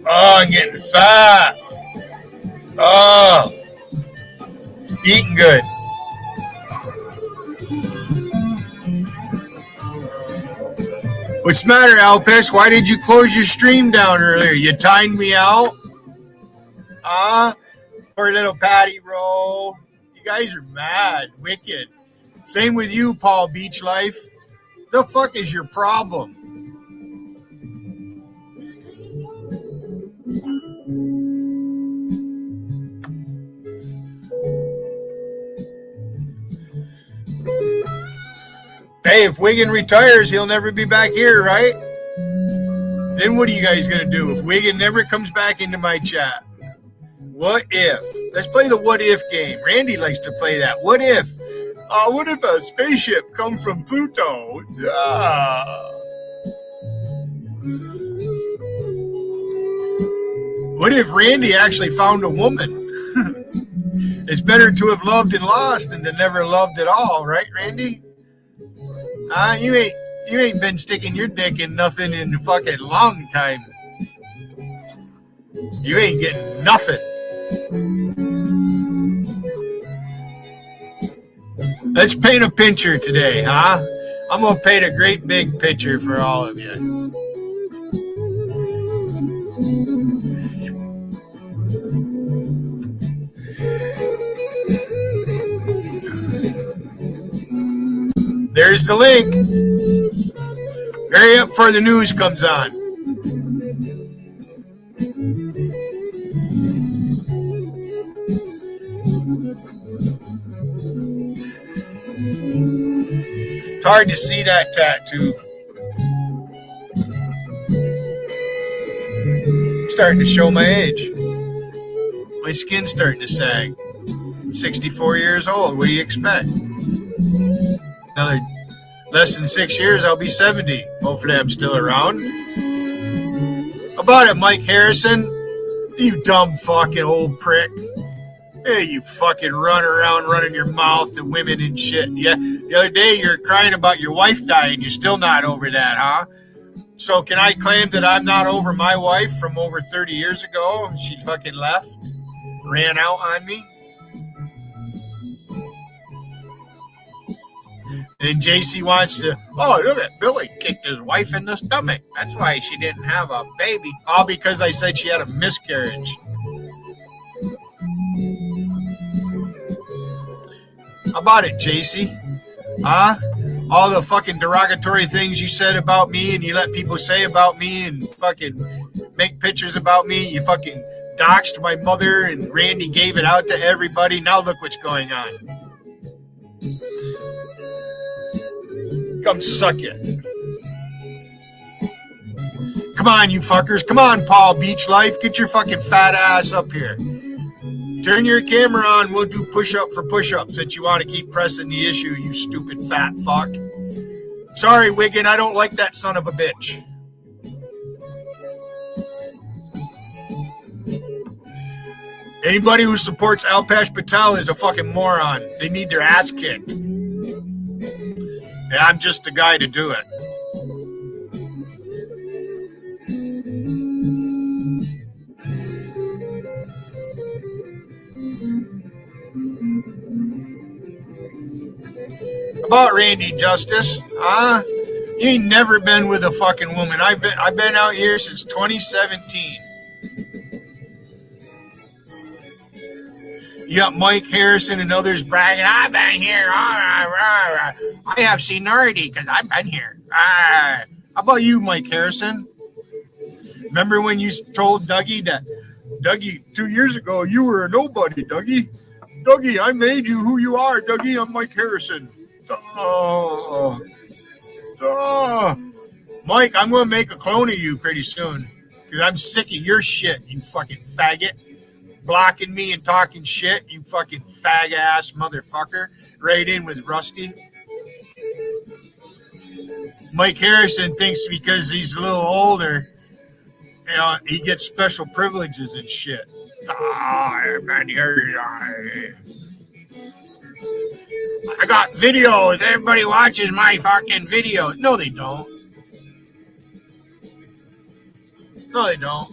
Oh, I'm getting fat. Oh, eating good. What's the matter, Alpes? Why did you close your stream down earlier? You timed me out? Poor little Patty Roll. You guys are mad. Wicked. Same with you, Paul Beach Life. The fuck is your problem? Hey, if Wiggin retires, he'll never be back here, right? Then what are you guys going to do if Wiggin never comes back into my chat? What if? Let's play the what if game. Randy likes to play that. What if? What if a spaceship come from Pluto? What if Randy actually found a woman? It's better to have loved and lost than to never loved at all, right, Randy? You ain't been sticking your dick in nothing in a fucking long time. You ain't getting nothing. Let's paint a picture today, huh? I'm gonna paint a great big picture for all of you. There's the link. Hurry up before the news comes on. It's hard to see that tattoo. I'm starting to show my age. My skin's starting to sag. I'm 64 years old. What do you expect? Another less than 6 years, I'll be 70. Hopefully I'm still around. About it, Mike Harrison. You dumb fucking old prick. Hey, you fucking run around running your mouth to women and shit. Yeah, the other day you're crying about your wife dying. You're still not over that, huh? So can I claim that I'm not over my wife from over 30 years ago? She fucking left, ran out on me. And JC wants to, oh, look at Billy kicked his wife in the stomach. That's why she didn't have a baby. All because I said she had a miscarriage. How about it, JC? Huh? all the fucking derogatory things you said about me and you let people say about me and fucking make pictures about me. You fucking doxed my mother and Randy gave it out to everybody. Now look what's going on. Come suck it. Come on, you fuckers. Come on, Paul Beach Life. Get your fucking fat ass up here. Turn your camera on. We'll do push-up for push-up since you want to keep pressing the issue, you stupid fat fuck. Sorry, Wiggin, I don't like that son of a bitch. Anybody who supports Alpesh Patel is a fucking moron. They need their ass kicked. And I'm just the guy to do it. About Randy Justice, you ain't never been with a fucking woman. I've been out here since 2017. You got Mike Harrison and others bragging, I've been here. I have seniority because I've been here. How about you, Mike Harrison? Remember when you told Dougie that, Dougie, 2 years ago, you were a nobody, Dougie. Dougie, I made you who you are, Dougie. I'm Mike Harrison. Mike, I'm going to make a clone of you pretty soon because I'm sick of your shit, you fucking faggot. Blocking me and talking shit, you fucking fag-ass motherfucker. Right in with Rusty. Mike Harrison thinks because he's a little older, you know, he gets special privileges and shit. I got videos. Everybody watches my fucking videos. No, they don't. No, they don't.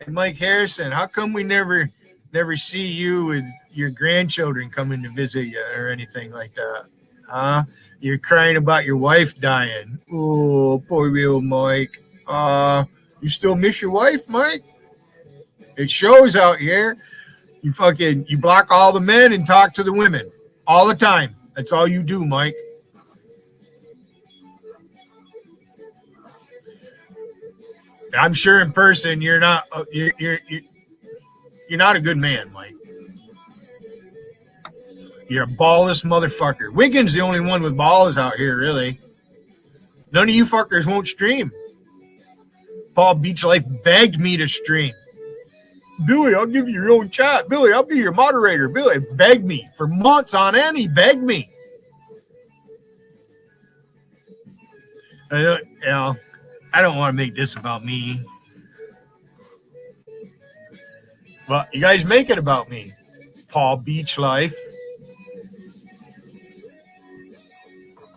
And Mike Harrison, how come we never see you with your grandchildren coming to visit you or anything like that? You're crying about your wife dying. Oh, poor little Mike. You still miss your wife, Mike? It shows out here. You block all the men and talk to the women all the time. That's all you do, Mike. I'm sure in person you're not you're not a good man, Mike. You're a ballless motherfucker. Wiggins the only one with balls out here, really. None of you fuckers won't stream. Paul Beach Life begged me to stream. Billy, I'll give you your own chat. Billy, I'll be your moderator. Billy begged me for months on end. He begged me. I don't want to make this about me. But you guys make it about me. Paul Beach Life.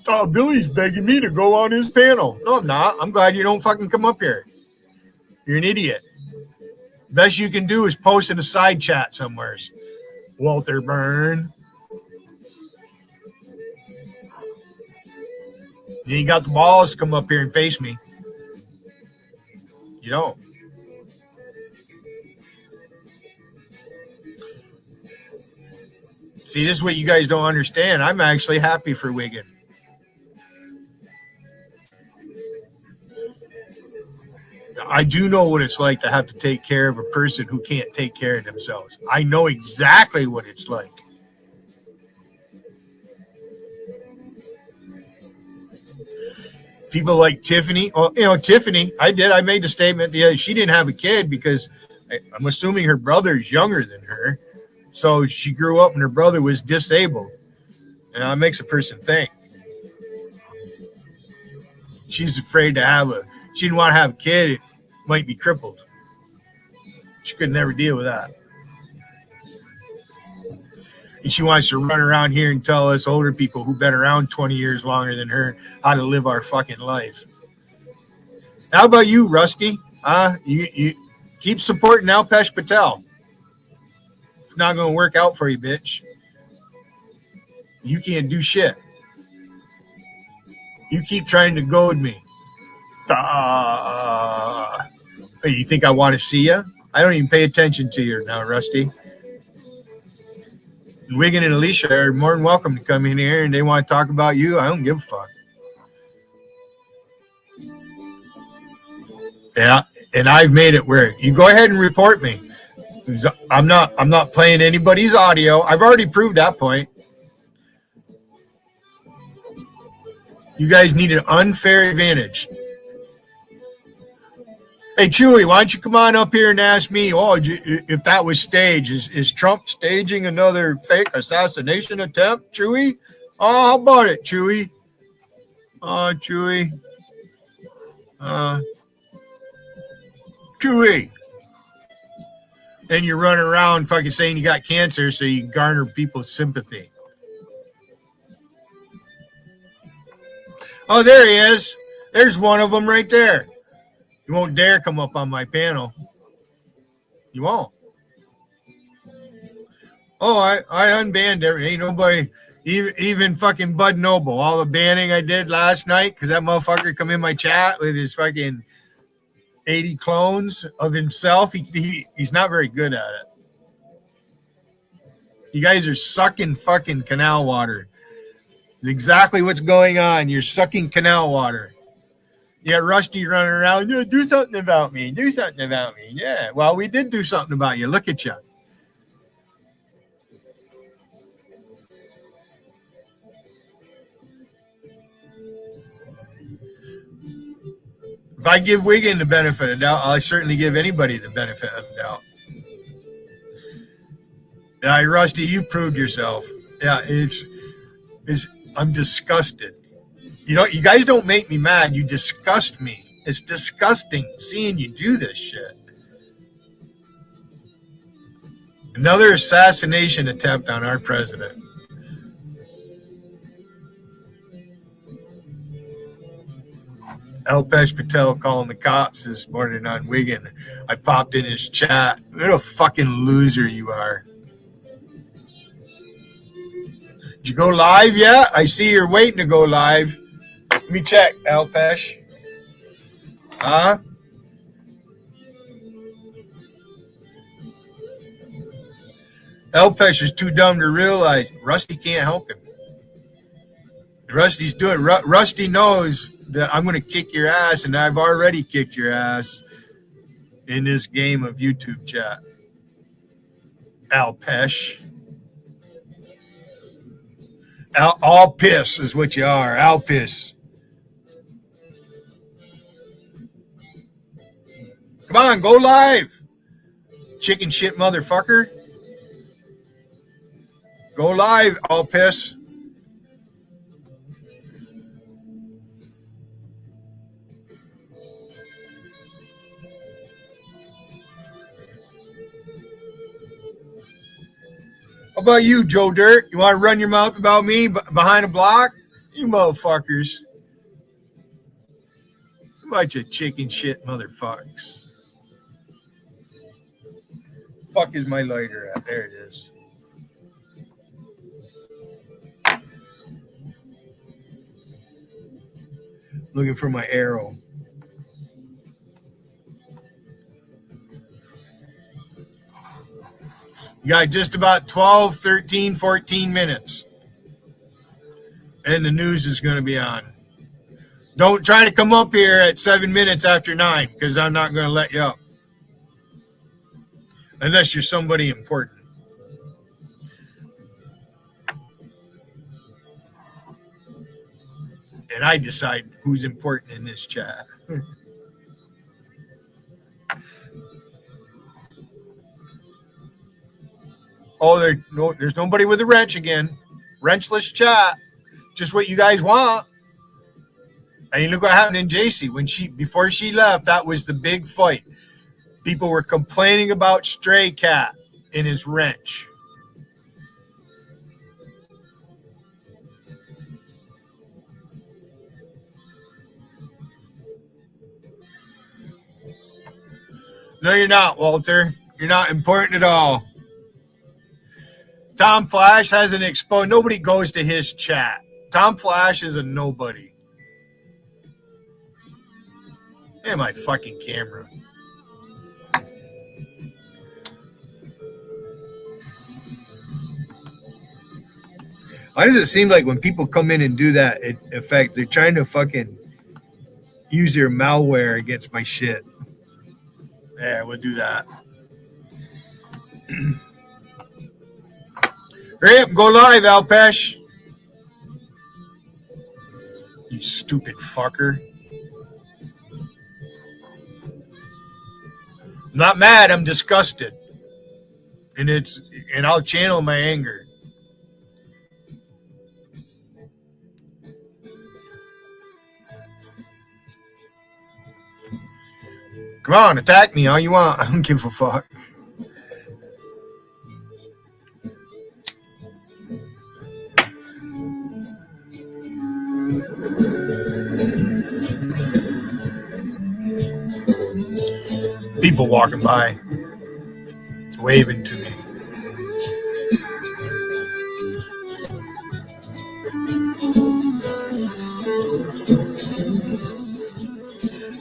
Oh, Billy's begging me to go on his panel. No, I'm not. I'm glad you don't fucking come up here. You're an idiot. Best you can do is post in a side chat somewhere. Walter Byrne. You ain't got the balls to come up here and face me. You don't. See, this is what you guys don't understand. I'm actually happy for Wiggin. I do know what it's like to have to take care of a person who can't take care of themselves. I know exactly what it's like. People like Tiffany. Well, Tiffany, I made the statement the other. She didn't have a kid because I'm assuming her brother is younger than her. So she grew up and her brother was disabled. And that makes a person think. She's afraid to she didn't want to have a kid. It might be crippled. She could never deal with that. And she wants to run around here and tell us older people who've been around 20 years longer than her how to live our fucking life. How about you, Rusty? You keep supporting Alpesh Patel. It's not going to work out for you, bitch. You can't do shit. You keep trying to goad me. You think I want to see you? I don't even pay attention to you now, Rusty. Wiggin and Alicia are more than welcome to come in here, and they want to talk about you. I don't give a fuck. Yeah, and I've made it where you go ahead and report me. I'm not playing anybody's audio. I've already proved that point. You guys need an unfair advantage. Hey, Chewy, why don't you come on up here and ask me, if that was staged? Is Trump staging another fake assassination attempt, Chewy? Oh, how about it, Chewy? Oh, Chewy. Chewy. Then you run around fucking saying you got cancer so you garner people's sympathy. Oh, there he is. There's one of them right there. You won't dare come up on my panel. You won't. Oh, I unbanned everything. Ain't nobody, even fucking Bud Noble. All the banning I did last night because that motherfucker come in my chat with his fucking 80 clones of himself. He's not very good at it. You guys are sucking fucking canal water. It's exactly what's going on. You're sucking canal water. You got Rusty running around. Yeah, do something about me. Do something about me. Yeah. Well, we did do something about you. Look at you. If I give Wiggin the benefit of doubt, I'll certainly give anybody the benefit of doubt. Yeah, Rusty, you proved yourself. Yeah, I'm disgusted. You know, you guys don't make me mad. You disgust me. It's disgusting seeing you do this shit. Another assassination attempt on our president. Alpesh Patel calling the cops this morning on Wiggin. I popped in his chat. What a fucking loser you are. Did you go live yet? I see you're waiting to go live. Let me check, Alpesh. Huh? Alpesh is too dumb to realize Rusty can't help him. Rusty's doing. Rusty knows that I'm going to kick your ass, and I've already kicked your ass in this game of YouTube chat. Alpesh. All piss is what you are. Alpiss. Come on, go live. Chicken shit motherfucker. Go live, all piss. How about you, Joe Dirt? You want to run your mouth about me behind a block? You motherfuckers. Bunch of chicken shit motherfuckers. Fuck is my lighter at? There it is. Looking for my arrow. You got just about 12, 13, 14 minutes. And the news is going to be on. Don't try to come up here at 7 minutes after 9 because I'm not going to let you up. Unless you're somebody important. And I decide who's important in this chat. Oh, there's nobody with a wrench again. Wrenchless chat. Just what you guys want. I mean, look what happened in JC. Before she left, that was the big fight. People were complaining about Stray Cat in his wrench. No, you're not, Walter. You're not important at all. Tom Flash hasn't exposed. Nobody goes to his chat. Tom Flash is a nobody. And my fucking camera. Why does it seem like when people come in and do that, it affects, they're trying to fucking use their malware against my shit? Yeah, we'll do that. Hurry up, go live, Alpesh. You stupid fucker. I'm not mad, I'm disgusted. And I'll channel my anger. Come on, attack me all you want. I don't give a fuck. People walking by. It's waving to me.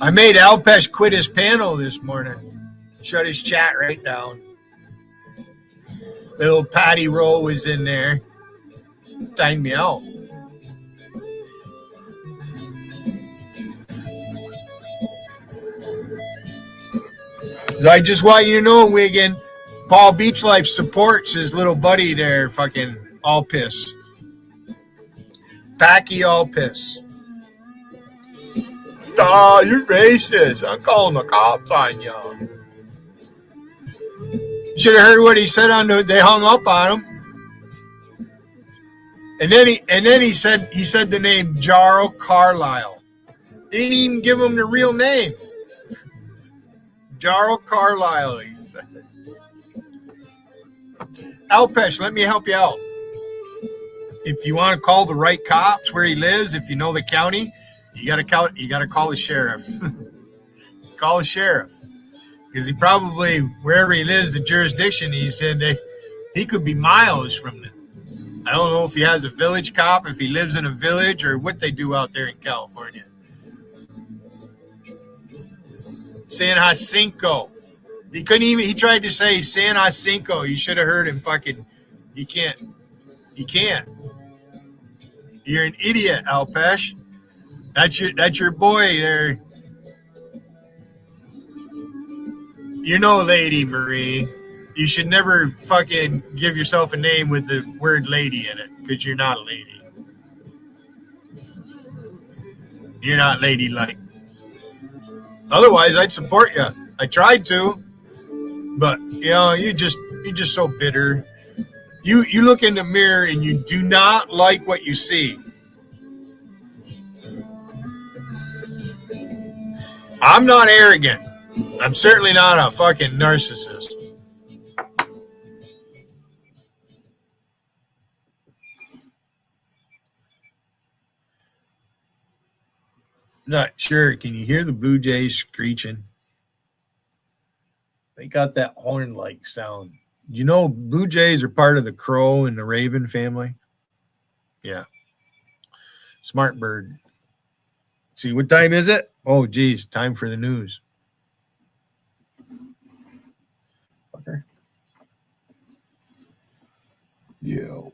I made Alpesh quit his panel this morning. Shut his chat right down. Little Patty Roll was in there. Timed me out. I just want you to know, Wiggin, Paul Beachlife supports his little buddy there, fucking all piss. Packy all piss. Oh, you're racist. I'm calling the cops on you. You should have heard what he said they hung up on him. And then he said the name Jarl Carlisle. Didn't even give him the real name. Jarl Carlisle, he said. Alpesh, let me help you out. If you want to call the right cops where he lives, if you know the county, you gotta call the sheriff. Call the sheriff. Because he probably, wherever he lives, the jurisdiction he's in, he could be miles from them. I don't know if he has a village cop, if he lives in a village, or what they do out there in California. San Jacinto. He tried to say San Jacinto. You should have heard him fucking, he can't. You're an idiot, Alpesh. That's your boy there. You know, Lady Marie, you should never fucking give yourself a name with the word lady in it, because you're not a lady. You're not ladylike. Otherwise, I'd support you. I tried to, but you're just so bitter. You look in the mirror and you do not like what you see. I'm not arrogant. I'm certainly not a fucking narcissist. Not sure. Can you hear the blue jays screeching? They got that horn-like sound. You know, blue jays are part of the crow and the raven family. Yeah. Smart bird. See, what time is it? Oh, geez, time for the news. Fucker. Yo.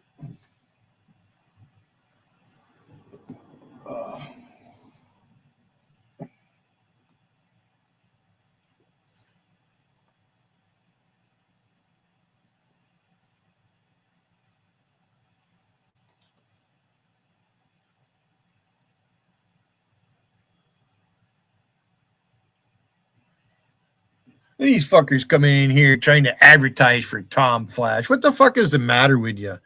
These fuckers coming in here trying to advertise for Tom Flash. What the fuck is the matter with you?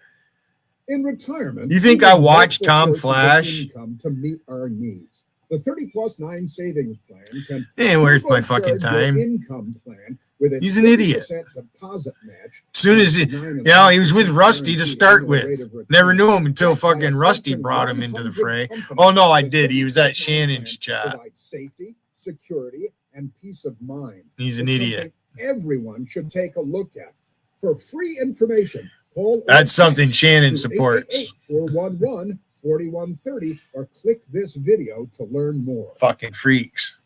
In retirement, you think I watch Tom Flash? Income to meet our needs. The 30+9 savings plan can. Hey, where's my fucking time? Income plan with a He's an idiot. Deposit match. As soon as he was with Rusty to start with. Never knew him until fucking Rusty brought him into the fray. Oh no, I did. He was at Shannon's chat. Safety, security, and peace of mind. He's an idiot. Everyone should take a look at. For free information, call. That's something Shannon supports. 411-4130 or click this video to learn more. Fucking freaks.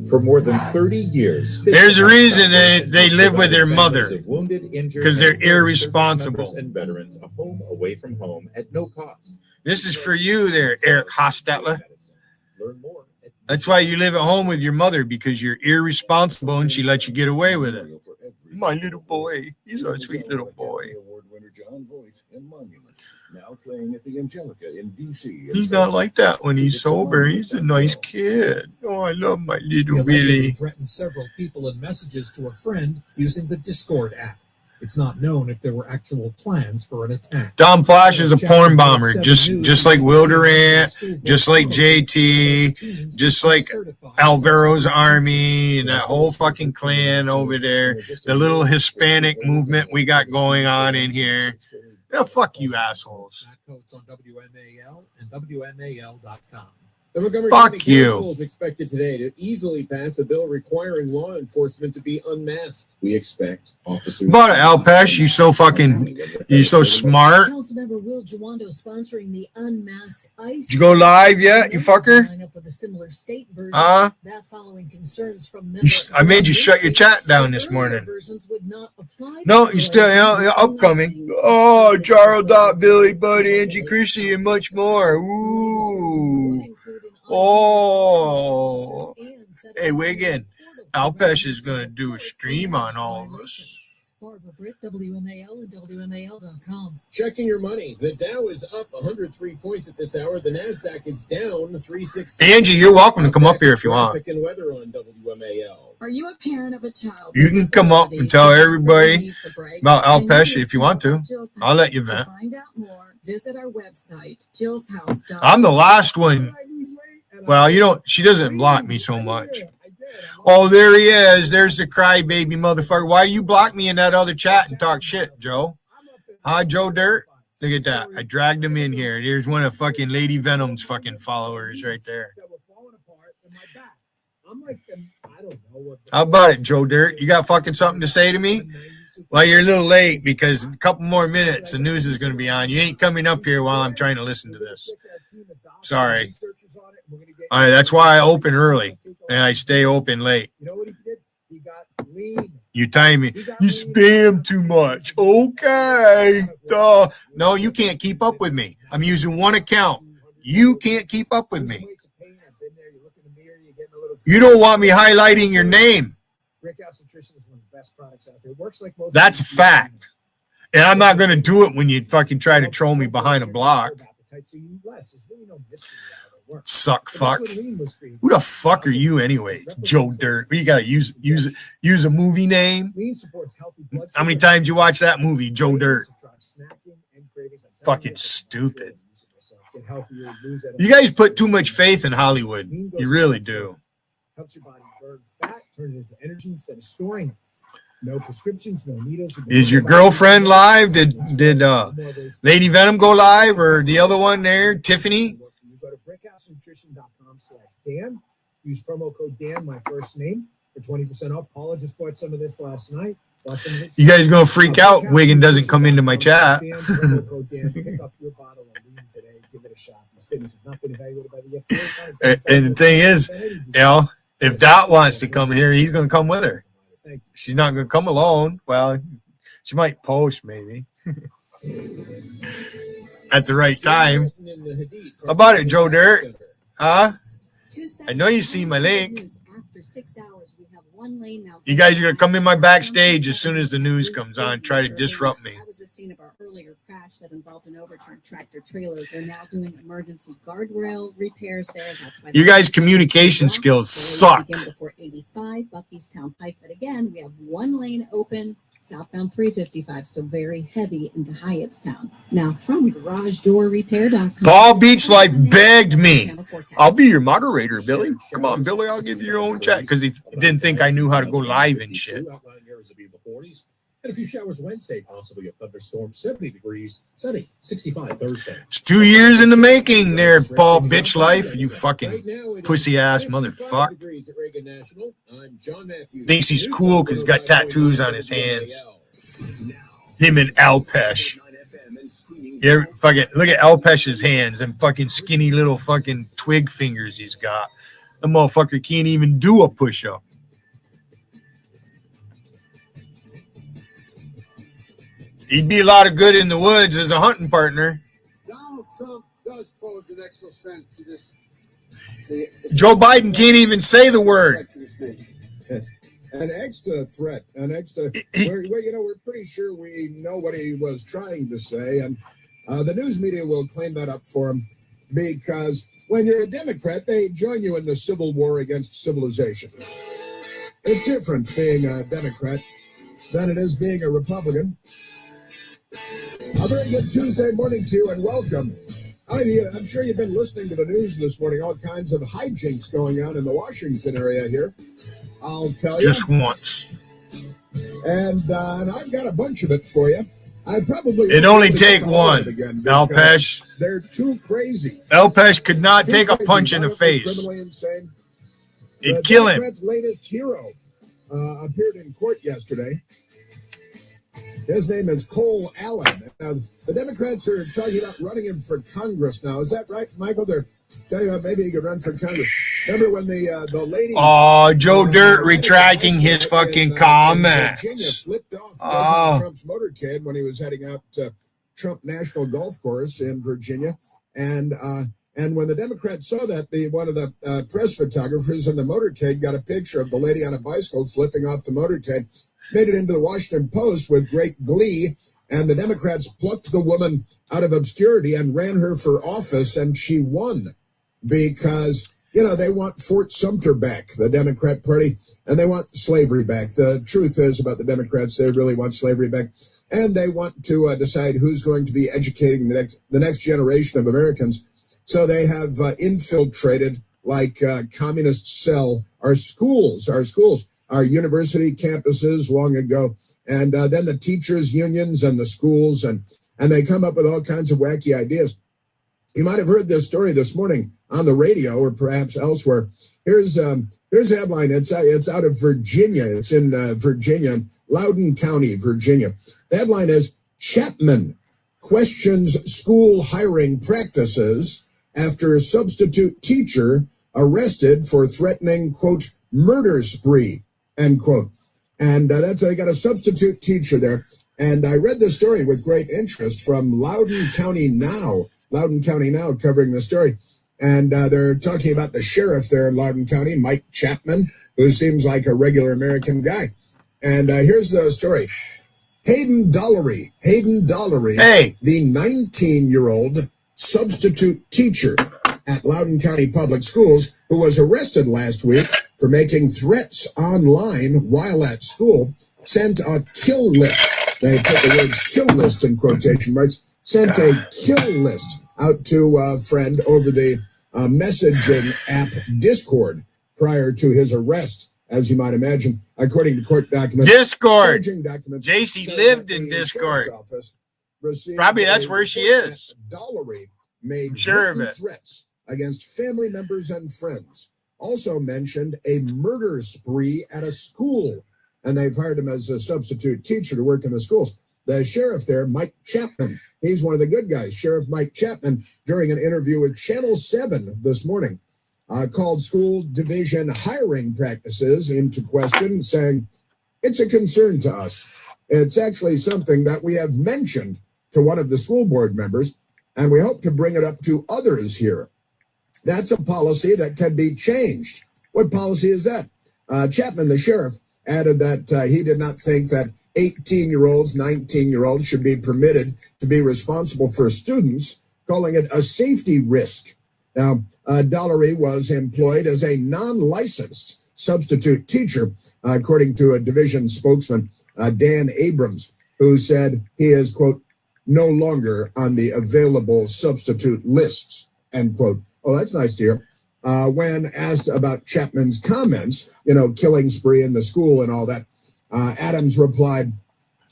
For more than 30 years, there's a reason they live with their mother, wounded, injured, because they're and wounded irresponsible. service members and veterans a home away from home at no cost. This is for you there, Eric Hostetler. Learn more. That's why you live at home with your mother, because you're irresponsible and she lets you get away with it. My little boy. He's a sweet little boy. Award winner John Voight in Monument, now playing at the Angelica in DC. He's not like that when he's sober. He's a nice kid. Oh, I love my little Billy. Threatened several people in messages to a friend using the Discord app. It's not known if there were actual plans for an attack. Dom Flash is a porn bomber, just like Will Durant, just like JT, just like Alvaro's army and that whole fucking clan over there. The little Hispanic movement we got going on in here. Yeah, fuck you assholes. Codes on WMAL and WMAL.com. The Montgomery Fuck County you. Council is expected today to easily pass a bill requiring law enforcement to be unmasked. We expect officers. But Alpesh, you so fucking, you're so smart. Councilmember Will Jawando sponsoring the unmasked ICE. Did you go live yet, you fucker? Line up with a similar state version. That following concerns from I made you shut your chat down this morning. No, you still, you're upcoming. Oh, Charles.Billy, Buddy, Angie Chrissy, and much more. Ooh. Oh. Hey, Wiggin. Alpesh is going to do a stream on all of us. Barbara Britt, WMAL and WMAL.com. Checking your money. The Dow is up 103 points at this hour. The NASDAQ is down 360. Angie, you're welcome to come up here if you want. Traffic and weather on WMAL. Are you a parent of a child? You can come up and tell everybody about Alpesh if you want to. I'll let you vent. To find out more, visit our website, jillshouse.com. I'm the last one. Well, you don't, she doesn't block me so much. Oh, there he is. There's the crybaby motherfucker. Why you block me in that other chat and talk shit, Joe? Huh, Joe Dirt? Look at that. I dragged him in here. There's one of fucking Lady Venom's fucking followers right there. How about it, Joe Dirt? You got fucking something to say to me? Well, you're a little late because in a couple more minutes the news is going to be on. You ain't coming up here while I'm trying to listen to this. Sorry. All right, that's why I open early and I stay open late. You know what he did? He got lean. You time me. You spam too much. Okay. Duh. No, you can't keep up with me. I'm using one account. You can't keep up with me. You don't want me highlighting your name. Brickhouse Nutrition is one of the best products out there. It works like most. That's a fact. And I'm not going to do it when you fucking try to troll me behind a block. Suck fuck. Who the fuck are you anyway, Joe Dirt? You gotta use a movie name. How many times you watch that movie, Joe Dirt? Fucking stupid. You guys put too much faith in Hollywood. You really do. Helps your body burn fat, turn it into energy instead of storing it. No prescriptions, no needles. Is your girlfriend live? Did Lady Venom go live, or the other one there, Tiffany? You go to brickhousenutrition.com/Dan. Use promo code Dan, my first name, for 20% off. Paula just bought some of this last night. You guys gonna freak out? Wiggin doesn't come into my chat. Promo code Dan. Pick up your bottle of lean today. Give it a shot. These things have not been evaluated by the FDA. And the thing is, if Dot wants to come here, he's gonna come with her. She's not gonna come alone. Well, she might post maybe at the right time. How about it, Joe Dirt? Huh? I know you see my link. After 6 hours, we have one lane now. You guys are gonna come in my backstage as soon as the news comes on. Try to disrupt me. That was the scene of our earlier crash that involved an overturned tractor trailer. They're now doing emergency guardrail repairs there. That's why you guys' communication skills suck. Before 85 Buckystown Pike, but again, we have one lane open. Southbound 355, so very heavy into Hyattstown. Now from GarageDoorRepair.com. Paul Beach Life begged me. I'll be your moderator, Billy. Come on, Billy. I'll give you your own chat because he didn't think I knew how to go live and shit. And a few showers Wednesday, possibly a thunderstorm, 70 degrees, sunny, 65 Thursday. It's 2 years in the making there, Paul Bitch Life, you fucking pussy-ass motherfucker. Thinks he's cool because he's got tattoos on his hands. Him and Alpesh. Yeah, fucking look at Alpesh's hands and fucking skinny little fucking twig fingers he's got. The motherfucker can't even do a push-up. He'd be a lot of good in the woods as a hunting partner. Donald Trump does pose an extra threat to this. Joe Biden can't even say the word. An extra threat, we're pretty sure we know what he was trying to say, and the news media will claim that up for him, because when you're a Democrat, they join you in the civil war against civilization. It's different being a Democrat than it is being a Republican. A very good Tuesday morning to you, and welcome. I'm sure you've been listening to the news this morning, all kinds of hijinks going on in the Washington area here. I'll tell you. Just once. And I've got a bunch of it for you. I probably It only take one. Alpesh. They're too crazy. Alpesh could not take a punch in the face. Criminally insane. It'd kill him. The Democrats' latest hero appeared in court yesterday. His name is Cole Allen. Now, the Democrats are talking about running him for Congress now. Is that right, Michael? They're talking about maybe he could run for Congress. Remember when the lady... Oh, Joe Dirt retracting his fucking comments. Virginia flipped off President Trump's motorcade when he was heading out to Trump National Golf Course in Virginia. And when the Democrats saw that, one of the press photographers in the motorcade got a picture of the lady on a bicycle flipping off the motorcade, made it into the Washington Post with great glee, and the Democrats plucked the woman out of obscurity and ran her for office, and she won because, they want Fort Sumter back, the Democrat Party, and they want slavery back. The truth is about the Democrats, they really want slavery back, and they want to decide who's going to be educating the next generation of Americans. So they have infiltrated, like communist cell, our schools, our university campuses long ago, and then the teachers' unions and the schools, and they come up with all kinds of wacky ideas. You might have heard this story this morning on the radio or perhaps elsewhere. Here's a headline. It's out of Virginia. It's in Virginia, Loudoun County, Virginia. The headline is, Chapman questions school hiring practices after substitute teacher arrested for threatening, quote, murder spree, end quote. And they got a substitute teacher there. And I read this story with great interest from Loudoun County Now covering the story. And they're talking about the sheriff there in Loudoun County, Mike Chapman, who seems like a regular American guy. And here's the story. Hayden Dollery, the 19-year-old substitute teacher at Loudoun County Public Schools, who was arrested last week for making threats online while at school, sent a kill list. They put the words kill list in quotation marks, sent a kill list out to a friend over the messaging app Discord prior to his arrest, as you might imagine, according to court documents. Discord. Documents JC lived in Discord. Probably that's where she is. Dollery made sure of it. Threats against family members and friends. Also mentioned a murder spree at a school, and they've hired him as a substitute teacher to work in the schools. The sheriff there, Mike Chapman, he's one of the good guys. Sheriff Mike Chapman, during an interview with Channel 7 this morning, called school division hiring practices into question, saying, it's a concern to us. It's actually something that we have mentioned to one of the school board members, and we hope to bring it up to others here. That's a policy that can be changed. What policy is that? Chapman, the sheriff, added that he did not think that 18-year-olds, 19-year-olds should be permitted to be responsible for students, calling it a safety risk. Now, Dollery was employed as a non-licensed substitute teacher, according to a division spokesman, Dan Abrams, who said he is, quote, no longer on the available substitute lists, end quote. Oh, that's nice to hear. When asked about Chapman's comments, killing spree in the school and all that, Adams replied,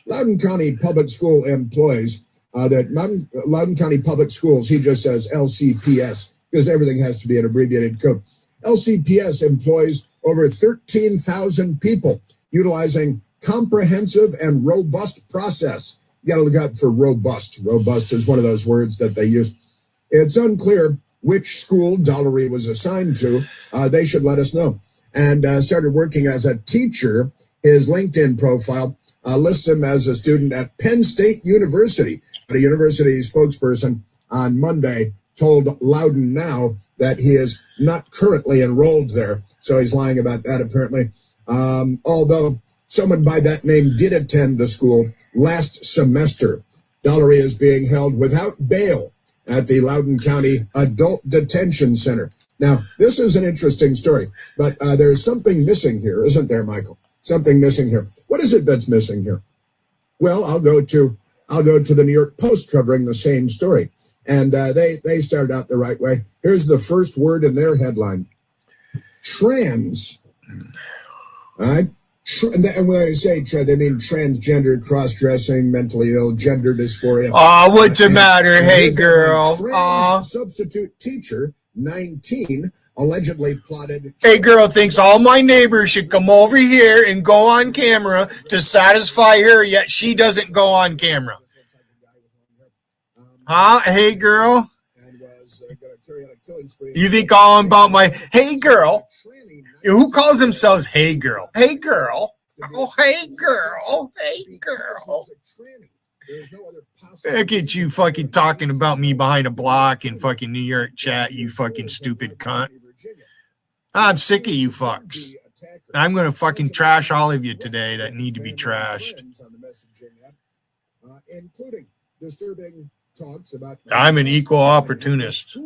Loudoun County Public School employees, Loudoun County Public Schools, he just says LCPS, because everything has to be an abbreviated code. LCPS employs over 13,000 people, utilizing comprehensive and robust process. You got to look out for robust. Robust is one of those words that they use. It's unclear which school Dollery was assigned to, they should let us know. And started working as a teacher. His LinkedIn profile lists him as a student at Penn State University. But a university spokesperson on Monday told Loudon Now that he is not currently enrolled there. So he's lying about that, apparently. Although someone by that name did attend the school last semester. Dollery is being held without bail at the Loudoun County Adult Detention Center. Now, this is an interesting story, but there's something missing here, isn't there, Michael? Something missing here. What is it that's missing here? Well, I'll go to the New York Post covering the same story, and they started out the right way. Here's the first word in their headline: trans. All right. And when I say trans, they mean transgender, cross-dressing, mentally ill, gender dysphoria. Oh, what's the matter? Hey, girl. Trans substitute teacher, 19, allegedly plotted. Hey, girl thinks all my neighbors should come over here and go on camera to satisfy her, yet she doesn't go on camera. Huh? Hey, girl. You think all about my hey, girl? Who calls themselves hey, girl? Hey, girl. Oh, hey, girl. Hey, girl. Look at you fucking talking about me behind a block in fucking New York chat, you fucking stupid cunt. I'm sick of you fucks. I'm going to fucking trash all of you today that need to be trashed. I'm an equal opportunist.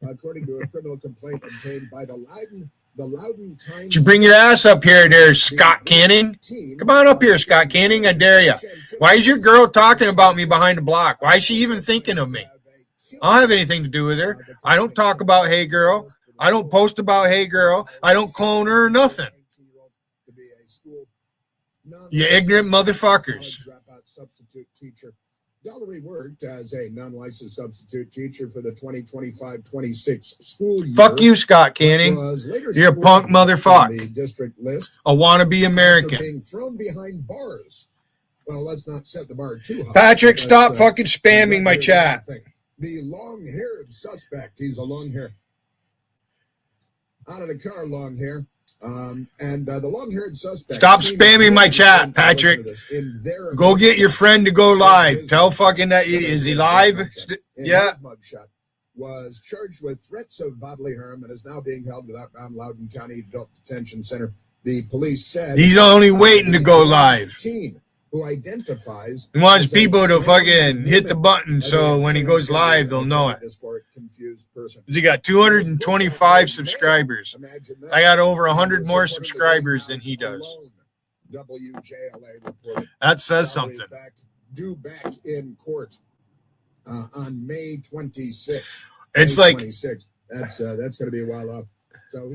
According to a criminal complaint obtained by the Loudoun Times. Did you bring your ass up here there, Scott Canning? Come on up here, Scott Canning. I dare you. Why is your girl talking about me behind the block? Why is she even thinking of me? I don't have anything to do with her. I don't talk about hey, girl. I don't post about hey, girl. I don't clone her or nothing. You ignorant motherfuckers. Dollery worked as a non-licensed substitute teacher for the 2025-26 school year. Fuck you, Scott Canning. You're a punk motherfucker. The district list. A wannabe American. Being thrown behind bars. Well, let's not set the bar too high. Patrick, stop fucking spamming my chat. The long-haired suspect. He's a long hair. Out of the car, long hair. And the long-haired suspect. Stop spamming my chat, Patrick. Go get your friend to go live. Tell fucking that idiot. Is he live? Yeah. Was charged with threats of bodily harm and is now being held without bound Loudoun County Adult Detention Center. The police said he's only waiting to go live. Who identifies? He wants people to fucking hit the button so when he goes live, they'll know it. He got 225 subscribers. I got over 100 more subscribers than he does. That says something. Due back in court on May 26th. It's like that's going to be a while off. So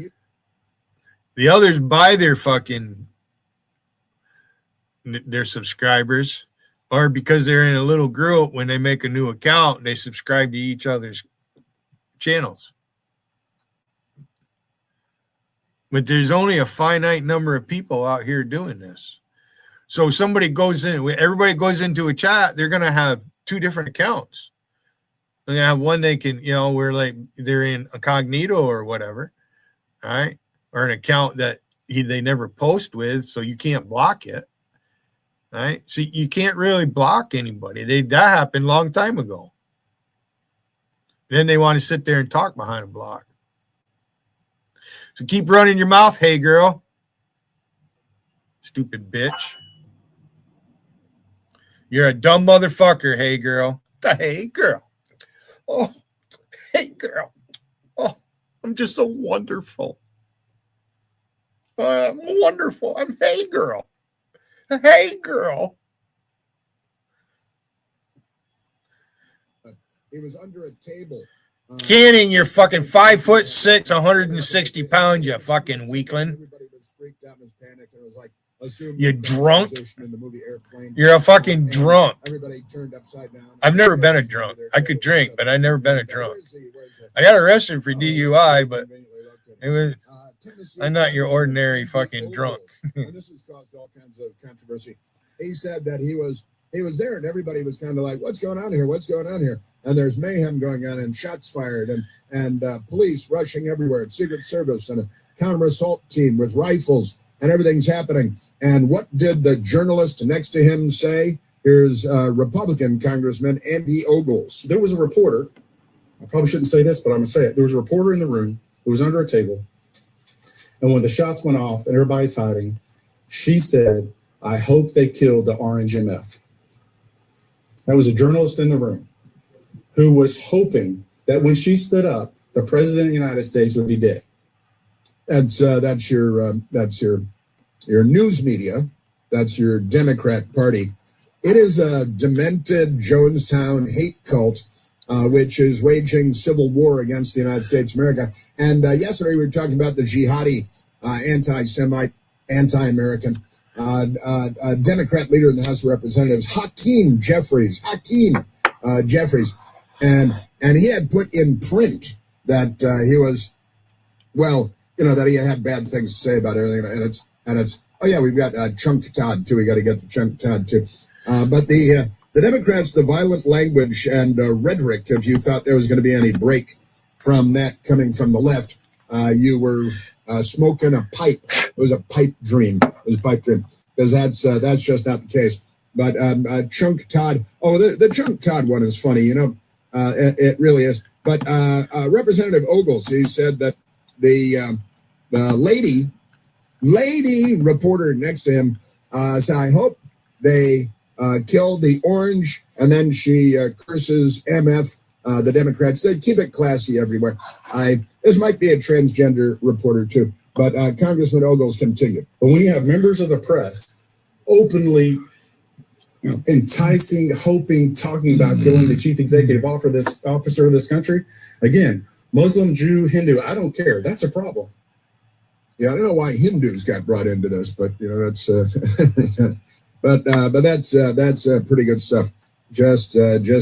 the others buy their subscribers, or because they're in a little group, when they make a new account, they subscribe to each other's channels. But there's only a finite number of people out here doing this. So somebody goes in, everybody goes into a chat, they're going to have two different accounts. They're going to have one they can, where like they're in incognito or whatever, all right? Or an account that they never post with, so you can't block it. Right, so you can't really block anybody. That happened a long time ago. Then they want to sit there and talk behind a block. So keep running your mouth, hey girl. Stupid bitch. You're a dumb motherfucker, hey girl. Hey girl. Oh, hey girl. Oh, I'm just so wonderful. I'm wonderful. I'm hey girl. Hey, girl. He was under a table. Canning, you're fucking 5'6", 160 pounds, you fucking weakling. Everybody was freaked out and panic, and it was like, you're drunk. You're a fucking drunk. Everybody turned upside down. I've never been a drunk. I could drink, but I've never been a drunk. I got arrested for DUI, but it was. I'm not your ordinary fucking drunk. And this has caused all kinds of controversy. He said that he was he was there, and everybody was kind of like, "What's going on here? What's going on here?" And there's mayhem going on, and shots fired, and police rushing everywhere, and Secret Service, and a counter assault team with rifles, and everything's happening. And what did the journalist next to him say? Here's Republican Congressman Andy Ogles. There was a reporter. I probably shouldn't say this, but I'm going to say it. There was a reporter in the room who was under a table. And when the shots went off and everybody's hiding, she said, "I hope they killed the orange MF." That was a journalist in the room who was hoping that when she stood up, the president of the United States would be dead. That's your news media. That's your Democrat Party. It is a demented Jonestown hate cult, which is waging civil war against the United States of America. And yesterday we were talking about the jihadi, anti-Semite, anti-American Democrat leader in the House of Representatives, Hakeem Jeffries. And he had put in print that he was, well, that he had bad things to say about everything. And it's oh yeah, we've got Chunk Todd too. We got to get to Chunk Todd too. But the Democrats, the violent language and rhetoric, if you thought there was going to be any break from that coming from the left, you were smoking a pipe. It was a pipe dream. Because that's just not the case. But Chunk Todd, the Chunk Todd one is funny, it really is. But Representative Ogles, he said that the lady reporter next to him said, "I hope they killed the orange," and then she curses MF. The Democrats said, "Keep it classy everywhere." This might be a transgender reporter too, but Congressman Ogles continued. But when you have members of the press openly enticing, hoping, talking about killing the chief executive officer of this country, again, Muslim, Jew, Hindu, I don't care. That's a problem. Yeah, I don't know why Hindus got brought into this, but that's but that's pretty good stuff. Just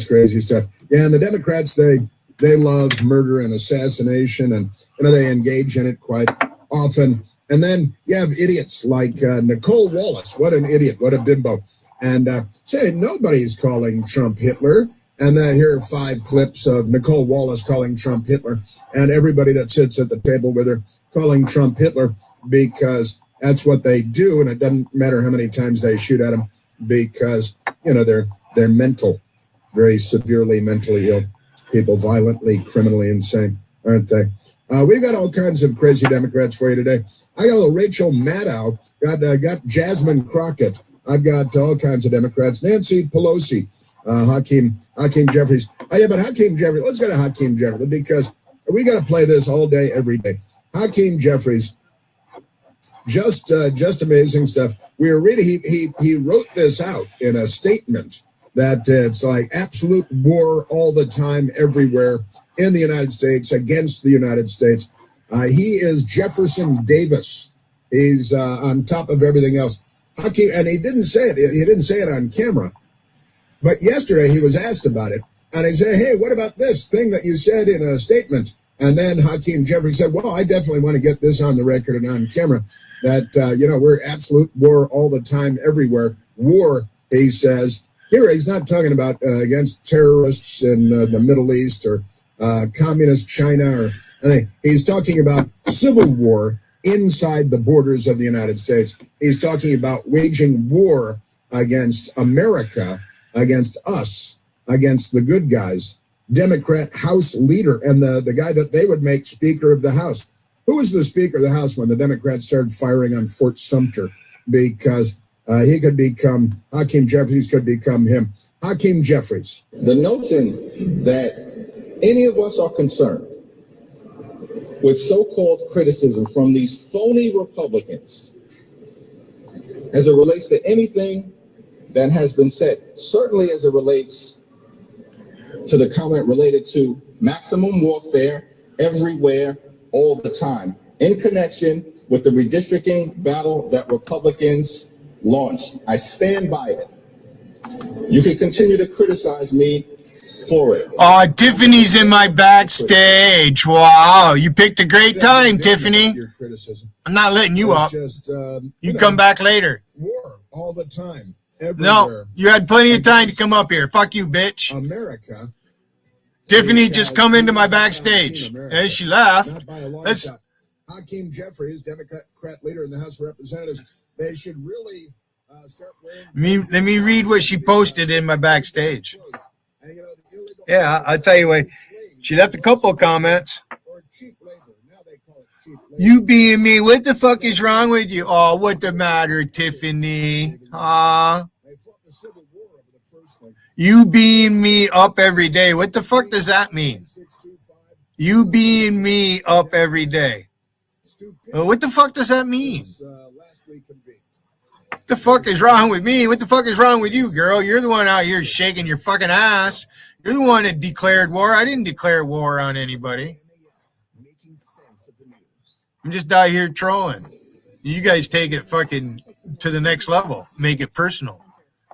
crazy stuff. Yeah, and the Democrats, they love murder and assassination, and they engage in it quite often. And then you have idiots like Nicole Wallace. What an idiot! What a bimbo! And say nobody's calling Trump Hitler. And here are 5 clips of Nicole Wallace calling Trump Hitler, and everybody that sits at the table with her calling Trump Hitler, because that's what they do, and it doesn't matter how many times they shoot at him, because they're mental, very severely mentally ill people, violently, criminally insane, aren't they? We've got all kinds of crazy Democrats for you today. I got a little Rachel Maddow, got Jasmine Crockett. I've got all kinds of Democrats. Nancy Pelosi, Hakeem Jeffries. Oh yeah, but Hakeem Jeffries. Let's go to Hakeem Jeffries, because we got to play this all day, every day. Hakeem Jeffries, just amazing stuff. We were reading. He wrote this out in a statement that it's like absolute war all the time, everywhere in the United States, against the United States. He is Jefferson Davis. He's on top of everything else. Hakeem, and he didn't say it. He didn't say it on camera. But yesterday he was asked about it, and he said, "Hey, what about this thing that you said in a statement?" And then Hakeem Jeffries said, "Well, I definitely want to get this on the record and on camera, that, we're absolute war all the time, everywhere. War," he says. Here, he's not talking about against terrorists in the Middle East or communist China or anything. He's talking about civil war inside the borders of the United States. He's talking about waging war against America, against us, against the good guys. Democrat House leader and the guy that they would make Speaker of the House. Who was the Speaker of the House when the Democrats started firing on Fort Sumter? Because he could become, Hakeem Jeffries could become him. Hakeem Jeffries. The notion that any of us are concerned with so-called criticism from these phony Republicans as it relates to anything that has been said, certainly as it relates to the comment related to maximum warfare everywhere, all the time, in connection with the redistricting battle that Republicans launched. I stand by it. You can continue to criticize me for it. Oh, Tiffany's in my backstage. Wow, you picked a great time, Tiffany. Your criticism. I'm not letting you up. Just, you come back later. War all the time, everywhere. you had plenty of time to come up here. Fuck you, bitch. America. Tiffany just come into my backstage. And she laughed. Not by a long That's shot. Hakeem Jeffries, Democrat leader in the House of Representatives, they should really start wearing. let me read what she posted in my backstage. And, you know, the illegal Yeah, I'll tell you what. She left a couple of comments. or cheap labor. Now they call it cheap labor. You being me, what the fuck is wrong with you? Oh, what the matter, Tiffany? They fought the Civil War over the first one. You being me up every day. What the fuck does that mean? 625. You being me up every day. What the fuck does that mean? Last week convened. What the fuck is wrong with me? What the fuck is wrong with you, girl? You're the one out here shaking your fucking ass. You're the one that declared war. I didn't declare war on anybody. Making sense of the news. I'm just out here trolling. You guys take it fucking to the next level. Make it personal.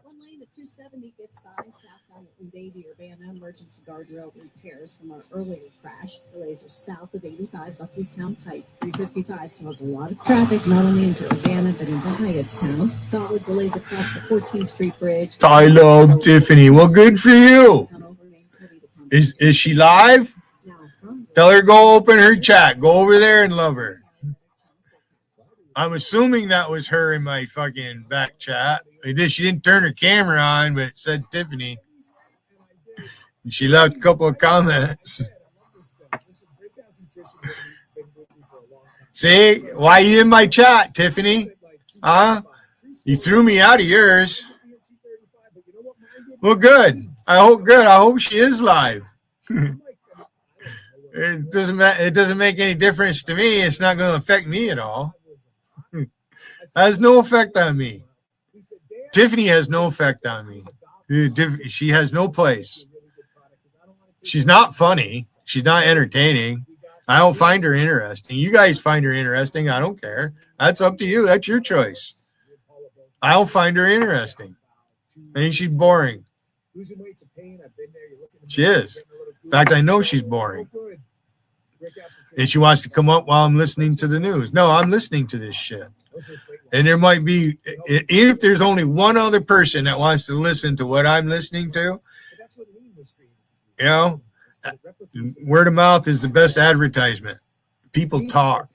One lane of 270 gets by southbound from Davie Urbana. Emergency guardrail repairs from our earlier crash. Delays are south of 85 Buckystown Pike. 355 smells a lot of traffic, not only into Urbana but into Hyattstown. Solid delays across the 14th Street Bridge. I love Tiffany. Well, good for you. Is she live? Tell her go open her chat. Go over there and love her. I'm assuming that was her in my fucking back chat. She didn't turn her camera on, but it said Tiffany. And she left a couple of comments. See? Why you in my chat, Tiffany? Huh? You threw me out of yours. Well, good. I hope she is live. It doesn't make any difference to me. It's not going to affect me at all. It has no effect on me. Tiffany has no effect on me. She has no place. She's not funny. She's not entertaining. I don't find her interesting. You guys find her interesting. I don't care. That's up to you. That's your choice. I don't find her interesting. I think she's boring. She is. In fact, I know she's boring. And she wants to come up while I'm listening to the news. No, I'm listening to this shit. And there might be, even if there's only one other person that wants to listen to what I'm listening to, you know, word of mouth is the best advertisement. People talk.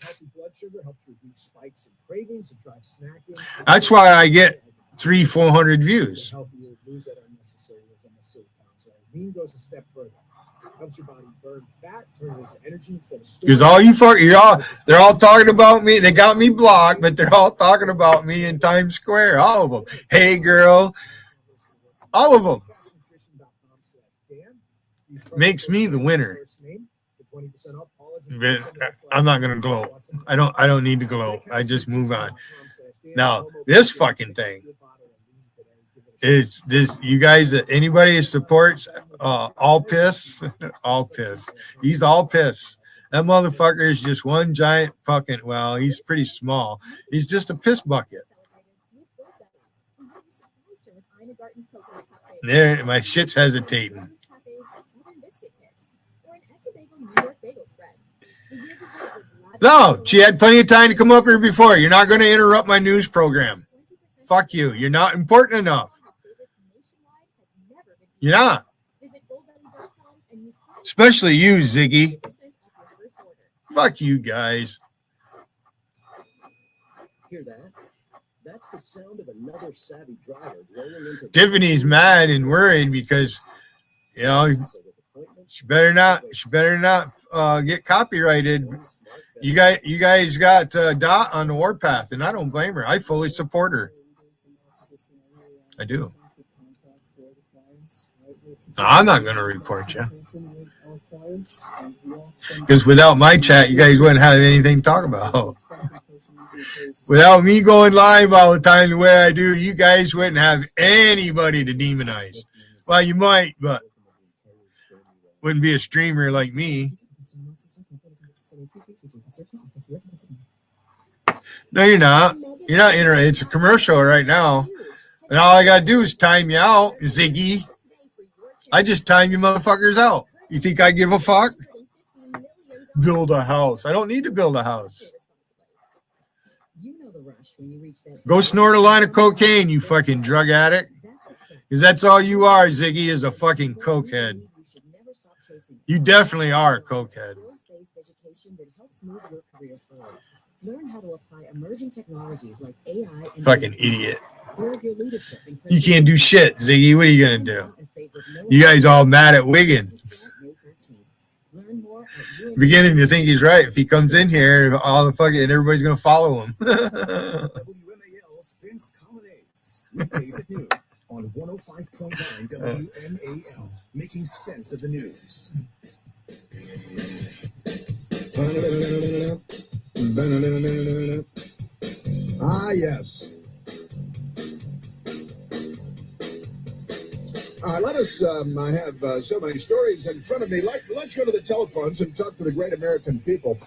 That's why I get 300-400 views. Because they're all talking about me. They got me blocked, but they're all talking about me in Times Square. All of them. Hey, girl. All of them. Makes me the winner. But I'm not gonna gloat. I don't need to gloat. I just move on. Now, this fucking thing is this. You guys, anybody that supports all piss, all piss. He's all piss. That motherfucker is just one giant fucking. Well, he's pretty small. He's just a piss bucket. There, my shit's hesitating. No, she had plenty of time to come up here before. You're not going to interrupt my news program. Fuck you. You're not important enough. You're not. Especially you, Ziggy. Fuck you guys. Hear that? That's the sound of another savvy driver rolling into Tiffany's mad and worried because, you know, she better not get copyrighted. You guys got Dot on the warpath, and I don't blame her. I fully support her. I do. No, I'm not going to report you. Because without my chat, you guys wouldn't have anything to talk about. Without me going live all the time the way I do, you guys wouldn't have anybody to demonize. Well, you might, but wouldn't be a streamer like me. No, you're not. You're not interested. It's a commercial right now. And all I got to do is time you out, Ziggy. I just time you motherfuckers out. You think I give a fuck? Build a house. I don't need to build a house. You know the rush. when you reach that. Go snort a line of cocaine, you fucking drug addict. Because that's all you are, Ziggy, is a fucking cokehead. You definitely are a cokehead. Skills-based education that helps move your career forward. Learn how to apply emerging technologies like AI and Fucking idiot. build your leadership in You can't do shit, Ziggy. What are you going to do? You guys all mad at Wiggins. Beginning to think he's right. If he comes in here, all the fucking everybody's going to follow him. WMAL's Vince Common weekdays at noon on 105.9 WMAL, making sense of the news. Ah, yes. Let us have so many stories in front of me. Let's go to the telephones and talk to the great American people.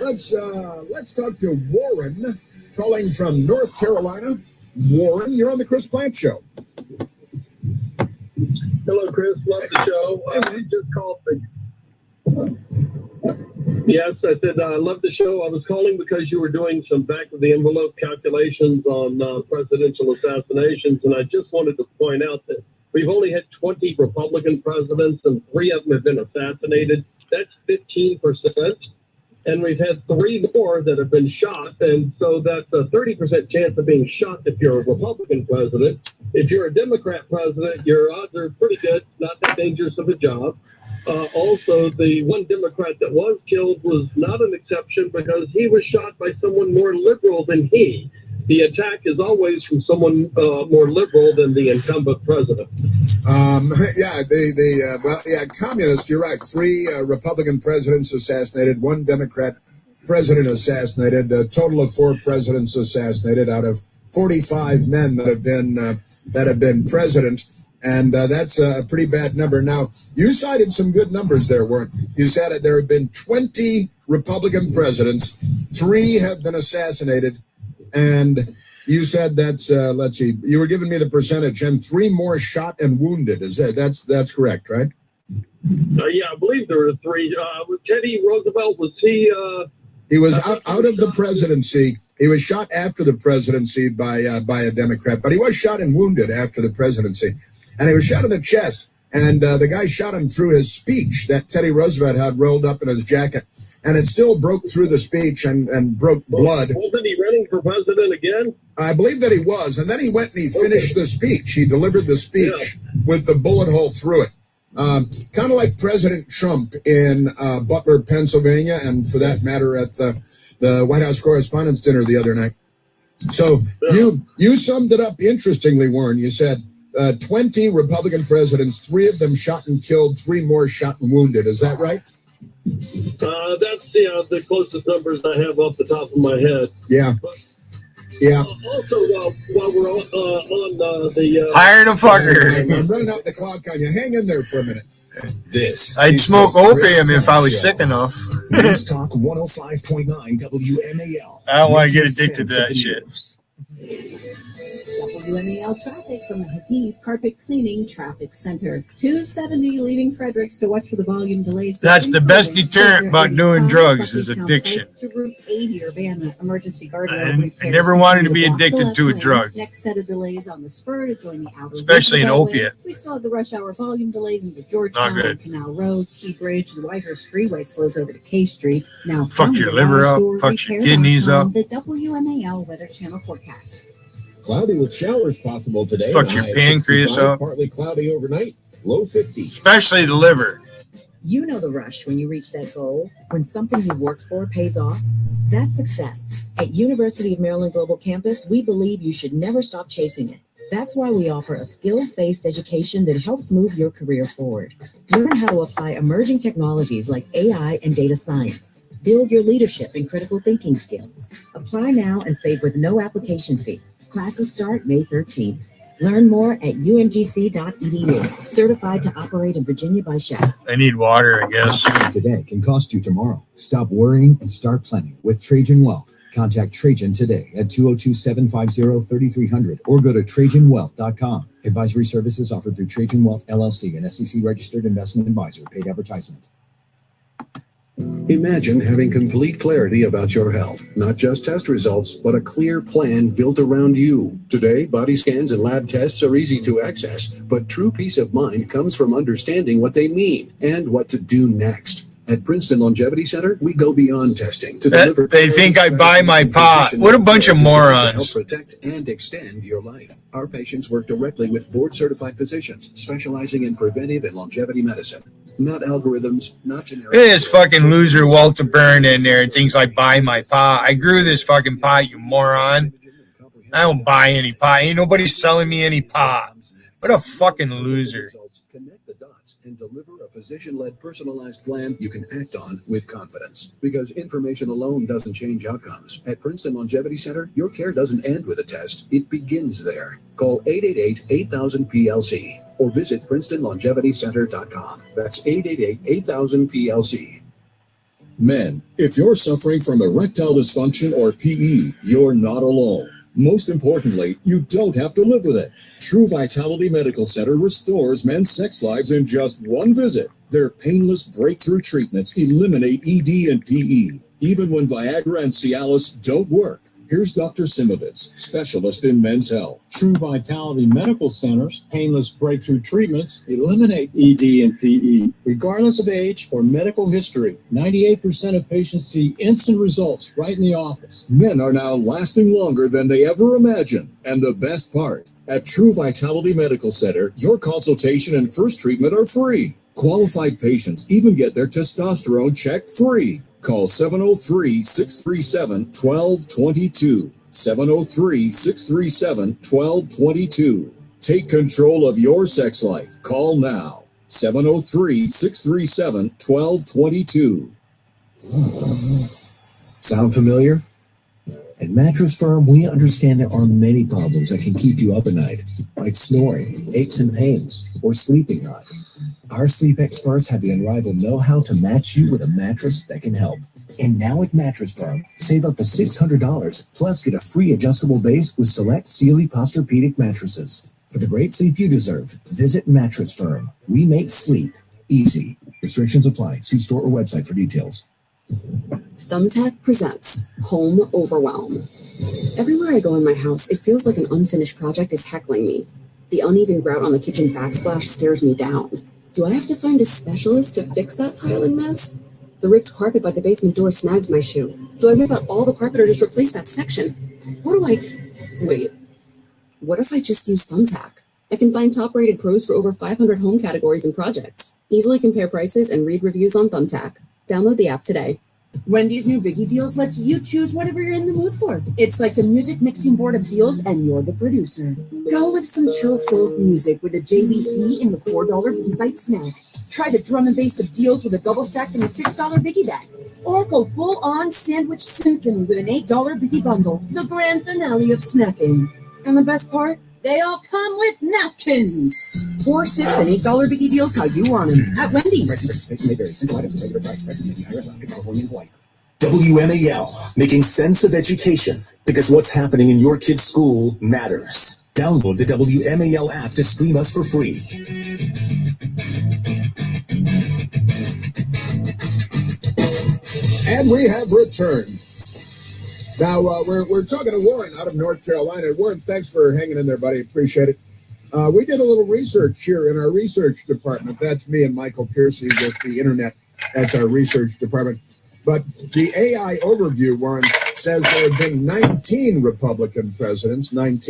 Let's talk to Warren, calling from North Carolina. Warren, you're on the Chris Plant Show. Hello, Chris. Love the show. I just called. Yes, I said I love the show. I was calling because you were doing some back-of-the-envelope calculations on presidential assassinations, and I just wanted to point out that we've only had 20 Republican presidents, and 3 of them have been assassinated. That's 15%. And we've had 3 more that have been shot, and so that's a 30% chance of being shot if you're a Republican president. If you're a Democrat president, your odds are pretty good, not that dangerous of a job. Also, the one Democrat that was killed was not an exception because he was shot by someone more liberal than he. The attack is always from someone more liberal than the incumbent president. Communist, you're right. 3 Republican presidents assassinated, 1 Democrat president assassinated, a total of 4 presidents assassinated out of 45 men that have been president. And that's a pretty bad number. Now, you cited some good numbers there, Warren. You said that there have been 20 Republican presidents, 3 have been assassinated, and you said that's let's see, you were giving me the percentage, and 3 more shot and wounded. That's correct, right? Yeah, I believe there were 3. Teddy Roosevelt, was he? He was out of the presidency. He was shot after the presidency by a Democrat, but he was shot and wounded after the presidency. And he was shot in the chest, and the guy shot him through his speech that Teddy Roosevelt had rolled up in his jacket, and it still broke through the speech and broke blood. Wasn't he running for president again? I believe that he was, and then he went and he finished the speech. He delivered the speech with the bullet hole through it. Kind of like President Trump in Butler, Pennsylvania, and for that matter at the White House Correspondents' Dinner the other night. So you summed it up interestingly, Warren. You said 20 Republican presidents, 3 of them shot and killed, 3 more shot and wounded. Is that right? That's the closest numbers I have off the top of my head. Yeah. Also, while we're on the hire the fucker. I'm running out the clock on you. Hang in there for a minute. I'd smoke opium if I was sick enough. News Talk 105.9 WMAL. I don't want to get addicted to that shit. WMAL traffic from the Hadid Carpet Cleaning Traffic Center. 270 leaving Fredericks to watch for the volume delays. That's the best deterrent about doing drugs is addiction. To Route 80 Urbana emergency I never wanted to be addicted to a drug. Next set of delays on the spur to join the outer. Especially an opiate. We still have the rush hour volume delays into Georgetown and Canal Road, Key Bridge, and Whitehurst Freeway slows over to K Street. Now, fuck your liver up, fuck your kidneys up. The WMAL Weather Channel forecast. Cloudy with showers possible today. Fuck your pancreas up. Partly cloudy overnight. Low 50. Especially the liver. You know the rush when you reach that goal, when something you've worked for pays off. That's success. At University of Maryland Global Campus, we believe you should never stop chasing it. That's why we offer a skills-based education that helps move your career forward. Learn how to apply emerging technologies like AI and data science. Build your leadership and critical thinking skills. Apply now and save with no application fee. Classes start May 13th. Learn more at umgc.edu. Certified to operate in Virginia by Shell. I need water, I guess. Today can cost you tomorrow. Stop worrying and start planning with Trajan Wealth. Contact Trajan today at 202-750-3300 or go to TrajanWealth.com. Advisory services offered through Trajan Wealth LLC, an SEC registered investment advisor. Paid advertisement. Imagine having complete clarity about your health, not just test results, but a clear plan built around you. Today, body scans and lab tests are easy to access, but true peace of mind comes from understanding what they mean and what to do next. At Princeton Longevity Center, we go beyond testing to deliver. They think I buy my pot. What a bunch of to help morons. protect and extend your life. Our patients work directly with board-certified physicians specializing in preventive and longevity medicine. Not algorithms, not generic. This fucking loser Walter Byrne in there thinks I buy my pot. I grew this fucking pot, you moron. I don't buy any pot. Ain't nobody selling me any pot. What a fucking loser. Connect the dots and deliver a physician-led personalized plan you can act on with confidence. Because information alone doesn't change outcomes. At Princeton Longevity Center, your care doesn't end with a test. It begins there. Call 888-8000-PLC or visit PrincetonLongevityCenter.com. That's 888-8000-PLC. Men, if you're suffering from erectile dysfunction or PE, you're not alone. Most importantly, you don't have to live with it. True Vitality Medical Center restores men's sex lives in just one visit. Their painless breakthrough treatments eliminate ED and PE, even when Viagra and Cialis don't work. Here's Dr. Simovitz, specialist in men's health. True Vitality Medical Center's painless breakthrough treatments eliminate ED and PE, regardless of age or medical history. 98% of patients see instant results right in the office. Men are now lasting longer than they ever imagined. And the best part, at True Vitality Medical Center, your consultation and first treatment are free. Qualified patients even get their testosterone checked free. Call 703-637-1222. 703-637-1222. Take control of your sex life. Call now. 703-637-1222. Sound familiar? At Mattress Firm, we understand there are many problems that can keep you up at night, like snoring, aches and pains, or sleeping hot. Our sleep experts have the unrivaled know-how to match you with a mattress that can help. And now at Mattress Firm, save up to $600, plus get a free adjustable base with select Sealy Posturepedic mattresses. For the great sleep you deserve, visit Mattress Firm. We make sleep easy. Restrictions apply. See store or website for details. Thumbtack presents Home Overwhelm. Everywhere I go in my house, it feels like an unfinished project is heckling me. The uneven grout on the kitchen backsplash stares me down. Do I have to find a specialist to fix that tiling mess? The ripped carpet by the basement door snags my shoe. Do I rip out all the carpet or just replace that section? Wait, what if I just use Thumbtack? I can find top-rated pros for over 500 home categories and projects. Easily compare prices and read reviews on Thumbtack. Download the app today. Wendy's new Biggie Deals lets you choose whatever you're in the mood for. It's like the music mixing board of deals, and you're the producer. Go with some chill folk music with a JBC in the $4 Biggie Bite snack. Try the drum and bass of deals with a double stack in the $6 Biggie bag. Or go full-on sandwich symphony with an $8 Biggie bundle. The grand finale of snacking. And the best part? They all come with napkins. 4, 6, and $8 Biggie Deals how you want them at Wendy's. WMAL, making sense of education, because what's happening in your kid's school matters. Download the WMAL app to stream us for free. And we have returned. Now, we're talking to Warren out of North Carolina. Warren, thanks for hanging in there, buddy. Appreciate it. We did a little research here in our research department. That's me and Michael Piercy with the internet. That's our research department. But the AI overview, Warren, says there have been 19 Republican presidents. And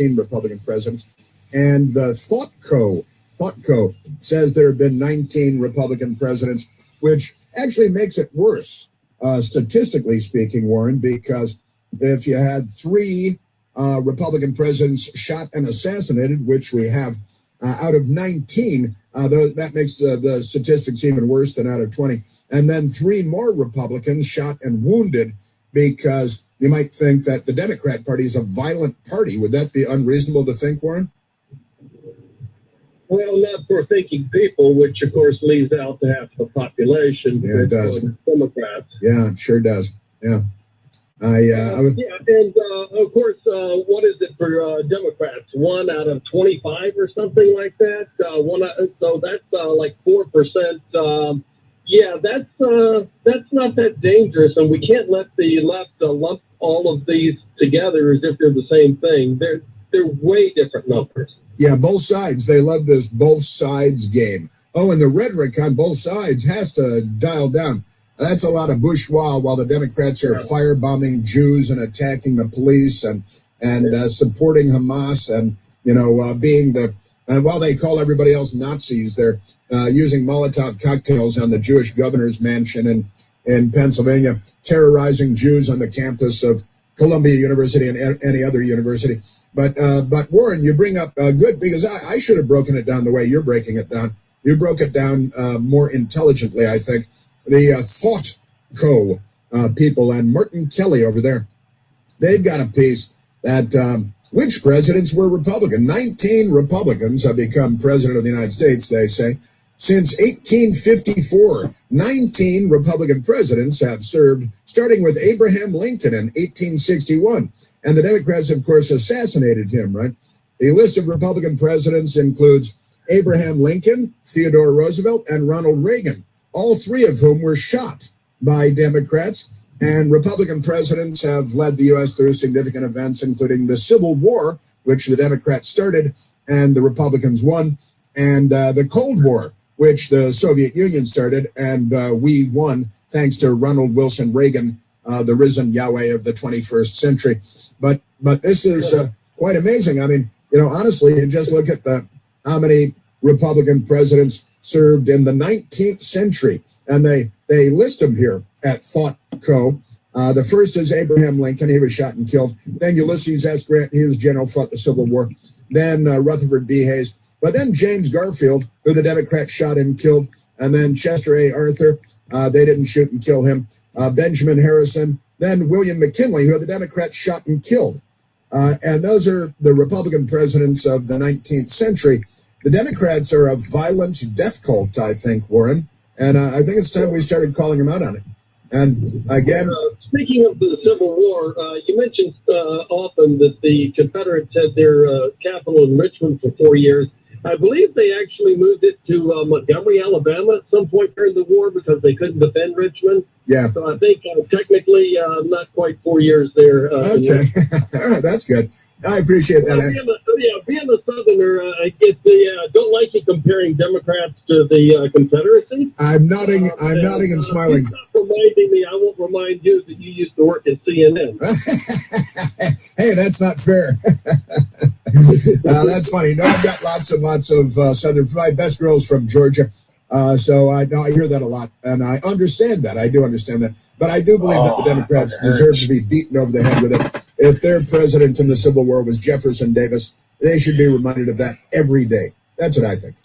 the ThoughtCo says there have been 19 Republican presidents, which actually makes it worse, statistically speaking, Warren, because if you had 3 Republican presidents shot and assassinated, which we have out of 19, that makes the statistics even worse than out of 20. And then 3 more Republicans shot and wounded, because you might think that the Democrat Party is a violent party. Would that be unreasonable to think, Warren? Well, not for thinking people, which of course leaves out the half the population. Yeah, it does. Democrats. Yeah, it sure does. Yeah. Of course, what is it for Democrats? 1 out of 25 or something like that. So that's like 4%. That's not dangerous, and we can't let the left lump all of these together as if they're the same thing. They're way different numbers. Yeah, both sides. They love this both sides game. Oh, and the rhetoric on both sides has to dial down. That's a lot of bourgeois while the Democrats are firebombing Jews and attacking the police and supporting Hamas and, being and while they call everybody else Nazis, they're using Molotov cocktails on the Jewish governor's mansion in Pennsylvania, terrorizing Jews on the campus of Columbia University and any other university. But Warren, you bring up good, because I should have broken it down the way you're breaking it down. You broke it down more intelligently, I think. The Thought Co. People and Martin Kelly over there, they've got a piece that which presidents were Republican? 19 Republicans have become president of the United States, they say. Since 1854, 19 Republican presidents have served, starting with Abraham Lincoln in 1861. And the Democrats, of course, assassinated him, right? The list of Republican presidents includes Abraham Lincoln, Theodore Roosevelt, and Ronald Reagan, all three of whom were shot by Democrats. And Republican presidents have led the U.S. through significant events, including the Civil War, which the Democrats started and the Republicans won, and the Cold War, which the Soviet Union started, and we won thanks to Ronald Wilson Reagan, the risen Yahweh of the 21st century. But this is quite amazing. I mean, honestly, you just look at how many Republican presidents served in the 19th century, and they list them here at Thought Co. The first is Abraham Lincoln. He was shot and killed. Then Ulysses S. Grant. He was general, fought the Civil War. Then Rutherford B. Hayes. But then James Garfield, who the Democrats shot and killed. And then Chester A. Arthur. They didn't shoot and kill him. Benjamin Harrison. Then William McKinley, who the Democrats shot and killed. And those are the Republican presidents of the 19th century. The Democrats are a violent death cult, I think, Warren. And I think it's time we started calling them out on it. And again, speaking of the Civil War, you mentioned often that the Confederates had their capital in Richmond for 4 years. I believe they actually moved it to Montgomery, Alabama at some point during the war because they couldn't defend Richmond. Yeah. So I think technically not quite 4 years there. Okay. All right, that's good. I appreciate that. Being a Southerner, I get don't like you comparing Democrats to the Confederacy. I'm nodding and smiling. Stop reminding me. I won't remind you that you used to work at CNN. Hey, that's not fair. That's funny. No, I've got lots and lots of Southern. My best girl's from Georgia. So I hear that a lot, and I understand that. I do understand that. But I do believe that the Democrats deserve to be beaten over the head with it. If their president in the Civil War was Jefferson Davis, they should be reminded of that every day. That's what I think.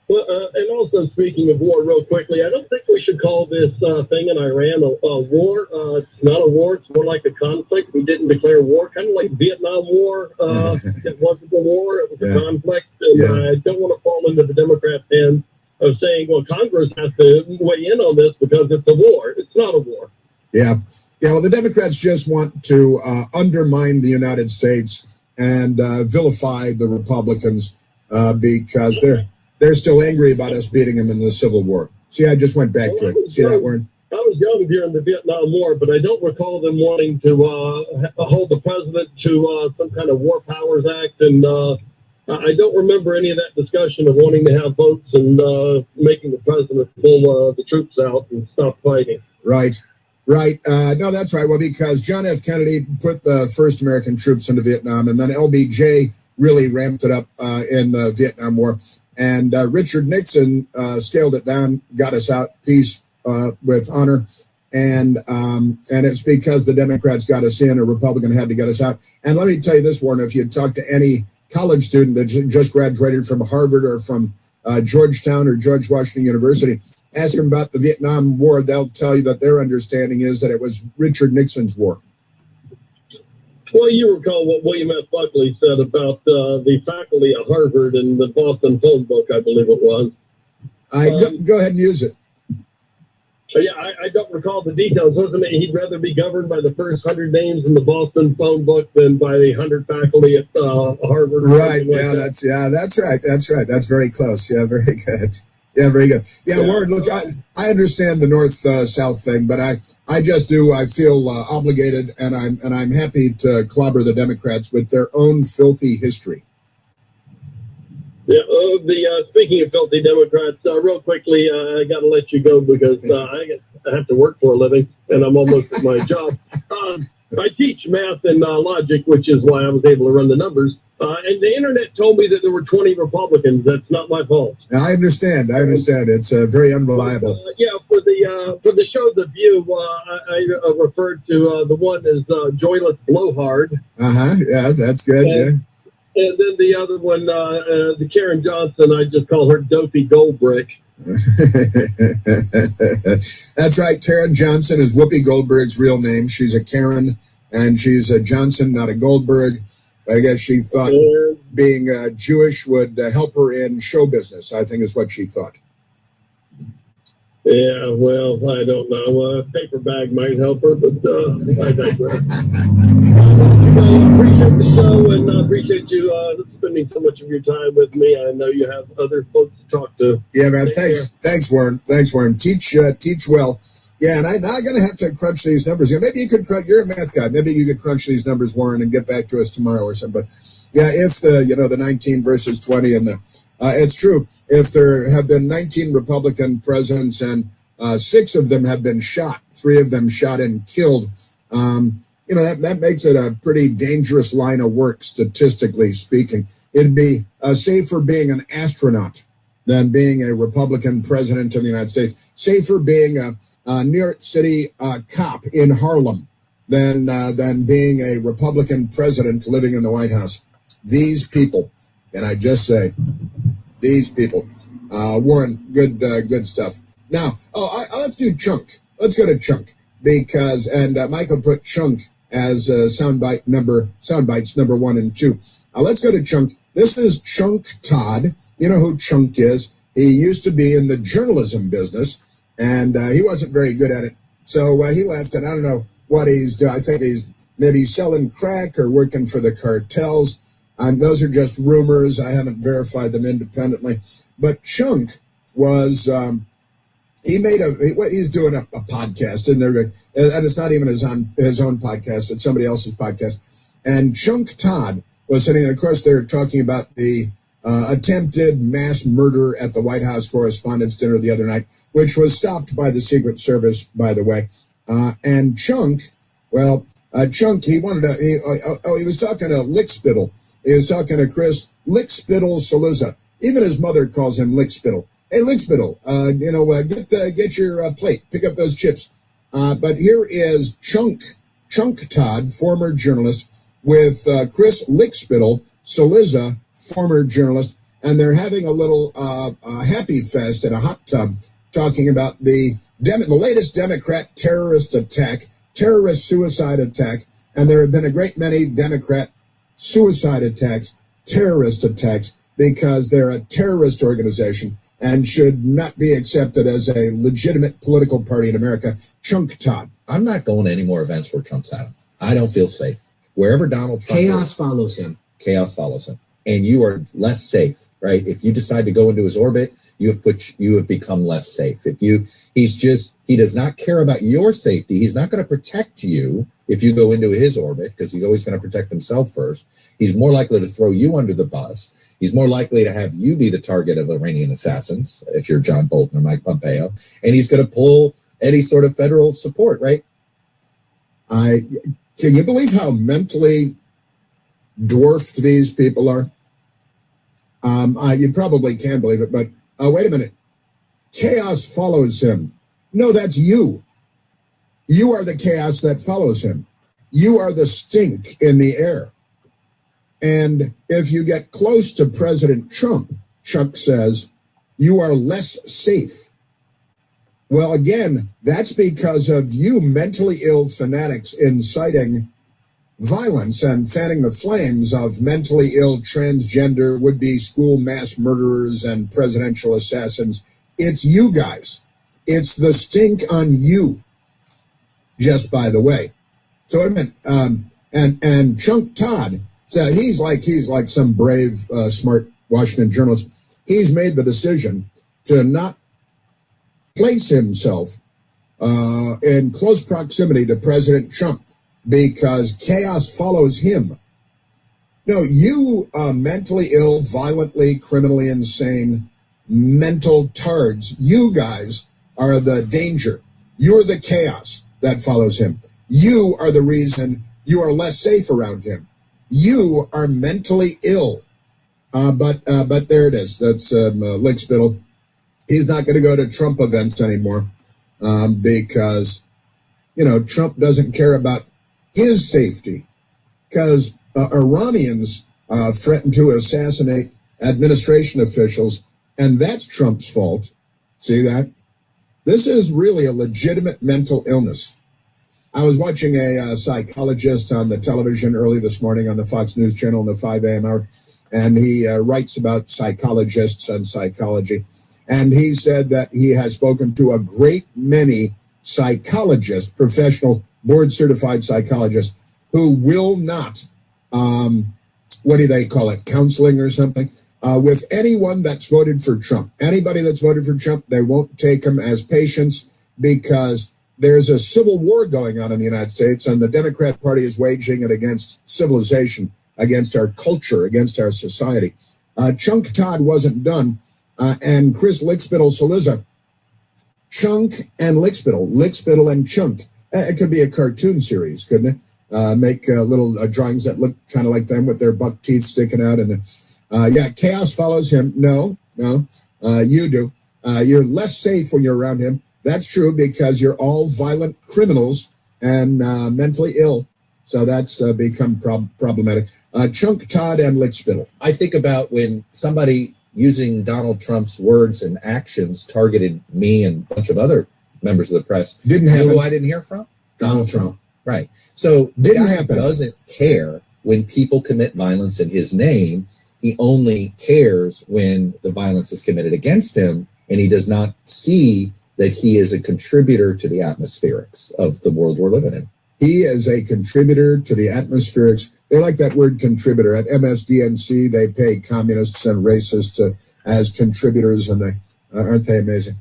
Well, and also speaking of war, real quickly, I don't think we should call this thing in Iran a war. It's not a war. It's more like a conflict. We didn't declare war, kind of like Vietnam War. It wasn't a war. It was a conflict. And I don't want to fall into the Democrat hands of saying, well, Congress has to weigh in on this because it's a war. It's not a war. Yeah. Yeah, well, the Democrats just want to undermine the United States and vilify the Republicans because they're still angry about us beating them in the Civil War. See, I just went back to it. See that, Warren? I was young during the Vietnam War, but I don't recall them wanting to hold the president to some kind of War Powers Act, and I don't remember any of that discussion of wanting to have votes and making the president pull the troops out and stop fighting. Right. No, that's right. Well, because John F. Kennedy put the first American troops into Vietnam, and then LBJ really ramped it up in the Vietnam War. And Richard Nixon scaled it down, got us out, peace with honor. And it's because the Democrats got us in, a Republican had to get us out. And let me tell you this, Warren, if you talk to any college student that just graduated from Harvard or from Georgetown or George Washington University, ask them about the Vietnam War, they'll tell you that their understanding is that it was Richard Nixon's war. Well, you recall what William F. Buckley said about the faculty at Harvard in the Boston phone book, I believe it was. Go ahead and use it. Yeah, I don't recall the details. Wasn't it he'd rather be governed by the first 100 names in the Boston phone book than by the 100 faculty at Harvard? Right. Yeah, that's right. That's right. That's very close. Yeah, very good. Yeah, very good. Yeah, Warren, look, I understand the north-south thing, but I feel obligated, and I'm happy to clobber the Democrats with their own filthy history. Yeah, speaking of filthy Democrats, real quickly, I got to let you go because I have to work for a living, and I'm almost at my job. I teach math and logic, which is why I was able to run the numbers. And the internet told me that there were 20 Republicans. That's not my fault. I understand. It's very unreliable. For the show The View, I referred to the one as Joyless Blowhard. Yeah, that's good. And then the other one, the Karen Johnson, I just call her Dopey Goldbrick. That's right. Karen Johnson is Whoopi Goldberg's real name. She's a Karen, and she's a Johnson, not a Goldberg. I guess she thought being Jewish would help her in show business, I think is what she thought. Yeah, well, I don't know. A paper bag might help her, but I digress. Appreciate the show, and appreciate you spending so much of your time with me. I know you have other folks to talk to. Yeah, man. Thanks, Warren. Teach well. Yeah, and I'm not going to have to crunch these numbers. Maybe you could crunch. You're a math guy. Maybe you could crunch these numbers, Warren, and get back to us tomorrow or something. But yeah, if the 19 versus 20 and it's true. If there have been 19 Republican presidents and 6 of them have been shot, 3 of them shot and killed, that makes it a pretty dangerous line of work, statistically speaking. It'd be safer being an astronaut than being a Republican president of the United States. Safer being a New York City cop in Harlem than being a Republican president living in the White House. These people, and I just say, these people. Warren, good stuff. Now, let's do Chunk. Let's go to Chunk because, and Michael put Chunk as soundbites number 1 and 2. Let's go to Chunk. This is Chunk Todd. You know who Chunk is. He used to be in the journalism business, and he wasn't very good at it. So he left, and I don't know what he's doing. I think he's maybe selling crack or working for the cartels. Those are just rumors. I haven't verified them independently. But Chunk was, he's doing a podcast, and it's not even his own podcast. It's somebody else's podcast. And Chunk Todd was sitting, and of course, they're talking about the attempted mass murder at the White House Correspondents' Dinner the other night, which was stopped by the Secret Service, by the way. And Chunk, Chunk, he was talking to Lickspittle. He was talking to Chris Lickspittle Cillizza. Even his mother calls him Lickspittle. Hey, Lickspittle, get your plate, pick up those chips. But here is Chunk Todd, former journalist, with Chris Lickspittle Cillizza, former journalist, and they're having a little happy fest in a hot tub, talking about the latest Democrat terrorist suicide attack, and there have been a great many Democrat suicide attacks, terrorist attacks, because they're a terrorist organization and should not be accepted as a legitimate political party in America. Chunk Todd. I'm not going to any more events where Trump's at him. I don't feel safe. Wherever Donald Trump follows him. Chaos follows him. And you are less safe, right? If you decide to go into his orbit, you have become less safe. He does not care about your safety. He's not going to protect you if you go into his orbit, because he's always going to protect himself first. He's more likely to throw you under the bus. He's more likely to have you be the target of Iranian assassins if you're John Bolton or Mike Pompeo. And he's going to pull any sort of federal support, right? Can you believe how mentally dwarfed these people are? You probably can believe it, but wait a minute. Chaos follows him. No, that's you. You are the chaos that follows him. You are the stink in the air. And if you get close to President Trump, Chuck says, you are less safe. Well, again, that's because of you mentally ill fanatics inciting violence and fanning the flames of mentally ill transgender would-be school mass murderers and presidential assassins. It's you guys. It's the stink on you, just by the way. So I meant, and Chunk Todd, so he's like some brave, smart Washington journalist. He's made the decision to not place himself in close proximity to President Trump because chaos follows him. No, you mentally ill, violently, criminally insane, mental tards, you guys are the danger. You're the chaos that follows him. You are the reason you are less safe around him. You are mentally ill. But there it is. That's Lickspittle. He's not going to go to Trump events anymore because, Trump doesn't care about his safety. Because Iranians threatened to assassinate administration officials, and that's Trump's fault. See that? This is really a legitimate mental illness. I was watching a psychologist on the television early this morning on the Fox News channel in the 5 a.m. hour, and he writes about psychologists and psychology. And he said that he has spoken to a great many psychologists, professional board-certified psychologists, who will not, what do they call it, counseling or something, with anyone that's voted for Trump. Anybody that's voted for Trump, they won't take him as patients because there's a civil war going on in the United States, and the Democrat Party is waging it against civilization, against our culture, against our society. Chunk Todd wasn't done, and Chris Lickspittle-Saliza, Chunk and Lickspittle and Chunk. It could be a cartoon series, couldn't it? Make little drawings that look kind of like them with their buck teeth sticking out. And chaos follows him. No, you do. You're less safe when you're around him. That's true because you're all violent criminals and mentally ill. So that's become problematic. Chunk, Todd, and Lickspittle. I think about when somebody using Donald Trump's words and actions targeted me and a bunch of other members of the press. Didn't happen. Who I didn't hear from? Donald Trump. Right. So didn't happen. Doesn't care when people commit violence in his name. He only cares when the violence is committed against him, and he does not see that he is a contributor to the atmospherics of the world we're living in. He is a contributor to the atmospherics. They like that word contributor. At MSDNC, they pay communists and racists as contributors, and aren't they amazing?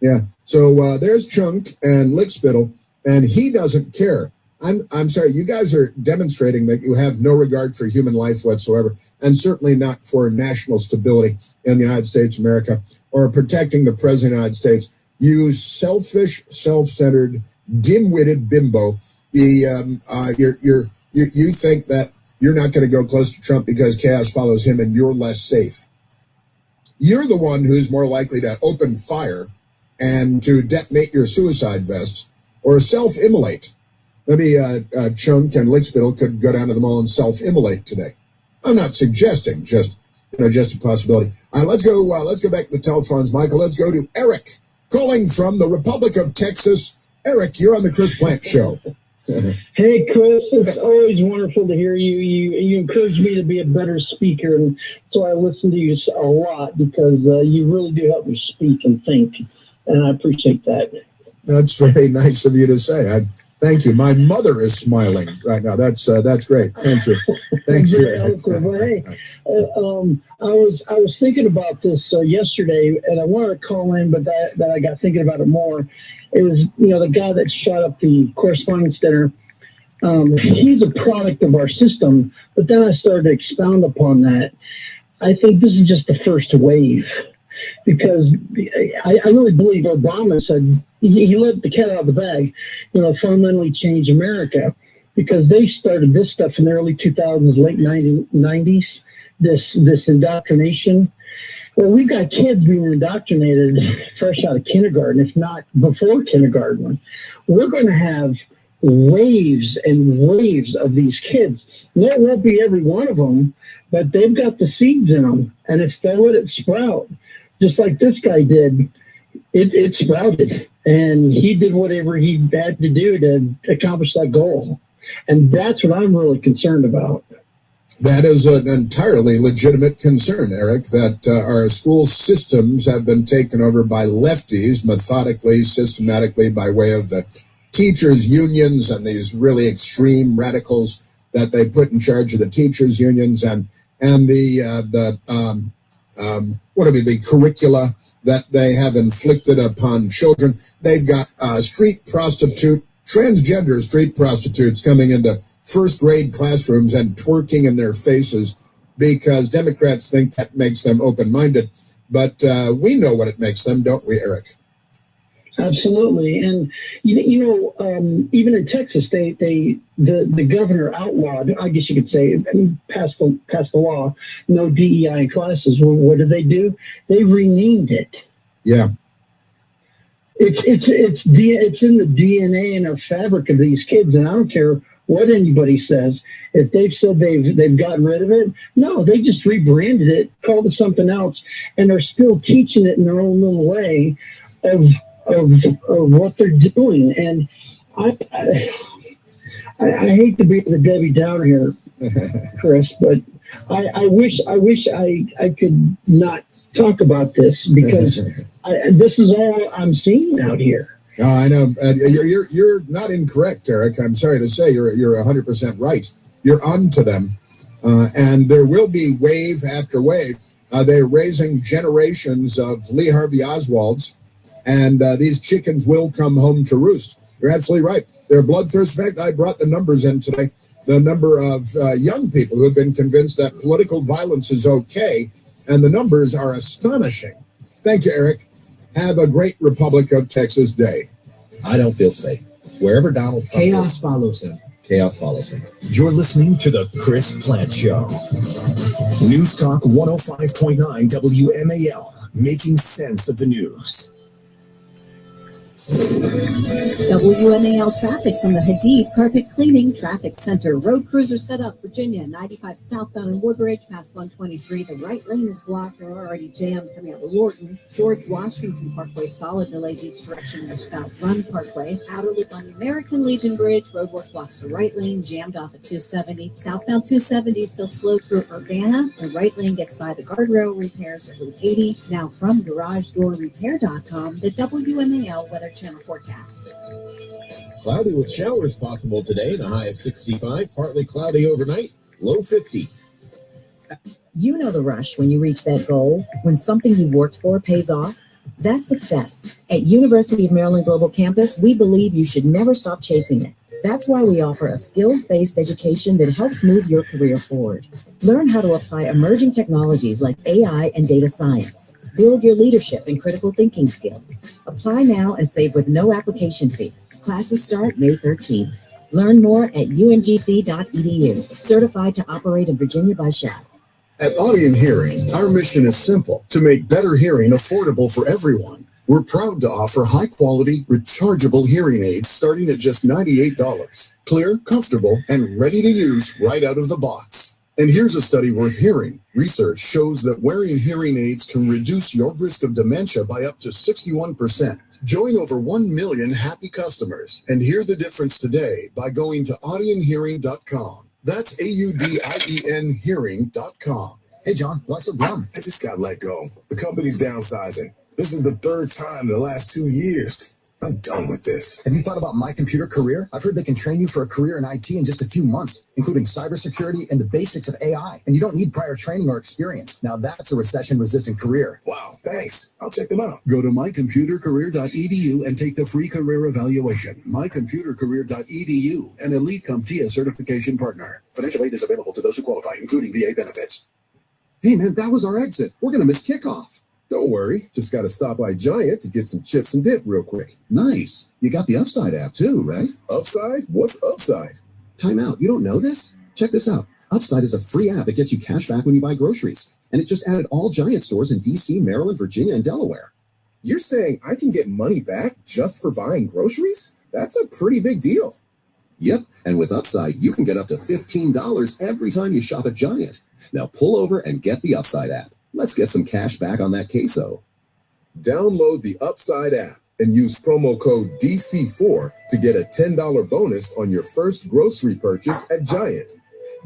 Yeah. So there's Chunk and Lickspittle, and he doesn't care. I'm sorry, you guys are demonstrating that you have no regard for human life whatsoever, and certainly not for national stability in the United States of America or protecting the President of the United States. You selfish, self-centered, dim-witted bimbo. You think that you're not going to go close to Trump because chaos follows him and you're less safe. You're the one who's more likely to open fire and to detonate your suicide vests or self-immolate. Maybe Chunk and Lickspittle could go down to the mall and self-immolate today. I'm not suggesting, just a possibility. Let's go back to the telephones, Michael. Let's go to Eric, calling from the Republic of Texas. Eric, you're on the Chris Plant Show. Hey, Chris, it's always wonderful to hear you. You encourage me to be a better speaker, and so I listen to you a lot because you really do help me speak and think, and I appreciate that. That's very nice of you to say. Thank you. My mother is smiling right now. That's great. Thank you. Thanks. Hey, I was thinking about this yesterday, and I wanted to call in, but that I got thinking about it more. It was, the guy that shot up the Correspondence Center. He's a product of our system, but then I started to expound upon that. I think this is just the first wave, because I really believe Obama said he let the cat out of the bag, fundamentally change America, because they started this stuff in the early 2000s, late 90s, this indoctrination. Well, we've got kids being indoctrinated fresh out of kindergarten, if not before kindergarten. We're going to have waves and waves of these kids. There won't be every one of them, but they've got the seeds in them. And if they let it sprout, just like this guy did, it sprouted. And he did whatever he had to do to accomplish that goal. And that's what I'm really concerned about. That is an entirely legitimate concern, Eric, that our school systems have been taken over by lefties methodically, systematically, by way of the teachers' unions and these really extreme radicals that they put in charge of the teachers' unions and the the curricula that they have inflicted upon children. They've got transgender street prostitutes coming into first grade classrooms and twerking in their faces because Democrats think that makes them open-minded. But we know what it makes them, don't we, Eric? Absolutely. And, even in Texas, the governor outlawed, I guess you could say, passed the law, no DEI in classes. Well, what did they do? They renamed it. Yeah. It's in the DNA and the fabric of these kids, and I don't care what anybody says. If they've said they've gotten rid of it, no, they just rebranded it, called it something else, and they're still teaching it in their own little way of what they're doing. And I hate to be the Debbie Downer here, Chris, but I wish I could not talk about this because this is all I'm seeing out here. I know you're not incorrect, Eric. I'm sorry to say you're 100% right. You're on to them, and there will be wave after wave. They're raising generations of Lee Harvey Oswalds, and these chickens will come home to roost. You're absolutely right. They're bloodthirst. In fact, I brought the numbers in today. The number of young people who have been convinced that political violence is okay, and the numbers are astonishing. Thank you, Eric. Have a great Republic of Texas day. I don't feel safe. Wherever Donald Trump Chaos follows him. Chaos follows him. You're listening to The Chris Plant Show. News Talk 105.9 WMAL, making sense of the news. WMAL traffic from the Hadid Carpet Cleaning Traffic Center. Road crews are set up. Virginia, 95 southbound in Woodbridge, past 123. The right lane is blocked or already jammed coming out of Lorton. George Washington Parkway, solid delays each direction eastbound Run Parkway. Outer loop on the American Legion Bridge. Roadwork blocks the right lane, jammed off at 270. Southbound 270 still slow through Urbana. The right lane gets by the guardrail repairs at Route 80. Now from GarageDoorRepair.com, the WMAL Weather Channel forecast. Cloudy with showers possible today, the high of 65. Partly cloudy overnight, low 50. You know the rush when you reach that goal, when something you've worked for pays off. That's success. At University of Maryland Global Campus, we believe you should never stop chasing it. That's why we offer a skills-based education that helps move your career forward. Learn how to apply emerging technologies like AI and data science. Build your leadership and critical thinking skills. Apply now and save with no application fee. Classes start May 13th. Learn more at umgc.edu. Certified to operate in Virginia by SHAP. At Audion Hearing, our mission is simple: to make better hearing affordable for everyone. We're proud to offer high-quality, rechargeable hearing aids starting at just $98. Clear, comfortable, and ready to use right out of the box. And here's a study worth hearing. Research shows that wearing hearing aids can reduce your risk of dementia by up to 61%. Join over 1 million happy customers and hear the difference today by going to audionhearing.com. That's AUDIEN hearing.com. Hey, John, what's so glum? I just got let go. The company's downsizing. This is the third time in the last 2 years. I'm done with this. Have you thought about My Computer Career? I've heard they can train you for a career in IT in just a few months, including cybersecurity and the basics of AI. And you don't need prior training or experience. Now that's a recession-resistant career. Wow, thanks. I'll check them out. Go to mycomputercareer.edu and take the free career evaluation. Mycomputercareer.edu, an Elite CompTIA certification partner. Financial aid is available to those who qualify, including VA benefits. Hey, man, that was our exit. We're going to miss kickoff. Don't worry. Just got to stop by Giant to get some chips and dip real quick. Nice. You got the Upside app too, right? Upside? What's Upside? Time out. You don't know this? Check this out. Upside is a free app that gets you cash back when you buy groceries. And it just added all Giant stores in DC, Maryland, Virginia, and Delaware. You're saying I can get money back just for buying groceries? That's a pretty big deal. Yep. And with Upside, you can get up to $15 every time you shop at Giant. Now pull over and get the Upside app. Let's get some cash back on that queso. Download the Upside app and use promo code DC4 to get a $10 bonus on your first grocery purchase at Giant.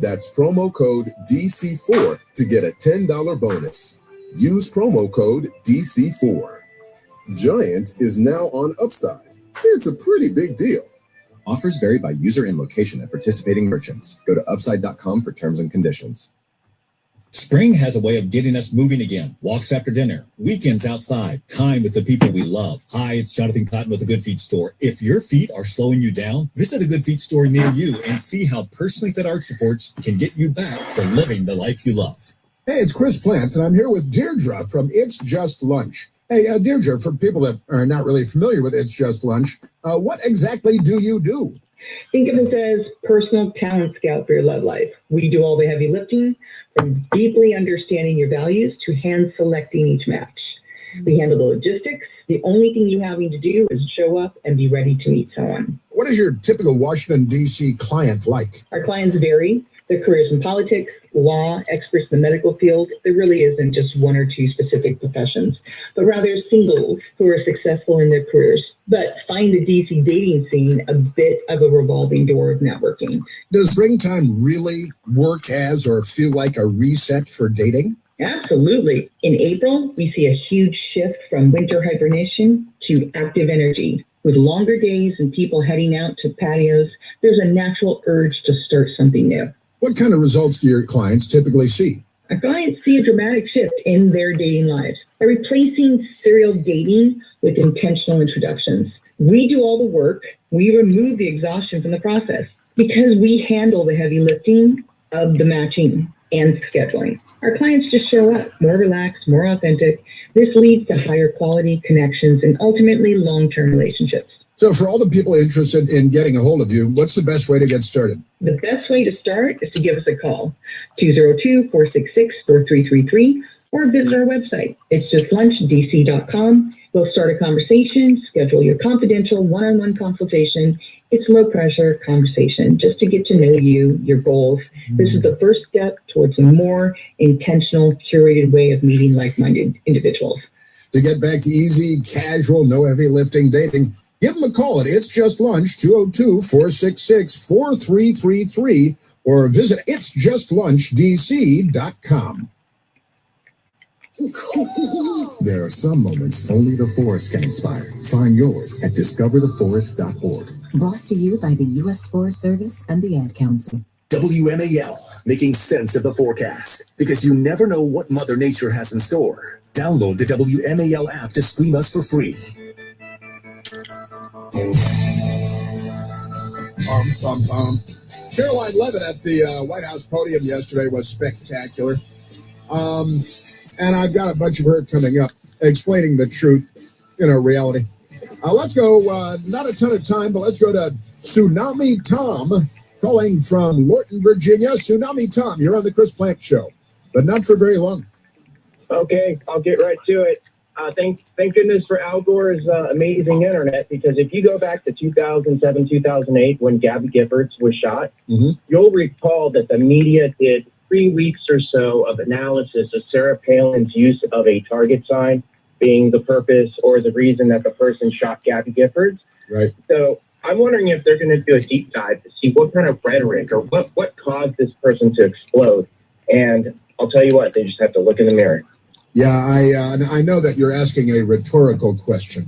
That's promo code DC4 to get a $10 bonus. Use promo code DC4. Giant is now on Upside. It's a pretty big deal. Offers vary by user and location at participating merchants. Go to upside.com for terms and conditions. Spring has a way of getting us moving again. Walks after dinner, weekends outside, time with the people we love. Hi, it's Jonathan Cotton with the Good Feet Store. If your feet are slowing you down, visit a Good Feet store near you and see how personally fit arch supports can get you back to living the life you love. Hey, it's Chris Plant, and I'm here with Deirdre from It's Just Lunch. Hey, Deirdre, for people that are not really familiar with It's Just Lunch, what exactly do you do? Think of it as personal talent scout for your love life. We do all the heavy lifting, from deeply understanding your values to hand selecting each match. We handle the logistics. The only thing you having to do is show up and be ready to meet someone. What is your typical Washington, D.C. client like? Our clients vary. Their careers in politics, law, experts in the medical field. There really isn't just one or two specific professions, but rather singles who are successful in their careers. But find the DC dating scene a bit of a revolving door of networking. Does springtime really work as or feel like a reset for dating? Absolutely. In April, we see a huge shift from winter hibernation to active energy. With longer days and people heading out to patios, there's a natural urge to start something new. What kind of results do your clients typically see? Our clients see a dramatic shift in their dating lives by replacing serial dating with intentional introductions. We do all the work. We remove the exhaustion from the process because we handle the heavy lifting of the matching and scheduling. Our clients just show up more relaxed, more authentic. This leads to higher quality connections and ultimately long-term relationships. So for all the people interested in getting a hold of you, what's the best way to get started? The best way to start is to give us a call, 202-466-4333, or visit our website, itsjustlunchdc.com. We'll start a conversation, schedule your confidential one-on-one consultation. It's low pressure conversation just to get to know you, your goals. This is the first step towards a more intentional, curated way of meeting like-minded individuals. To get back to easy, casual, no heavy lifting dating, give them a call at It's Just Lunch, 202-466-4333, or visit itsjustlunchdc.com. There are some moments only the forest can inspire. Find yours at discovertheforest.org. Brought to you by the U.S. Forest Service and the Ad Council. WMAL, making sense of the forecast, because you never know what Mother Nature has in store. Download the WMAL app to stream us for free. Caroline Levitt at the White House podium yesterday was spectacular. And I've got a bunch of her coming up, explaining the truth, reality. Let's go, not a ton of time, but let's go to Tsunami Tom, calling from Lorton, Virginia. Tsunami Tom, you're on the Chris Plant Show, but not for very long. Okay, I'll get right to it. Thank goodness for Al Gore's amazing internet, because if you go back to 2007, 2008, when Gabby Giffords was shot, you'll recall that the media did 3 weeks or so of analysis of Sarah Palin's use of a target sign being the purpose or the reason that the person shot Gabby Giffords. Right. So I'm wondering if they're going to do a deep dive to see what kind of rhetoric or what caused this person to explode. And I'll tell you what, they just have to look in the mirror. Yeah, I know that you're asking a rhetorical question.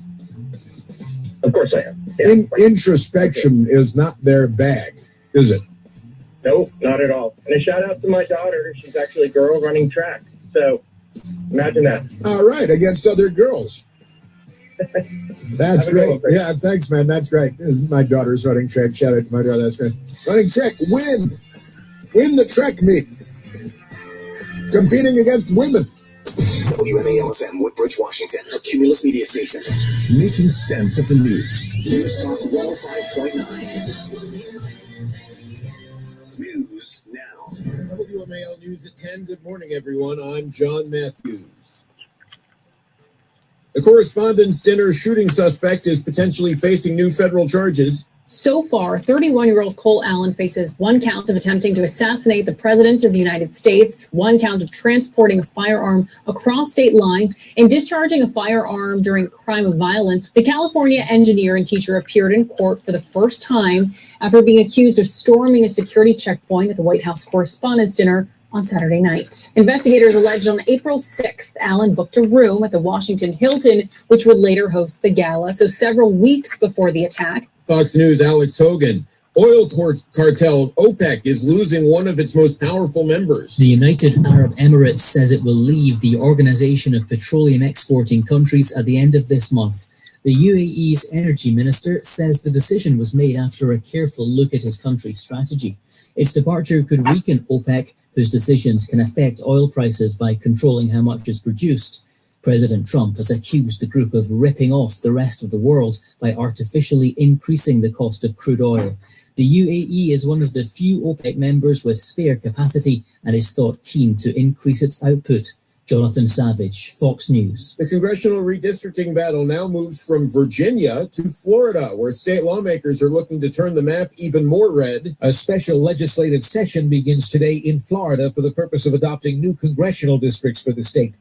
Of course I am. Yeah, introspection is not their bag, is it? Nope, not at all. And a shout out to my daughter. She's actually a girl running track. So imagine that. All right, against other girls. That's great. Yeah, thanks, man. That's great. My daughter's running track. Shout out to my daughter. That's great. Running track. Win the track meet. Competing against women. WMAL-FM, Woodbridge, Washington, a Cumulus media station. Making sense of the news. News Talk 105.9. News now. WMAL News at 10. Good morning, everyone. I'm John Matthews. The Correspondence Dinner shooting suspect is potentially facing new federal charges. So far, 31-year-old Cole Allen faces 1 count of attempting to assassinate the President of the United States, 1 count of transporting a firearm across state lines, and discharging a firearm during a crime of violence. The California engineer and teacher appeared in court for the first time after being accused of storming a security checkpoint at the White House Correspondence Dinner on Saturday night. Investigators alleged on April 6th, Allen booked a room at the Washington Hilton, which would later host the gala, so several weeks before the attack. Fox News' Alex Hogan Oil cartel OPEC is losing one of its most powerful members. The United Arab Emirates says it will leave the Organization of Petroleum Exporting Countries at the end of this month. The UAE's energy minister says the decision was made after a careful look at his country's strategy. Its departure could weaken OPEC, whose decisions can affect oil prices by controlling how much is produced. President Trump has accused the group of ripping off the rest of the world by artificially increasing the cost of crude oil. The UAE is one of the few OPEC members with spare capacity and is thought keen to increase its output. Jonathan Savage, Fox News. The congressional redistricting battle now moves from Virginia to Florida, where state lawmakers are looking to turn the map even more red. A special legislative session begins today in Florida for the purpose of adopting new congressional districts for the state.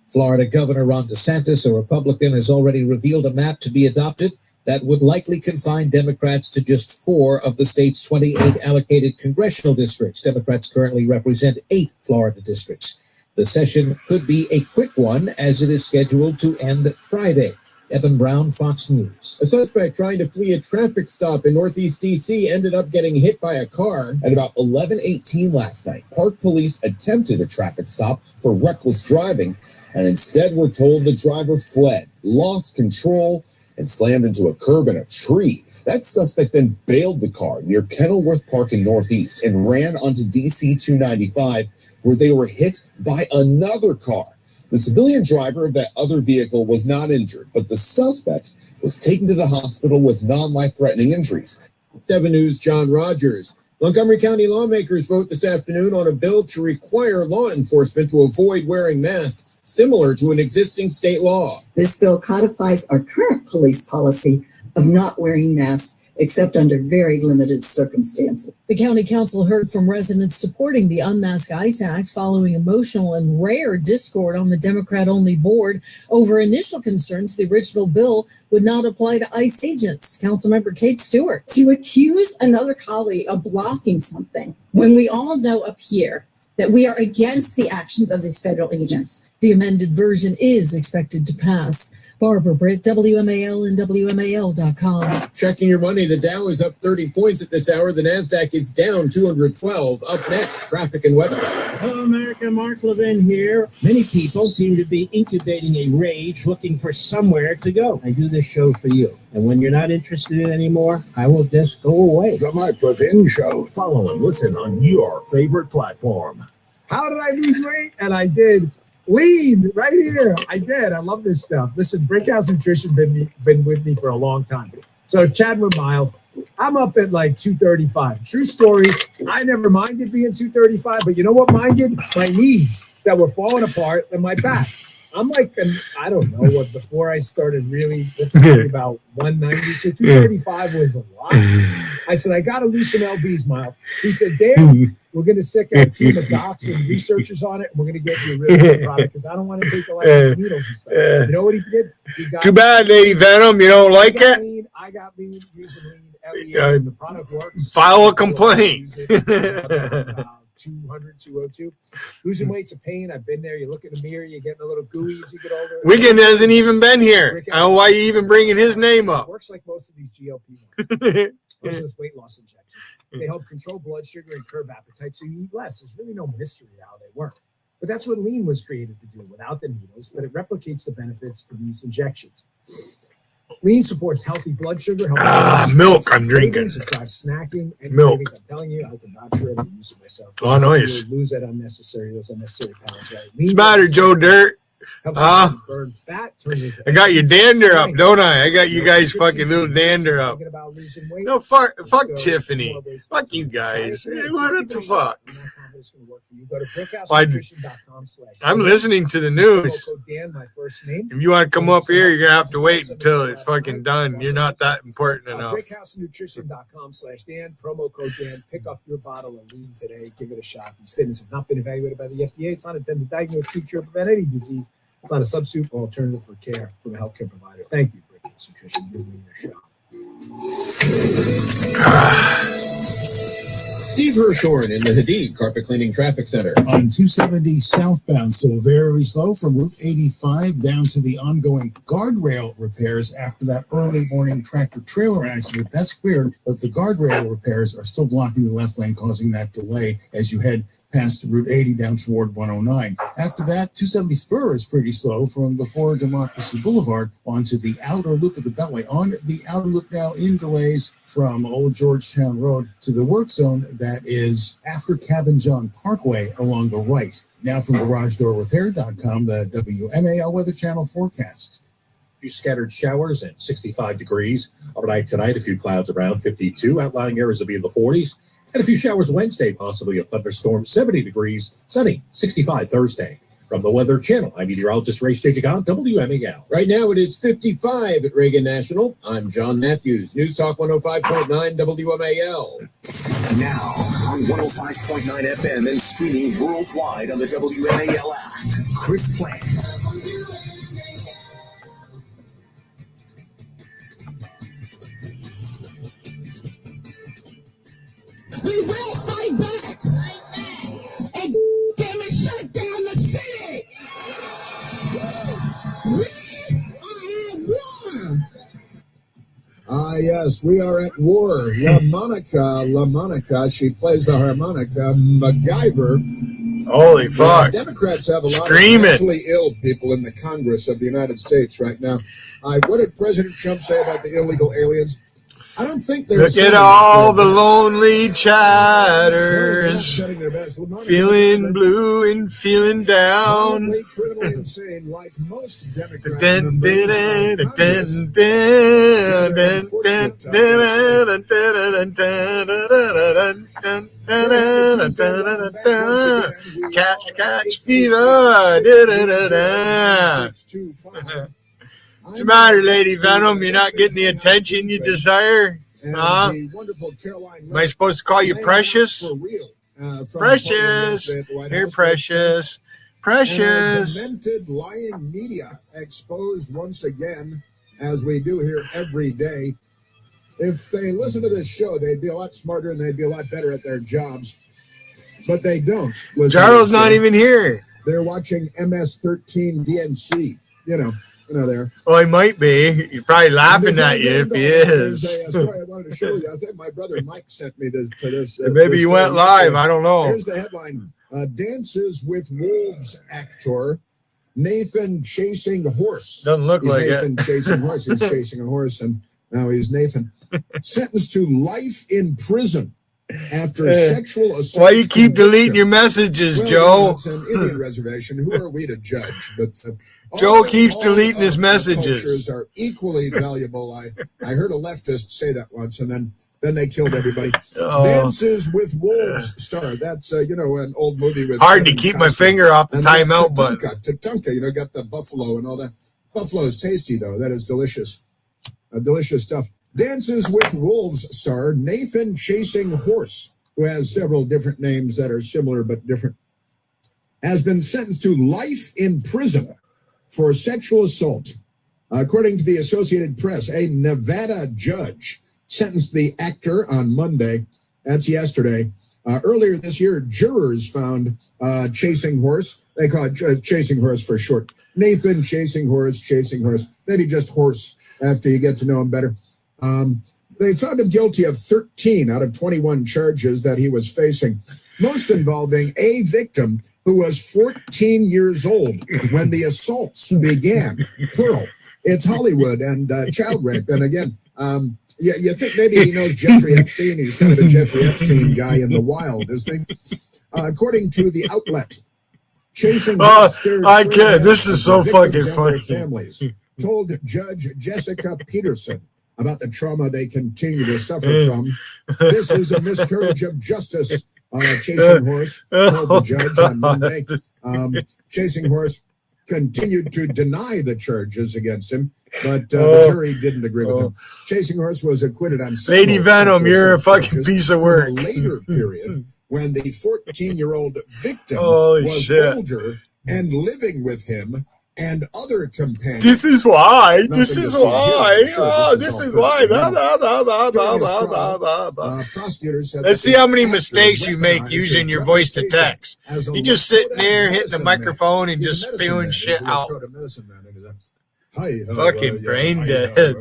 Florida Governor Ron DeSantis, a Republican, has already revealed a map to be adopted that would likely confine Democrats to just 4 of the state's 28 allocated congressional districts. Democrats currently represent 8 Florida districts. The session could be a quick one, as it is scheduled to end Friday. Eben Brown, Fox News. A suspect trying to flee a traffic stop in Northeast D.C. ended up getting hit by a car. At about 11:18 last night, Park Police attempted a traffic stop for reckless driving and instead were told the driver fled, lost control, and slammed into a curb and a tree. That suspect then bailed the car near Kenilworth Park in Northeast and ran onto DC 295, where they were hit by another car. The civilian driver of that other vehicle was not injured, but the suspect was taken to the hospital with non-life-threatening injuries. 7 News' John Rogers. Montgomery County lawmakers vote this afternoon on a bill to require law enforcement to avoid wearing masks, similar to an existing state law. This bill codifies our current police policy of not wearing masks except under very limited circumstances. The county council heard from residents supporting the Unmask ICE Act following emotional and rare discord on the Democrat-only board over initial concerns the original bill would not apply to ICE agents. Councilmember Kate Stewart. To accuse another colleague of blocking something when we all know up here that we are against the actions of these federal agents. The amended version is expected to pass. Barbara Britt, WMAL and WMAL.com. Checking your money, the Dow is up 30 points at this hour. The NASDAQ is down 212. Up next, traffic and weather. Hello, America. Mark Levin here. Many people seem to be incubating a rage looking for somewhere to go. I do this show for you. And when you're not interested in it anymore, I will just go away. The Mark Levin Show. Follow and listen on your favorite platform. How did I lose weight? And I did. Lean right here. I did. I love this stuff. Listen, Brickhouse Nutrition been with me for a long time. So Chadwick Miles, I'm up at like 235. True story. I never minded being 235, but you know what minded? My knees that were falling apart and my back. I'm like, I don't know what, before I started really lifting about 190, so 235 was a lot. I said, I got to lose some LBs, Miles. He said, Dan, we're going to sick our team of docs and researchers on it, and we're going to get you a really good product because I don't want to take a lot of these needles and stuff. You know what he did? He got Too bad, Lady Venom. You don't like it? I got lean, using lean, the product works. File a complaint. 200, 202. Losing weight's a pain. I've been there. You look in the mirror, you're getting a little gooey as you get older. Wiggin hasn't even been here. I don't know why you even bringing his name up. It works like most of these GLP-1. Most of those weight loss injections. They help control blood sugar and curb appetite, so you eat less. There's really no mystery to how they work. But that's what lean was created to do without the needles, but it replicates the benefits of these injections. Lean supports healthy blood sugar. Milk I'm drinking. It drives snacking and milk. cravings. I'm telling you, I could not try to use it myself. Oh, nice. Lose those unnecessary pounds. Right? What's the matter, Joe Dirt? Burn fat, turn it into I got your dander up, don't I? I got you guys fucking little dander up. No, fuck Tiffany. Fuck you guys. What the fuck? I'm listening to the news. If you want to come up here, you're going to have to wait until it's fucking done. You're not that important enough. BrickHouseNutrition.com/Dan, promo code Dan. Pick up your bottle of lean today. Give it a shot. These statements have not been evaluated by the FDA. It's not intended to diagnose, treat, cure, or prevent any disease. It's not a substitute or alternative for care from a healthcare provider. Thank you, Brickhouse Nutrition. You're doing your show. Steve Hirshhorn in the Hadid Carpet Cleaning Traffic Center. On 270 southbound, still very slow from Route 85 down to the ongoing guardrail repairs after that early morning tractor-trailer accident. That's cleared, but the guardrail repairs are still blocking the left lane, causing that delay as you head past Route 80 down toward 109. After that, 270 Spur is pretty slow from before Democracy Boulevard onto the outer loop of the Beltway. On the outer loop now in delays from Old Georgetown Road to the work zone that is after Cabin John Parkway along the right. Now from GarageDoorRepair.com, the WMAL Weather Channel forecast. A few scattered showers and 65 degrees. Overnight tonight, a few clouds around 52. Outlying areas will be in the 40s. And a few showers Wednesday, possibly a thunderstorm, 70 degrees. Sunny, 65 Thursday. From the Weather Channel, I'm meteorologist Ray Stajic, WMAL. Right now it is 55 at Reagan National. I'm John Matthews, News Talk 105.9 WMAL. Now on 105.9 FM and streaming worldwide on the WMAL app. Chris Plant. We will fight back. And damn it, shut down the city. We are at war. Yes, we are at war. La Monica, she plays the harmonica. MacGyver. Holy fuck. Democrats have a lot Scream of it. mentally ill people in the Congress of the United States right now. What did President Trump say about the illegal aliens? I don't think there's... Look at all the lonely chatters, feeling blue and feeling down. Criminally insane, like most Democrats. Catch fever. What's the matter, Lady Venom? You're not getting the attention you desire? Huh? Am I supposed to call you Precious? Precious. You're Precious. Precious. Demented lying media exposed once again, as we do here every day. If they listen to this show, they'd be a lot smarter and they'd be a lot better at their jobs. But they don't. Charles not even here. They're watching MS-13 DNC, you know there. Well, he might be. You're probably laughing at you if he is. There's a story I wanted to show you. I think my brother Mike sent me this. Maybe he went live. I don't know. Here's the headline. Dances with Wolves actor Nathan chasing horse. Doesn't look like Nathan it. chasing horse. He's chasing a horse, and now he's Nathan. Sentenced to life in prison after sexual assault. Why you keep deleting your messages, Joe? It's an Indian reservation. Who are we to judge? But Joe keeps deleting his messages. Cultures are equally valuable. I heard a leftist say that once, and then they killed everybody. Dances with Wolves star. That's an old movie with hard to keep my finger off the timeout button. Tatanka, got the buffalo and all that. Buffalo is tasty though. That is delicious. Delicious stuff. Dances with Wolves star Nathan Chasing Horse, who has several different names that are similar but different, has been sentenced to life in prison for sexual assault. According to the Associated Press, a Nevada judge sentenced the actor on Monday. That's yesterday. Earlier this year, jurors found Chasing Horse. They call it Chasing Horse for short. Nathan Chasing Horse. Maybe just Horse after you get to know him better. They found him guilty of 13 out of 21 charges that he was facing, most involving a victim who was 14 years old when the assaults began. Pearl, it's Hollywood and child rape. And again, you think maybe he knows Jeffrey Epstein. He's kind of a Jeffrey Epstein guy in the wild, isn't he? According to the outlet, Chasing I can't. This is so fucking funny. Families told Judge Jessica Peterson about the trauma they continue to suffer from. This is a miscarriage of justice. Chasing Horse told the judge on Monday. Chasing Horse continued to deny the charges against him, but the jury didn't agree with him. Chasing Horse was acquitted on Lady Venom, you're a fucking piece of work. In a later period, when the 14-year-old victim was older and living with him and other companions. This is why. Nothing This to is see here. why. Sure, Oh, this this is is all why. perfectly Blah, blah, blah, blah, blah, During his blah, trial, blah, blah. prosecutors said Let's that see the how many actor mistakes you make weaponized using his your voice to reputation text. as a You just sitting Lakota there hitting the medicine microphone man. and He's just a medicine spewing man. shit He's a out. Lakota medicine man. And he's like, hi, Fucking brain hi, dead.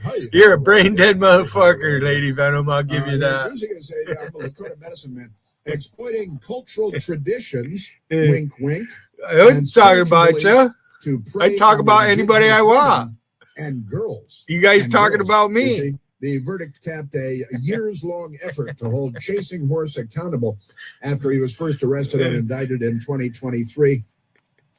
hi, You're a brain dead motherfucker, Lady Venom. I'll give you that. Using it as I'm a Lakota medicine man, exploiting cultural traditions, Yeah. wink, wink. I ain't and talking about spiritual you. beliefs to I prey talk on about anybody I indigenous want. women and girls. You guys and talking girls. about You me. see, the verdict capped a years-long effort to hold Chasing Horse accountable after he was first arrested and indicted in 2023.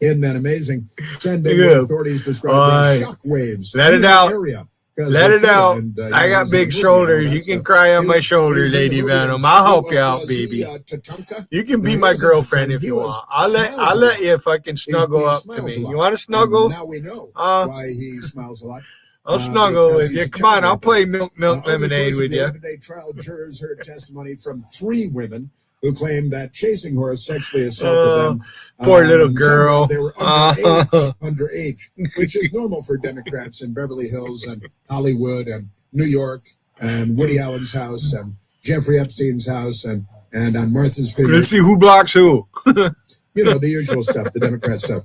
Isn't that amazing? Sending Yeah. authorities described as Boy. shockwaves Let through it the out. area. Let it out. I He got was in big the movie and all shoulders. that You can stuff. cry on He my was- shoulders, he's in the Lady movie Venom. and I'll who help you out, was he, baby. Tatanka? You can No, be he my wasn't girlfriend Tatanka. if He you was want. I'll Smiles a let lot. you fucking snuggle He up to smiles me. a lot. You want to snuggle? And now we know why he smiles a lot. I'll snuggle because with you. he's a Come on, child I'll play rapist. milk Over the lemonade course of with the you. 11-day trial, jurors heard testimony from 3 women who claimed that Chasing Horse sexually assaulted them. Poor little Some, girl. they were underage, which is normal for Democrats in Beverly Hills and Hollywood and New York and Woody Allen's house and Jeffrey Epstein's house and on Martha's Vineyard. Let's see who blocks who. You know, the usual stuff, the Democrat stuff.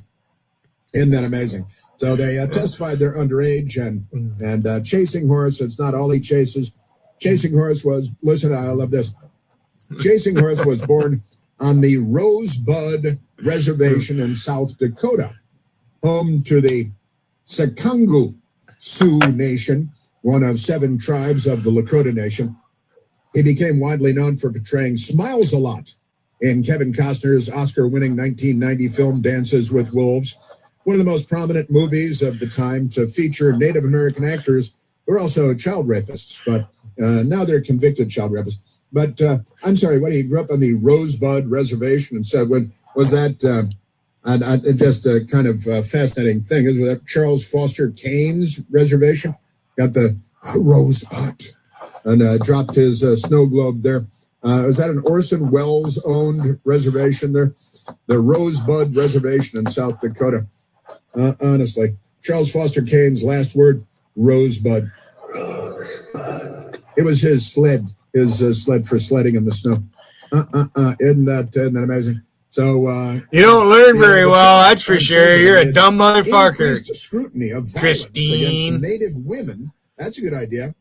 Isn't that amazing? So they testified they're underage and Chasing Horse, it's not all he chases. Chasing Horse was, listen, I love this. Chasing Horse was born on the Rosebud Reservation in South Dakota, home to the Sakangu Sioux Nation, one of 7 tribes of the Lakota Nation. He became widely known for portraying Smiles a Lot in Kevin Costner's Oscar-winning 1990 film Dances with Wolves, one of the most prominent movies of the time to feature Native American actors who are also child rapists, but now they're convicted child rapists. But I'm sorry, what, he grew up on the Rosebud Reservation and said, when was that? Just a kind of fascinating thing is that Charles Foster Kane's reservation got the Rosebud and dropped his snow globe there. Is that an Orson Welles owned reservation there? The Rosebud Reservation in South Dakota. Honestly, Charles Foster Kane's last word, Rosebud. It was his sled for sledding in the snow. Isn't that amazing? So You don't learn very well, that's for sure. You're a dumb motherfucker. Increased scrutiny of violence Christine. against Native women. That's a good idea.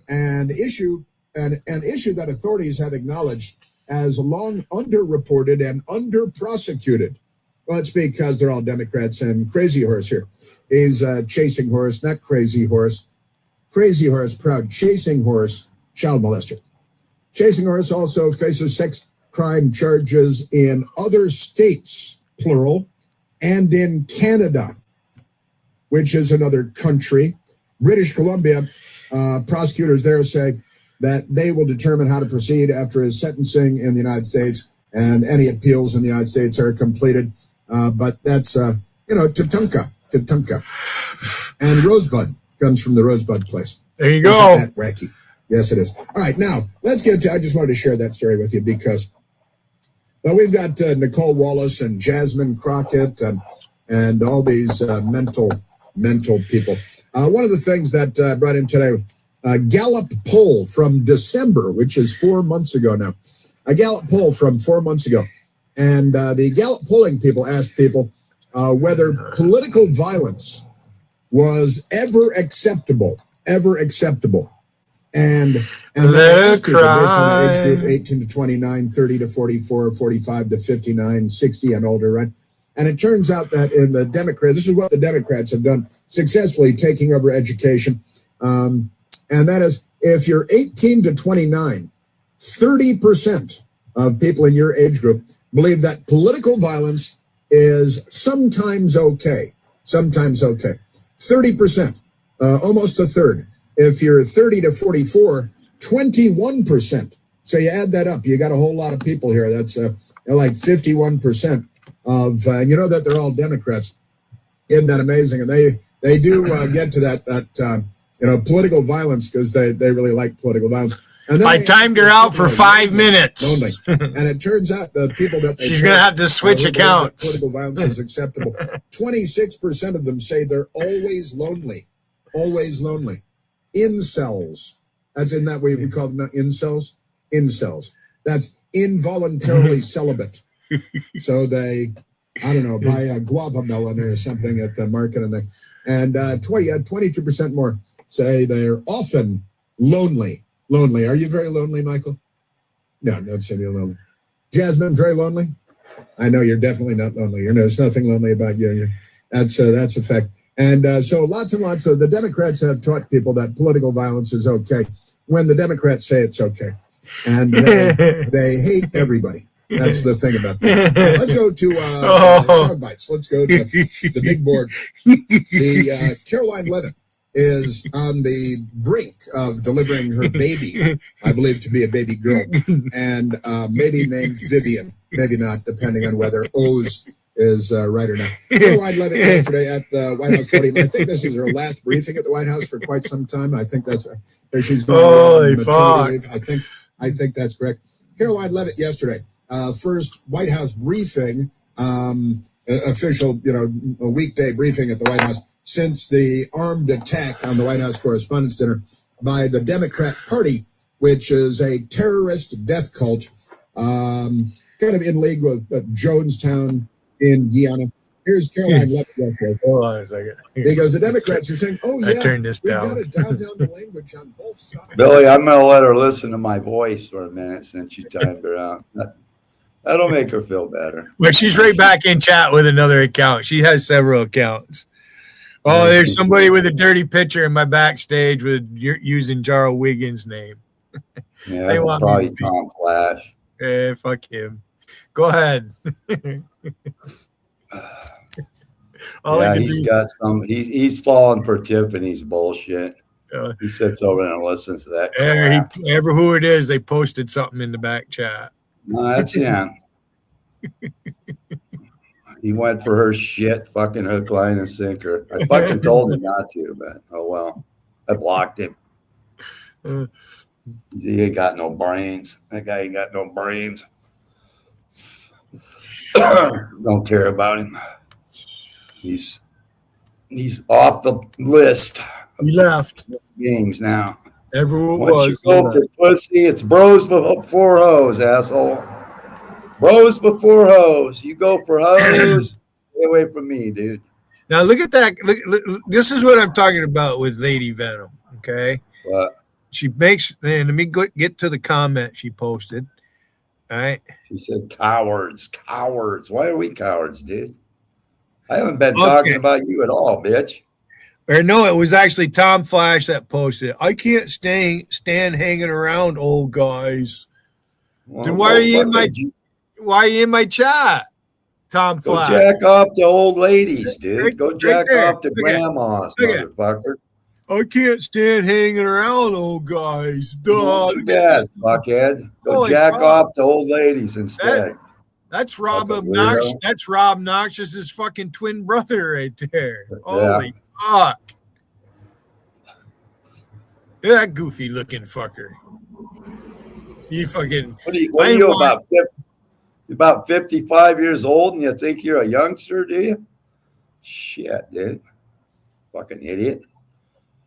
An issue that authorities have acknowledged as long underreported and under-prosecuted. Well, it's because they're all Democrats and Crazy Horse here. He's Chasing Horse, not Crazy Horse. Crazy Horse, proud Chasing Horse, child molester. Chasing Horse also faces sex crime charges in other states, plural, and in Canada, which is another country. British Columbia, prosecutors there say that they will determine how to proceed after his sentencing in the United States, and any appeals in the United States are completed. But that's, Tatanka. And Rosebud comes from the Rosebud place. There you go. Isn't that wacky? Yes, it is. All right, now, let's get to, I just wanted to share that story with you because, well, we've got Nicole Wallace and Jasmine Crockett and all these mental people. One of the things that I brought in today, a Gallup poll from December, which is 4 months ago now. A Gallup poll from 4 months ago. And the Gallup polling people asked people whether political violence was ever acceptable. And they asked people based on the age group 18 to 29, 30 to 44, 45 to 59, 60 and older, right? And it turns out that in the Democrats, this is what the Democrats have done successfully, taking over education. And that is, if you're 18 to 29, 30% of people in your age group believe that political violence is sometimes okay. 30%, almost a third. If you're 30 to 44, 21%. So you add that up, you got a whole lot of people here. That's like 51% of, you know that they're all Democrats. Isn't that amazing? And they do get to that political violence because they really like political violence. And then I timed her out for 5 minutes. Lonely. And it turns out the people that she's going to have to switch accounts. Political violence is acceptable. 26% of them say they're always lonely. Always lonely. Incels. That's in that way we call them incels. Incels. That's involuntarily celibate. So they, I don't know, buy a guava melon or something at the market and 22% more say they're often lonely. Lonely. Are you very lonely, Michael? No, don't say you're lonely. Jasmine, very lonely? I know you're definitely not lonely. There's nothing lonely about you. That's a fact. And so lots and lots of the Democrats have taught people that political violence is okay when the Democrats say it's okay. And they hate everybody. That's the thing about that. Let's go to sound bites. Let's go to the big board. The Caroline Levitt is on the brink of delivering her baby, I believe to be a baby girl, and maybe named Vivian, maybe not, depending on whether O's is right or not. Caroline Levitt yesterday at the White House podium. I think this is her last briefing at the White House for quite some time. I think that's she's going on maternity leave. I think that's correct. Caroline Levitt yesterday, first White House briefing, official, a weekday briefing at the White House since the armed attack on the White House Correspondents' Dinner by the Democrat Party, which is a terrorist death cult, kind of in league with Jonestown in Guyana. Here's Caroline Levitt. Hold on a second. Because the Democrats are saying, oh, yeah, I turned this down. We've got to down the language on both sides. Billy, I'm going to let her listen to my voice for a minute since you timed her out. That'll make her feel better. But she's right back in chat with another account. She has several accounts. Oh, there's somebody with a dirty picture in my backstage with using Jarl Wiggins' name. Yeah, that's probably Tom Flash. Yeah, fuck him. Go ahead. He's got some. He's falling for Tiffany's bullshit. He sits over there and listens to that. Ever who it is, they posted something in the back chat. No, that's him. He went for her shit, fucking hook, line, and sinker. I fucking told him not to, but oh well. I blocked him. He ain't got no brains. That guy ain't got no brains. Don't care about him. He's off the list. He left. Games now. Everyone Once you go for pussy, it's bros before hoes, asshole. Bros before hoes. You go for hoes, stay away from me, dude. Now look at that. Look, this is what I'm talking about with Lady Venom. Okay. What? She makes. And let me get to the comment she posted. All right. She said, "Cowards, cowards. Why are we cowards, dude? I haven't been talking about you at all, bitch." Or no, it was actually Tom Flash that posted it. I can't stand hanging around old guys. Well, then why are you in my chat? Tom Flash. Go jack off to old ladies, dude. Go jack off to grandmas, motherfucker. I can't stand hanging around old guys. Duh. Yes, fuckhead. Go jack off to old ladies instead. That's Rob Obnoxious. That's Rob Obnoxious's fucking twin brother right there. Holy fuck. Look at that goofy looking fucker. You fucking. What are you about 55 years old and you think you're a youngster, do you? Shit, dude. Fucking idiot.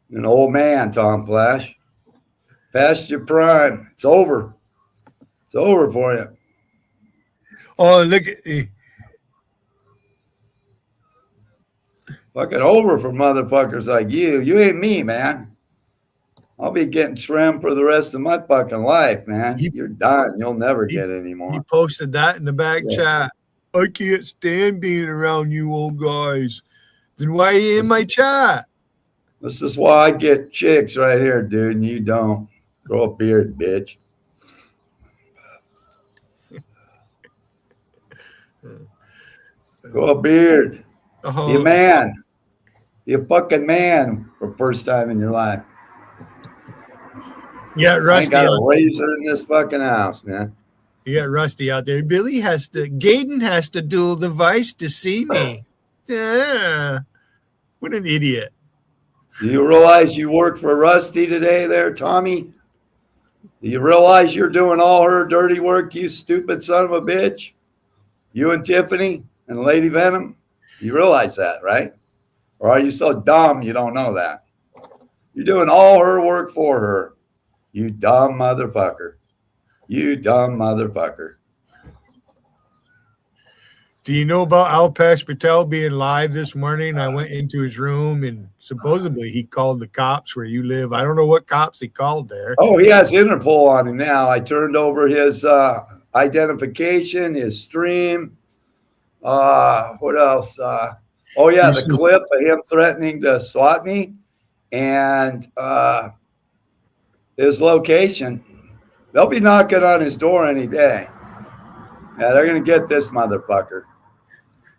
You're an old man, Tom Flash. Past your prime. It's over. It's over for you. Oh, look at fucking over for motherfuckers like you. You ain't me, man. I'll be getting trimmed for the rest of my fucking life, man. You're done. You'll never get any more. He posted that in the back chat. I can't stand being around you old guys. Then why are you in my chat? This is why I get chicks right here, dude, and you don't. Grow a beard, bitch. Grow a beard. Be a man. Be a fucking man for the first time in your life. Yeah, Rusty. I got a razor in this fucking house, man. You got Rusty out there. Gaden has to dual device to see me. Yeah. What an idiot. Do you realize you work for Rusty today there, Tommy? Do you realize you're doing all her dirty work, you stupid son of a bitch? You and Tiffany and Lady Venom? You realize that, right? Or are you so dumb you don't know that? You're doing all her work for her. You dumb motherfucker. You dumb motherfucker. Do you know about Alpesh Patel being live this morning? I went into his room and supposedly he called the cops where you live. I don't know what cops he called there. Oh, he has Interpol on him now. I turned over his identification, his stream. What else? Oh, yeah, the clip of him threatening to swat me and his location. They'll be knocking on his door any day. Yeah, they're going to get this motherfucker.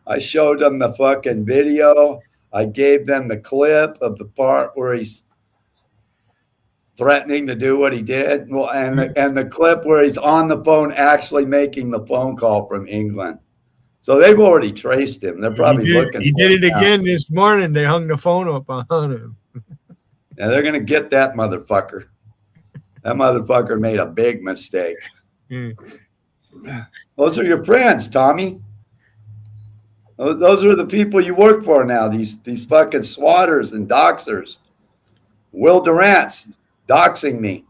I showed them the fucking video. I gave them the clip of the part where he's threatening to do what he did. Well, and the clip where he's on the phone actually making the phone call from England. So they've already traced him. They're probably looking. He did it again this morning. They hung the phone up on him. Yeah, they're going to get that motherfucker. That motherfucker made a big mistake. Those are your friends, Tommy. Those are the people you work for now. These fucking swatters and doxers. Will Durant's doxing me.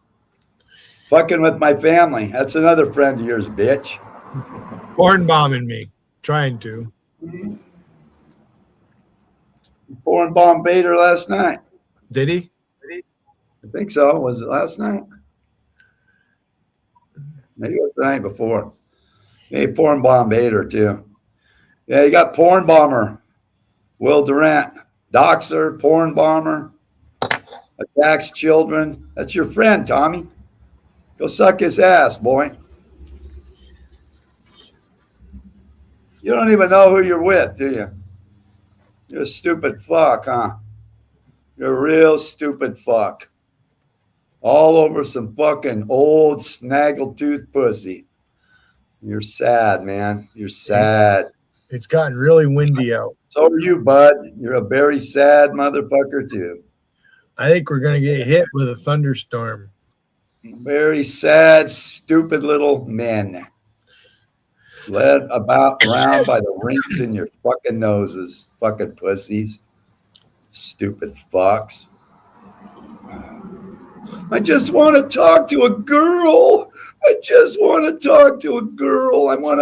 Fucking with my family. That's another friend of yours, bitch. Porn bombing me. Trying to. Porn bomb Bader last night. Did he? I think so. Was it last night? Maybe it was the night before. Hey, porn bomb Bader too. Yeah, you got porn bomber. Will Durant. Doxer, porn bomber. Attacks children. That's your friend, Tommy. Go suck his ass, boy. You don't even know who you're with, do you? You're a stupid fuck, huh? You're a real stupid fuck. All over some fucking old snaggletooth pussy. You're sad, man. You're sad. It's gotten really windy out. So are you, bud. You're a very sad motherfucker, too. I think we're going to get hit with a thunderstorm. Very sad, stupid little men. Led about around by the rings in your fucking noses. Fucking pussies. Stupid fucks. I just want to talk to a girl. I just want to talk to a girl. I want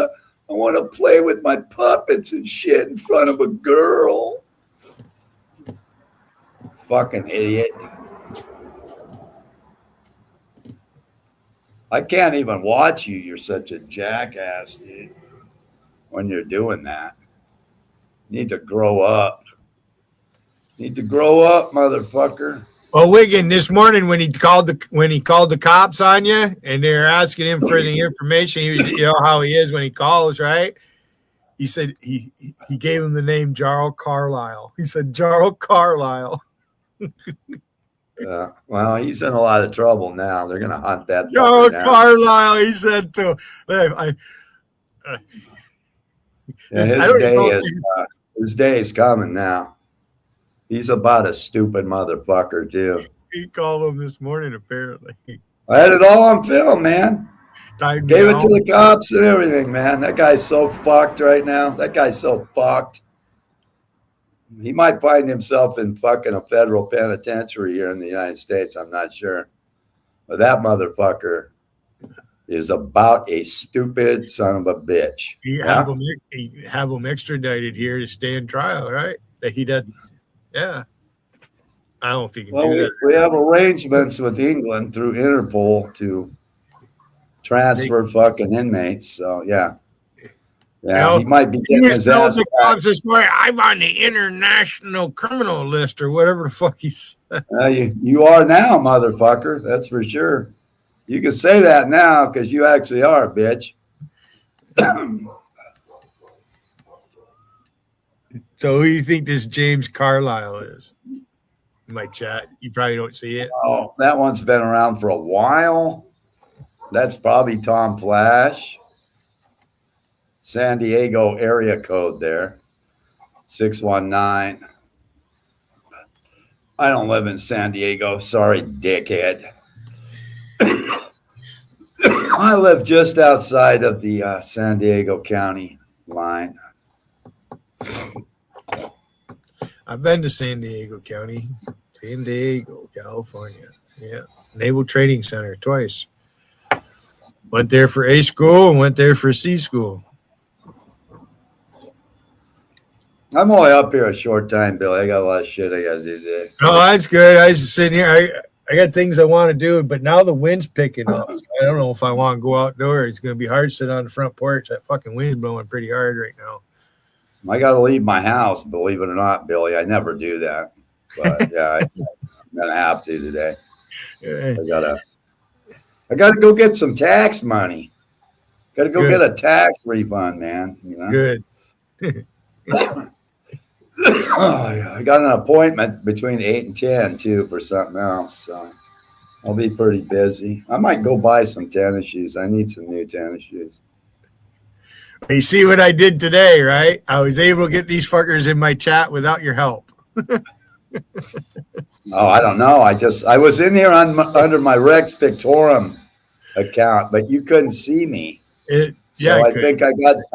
to play with my puppets and shit in front of a girl. Fucking idiot. I can't even watch you. You're such a jackass, dude. When you're doing that. You need to grow up. Need to grow up, motherfucker. Well, Wiggin, this morning when he called the cops on you and they're asking him for the information, he was, you know how he is when he calls, right? He said he gave him the name Jarl Carlisle. He said Jarl Carlisle. Well, he's in a lot of trouble now. They're gonna hunt that. Jarl Carlisle, he said too. His day is coming now. He's about a stupid motherfucker, too. He called him this morning, apparently. I had it all on film, man. Gave it to the cops and everything, man. That guy's so fucked right now. That guy's so fucked. He might find himself in fucking a federal penitentiary here in the United States. I'm not sure. But that motherfucker is about a stupid son of a bitch. You have him extradited here to stand trial, right? That he doesn't. Yeah. I don't know if he can do that. We have arrangements with England through Interpol to transfer fucking inmates. So, yeah. Yeah, he might be getting his ass back. I'm on the international criminal list or whatever the fuck he said. You are now, motherfucker. That's for sure. You can say that now because you actually are, bitch. So who do you think this James Carlisle is? In my chat. You probably don't see it. Oh, that one's been around for a while. That's probably Tom Flash. San Diego area code there. 619. I don't live in San Diego. Sorry, dickhead. I live just outside of the San Diego County line. I've been to San Diego County, San Diego, California. Yeah, Naval Training Center twice. Went there for A school and went there for C school. I'm only up here a short time, Billy. I got a lot of shit I got to do today. Oh, that's good. I was just sitting here. I got things I want to do, but now the wind's picking up. I don't know if I want to go outdoors. It's going to be hard to sit on the front porch. That fucking wind's blowing pretty hard right now. I got to leave my house, believe it or not, Billy. I never do that. But yeah, I'm going to have to today. I gotta go get some tax money. Gotta go get a tax refund, man. You know? Good. I got an appointment between 8 and 10 too for something else, so I'll be pretty busy. I might go buy some tennis shoes. I need some new tennis shoes. You see what I did today, right? I was able to get these fuckers in my chat without your help. Oh, I don't know. I was in here under my Rex Pictorum account, but you couldn't see me. I think I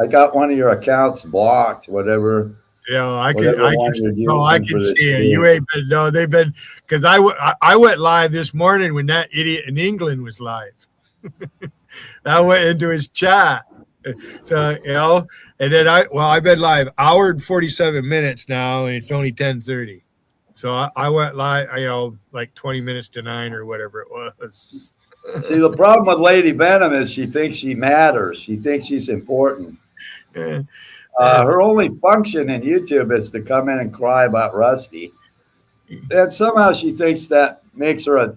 got one of your accounts blocked, whatever. Yeah, I can see it. You ain't been, no, they've been, because I went live this morning when that idiot in England was live. I went into his chat. So, and then I've been live hour and 47 minutes now, and it's only 10:30. So I went live, like 20 minutes to 9 or whatever it was. See, the problem with Lady Venom is she thinks she matters. She thinks she's important. Her only function in YouTube is to come in and cry about Rusty. And somehow she thinks that makes her a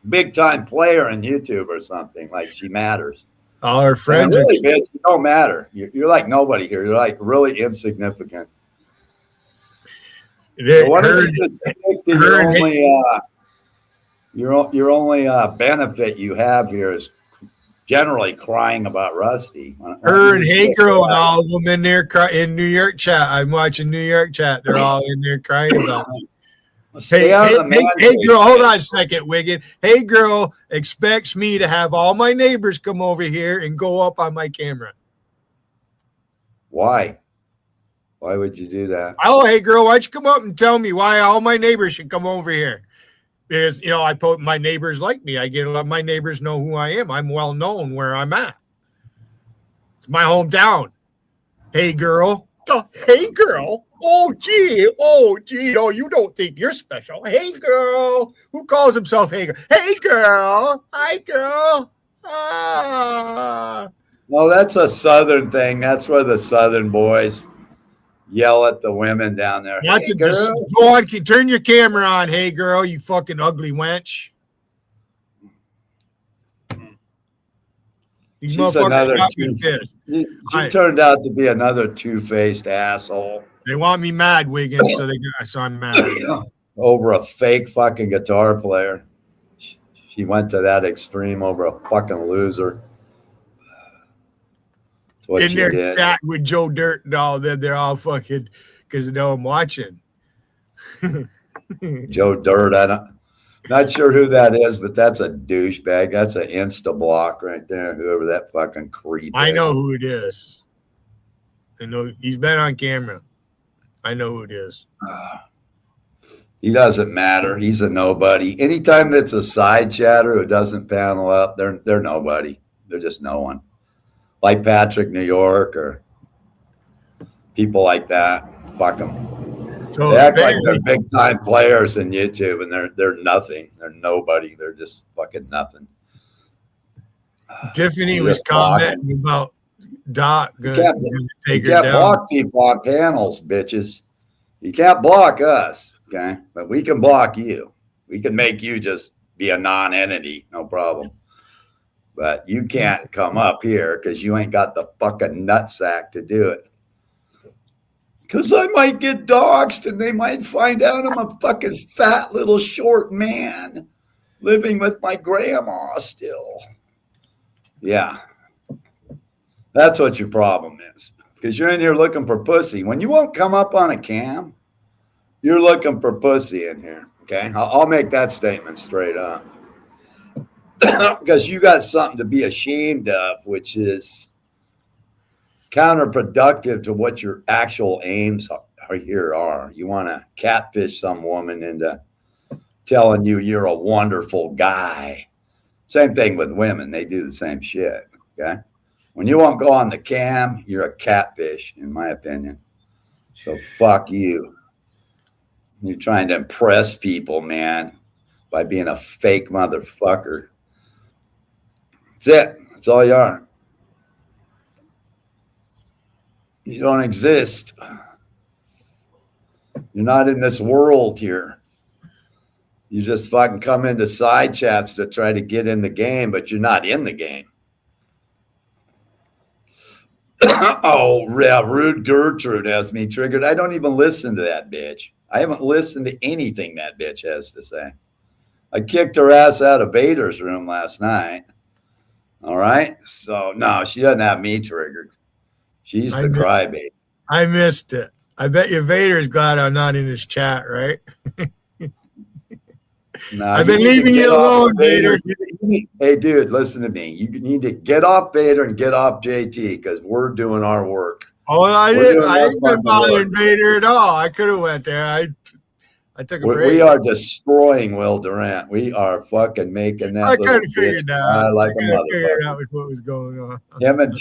big-time player in YouTube or something, like she matters. All her friends really, bitch, you don't matter. You're like nobody here. You're like really insignificant. Your only benefit you have here is generally crying about Rusty. Her and Hey Girl and all of them in there in New York chat. I'm watching New York chat. They're all in there crying about it. Hey girl, hold on a second, Wiggin. Hey girl expects me to have all my neighbors come over here and go up on my camera. Why? Why would you do that? Oh, hey girl, why don't you come up and tell me why all my neighbors should come over here? Because I put my neighbors like me. My neighbors know who I am. I'm well known where I'm at. It's my hometown. Hey girl. Hey girl. Oh gee, no, you don't think you're special. Hey girl. Who calls himself Hey girl? Hey girl. Hi girl. Well, that's a Southern thing. That's where the Southern boys yell at the women down there. That's hey, girl. Go on, turn your camera on. Hey girl, you fucking ugly wench. She's another she turned out to be another two-faced asshole. They want me mad, Wiggins, so I'm mad. Over a fake fucking guitar player. She went to that extreme over a fucking loser. In their chat with Joe Dirt and all, then they're all fucking because they know I'm watching. Joe Dirt, not sure who that is, but that's a douchebag. That's an insta block right there. Whoever that fucking creep. I know who it is. I know he's been on camera. I know who it is. He doesn't matter. He's a nobody. Anytime that's a side chatter who doesn't panel up, they're nobody. They're just no one. Like Patrick New York or people like that. Fuck them. So they act like they're big time players in YouTube, and they're nothing. They're nobody. They're just fucking nothing. Tiffany was commenting about Doc. You can't block people on panels, bitches. You can't block us, okay? But we can block you. We can make you just be a non-entity, no problem. But you can't come up here because you ain't got the fucking nutsack to do it. Because I might get doxxed and they might find out I'm a fucking fat little short man living with my grandma still. Yeah. That's what your problem is. Because you're in here looking for pussy. When you won't come up on a cam, you're looking for pussy in here. Okay? I'll make that statement straight up. because you got something to be ashamed of, which is counterproductive to what your actual aims are. You want to catfish some woman into telling you you're a wonderful guy. Same thing with women. They do the same shit. Okay. When you won't go on the cam, you're a catfish, in my opinion. So fuck you. You're trying to impress people, man, by being a fake motherfucker. That's it. That's all you are. You don't exist. You're not in this world here. You just fucking come into side chats to try to get in the game, but you're not in the game. Oh, yeah, Rude Gertrude has me triggered. I don't even listen to that bitch. I haven't listened to anything that bitch has to say. I kicked her ass out of Vader's room last night. All right? So, no, she doesn't have me triggered. She's the crybaby. I missed it. I bet you Vader's glad I'm not in his chat, right? No, I've been leaving you alone, Vader. Hey, dude, listen to me. You need to get off Vader and get off JT because we're doing our work. Oh, I didn't bother Vader at all. I could have went there. I took a break. We are destroying Will Durant. We are fucking making that. I kind of figured that. Like a motherfucker. Figured out what was going on. Him and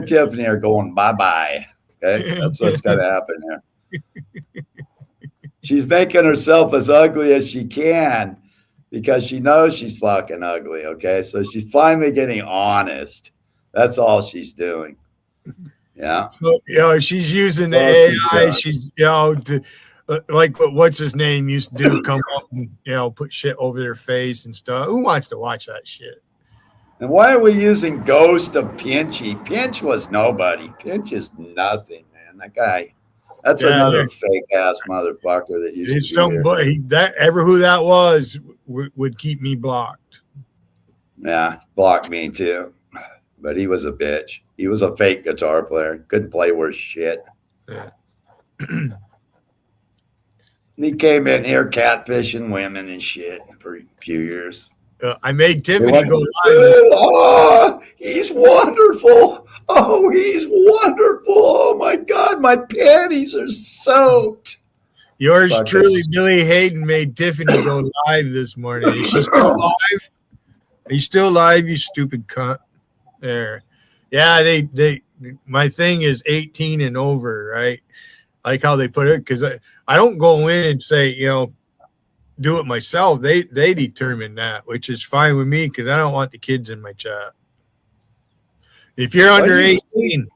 Tiffany are going bye-bye. Okay, that's what's going to happen here. She's making herself as ugly as she can because she knows she's fucking ugly, okay? So she's finally getting honest. That's all she's doing. Yeah. So, she's using the AI. She's, like what's his name used to do, come up and, put shit over their face and stuff. Who wants to watch that shit? And why are we using Ghost of Pinchy? Pinch was nobody. Pinch is nothing, man. That guy. That's another fake ass motherfucker that used to be somebody that ever who that was would keep me blocked. Yeah, blocked me too. But he was a bitch. He was a fake guitar player. Couldn't play worth shit. Yeah. He came in here catfishing women and shit for a few years. I made Tiffany go live. Oh, he's wonderful. Oh, he's wonderful. Oh, my God. My panties are soaked. Yours truly, Billy Hayden, made Tiffany go live this morning. Is she still live? Are you still live, you stupid cunt? There. Yeah, they my thing is 18 and over, right? Like how they put it, because I don't go in and say, do it myself. They determine that, which is fine with me because I don't want the kids in my chat. If you're under 18,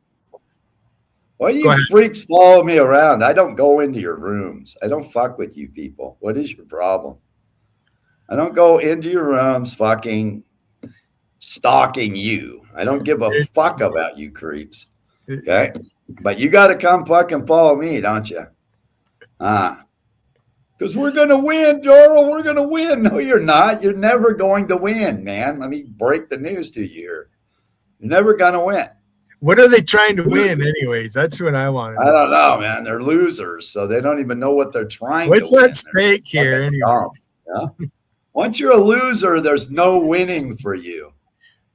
why do you freaks follow me around? I don't go into your rooms. I don't fuck with you people. What is your problem? I don't go into your rooms fucking stalking you. I don't give a fuck about you creeps. Okay? But you got to come fucking follow me, don't you? Because we're going to win, Joral. We're going to win. No, you're not. You're never going to win, man. Let me break the news to you here. You're never going to win. What are they trying to win anyways? That's what I want to know. I don't know, man. They're losers, so they don't even know what they're trying What's to win. What's at stake here anyway? Yeah? Once you're a loser, there's no winning for you.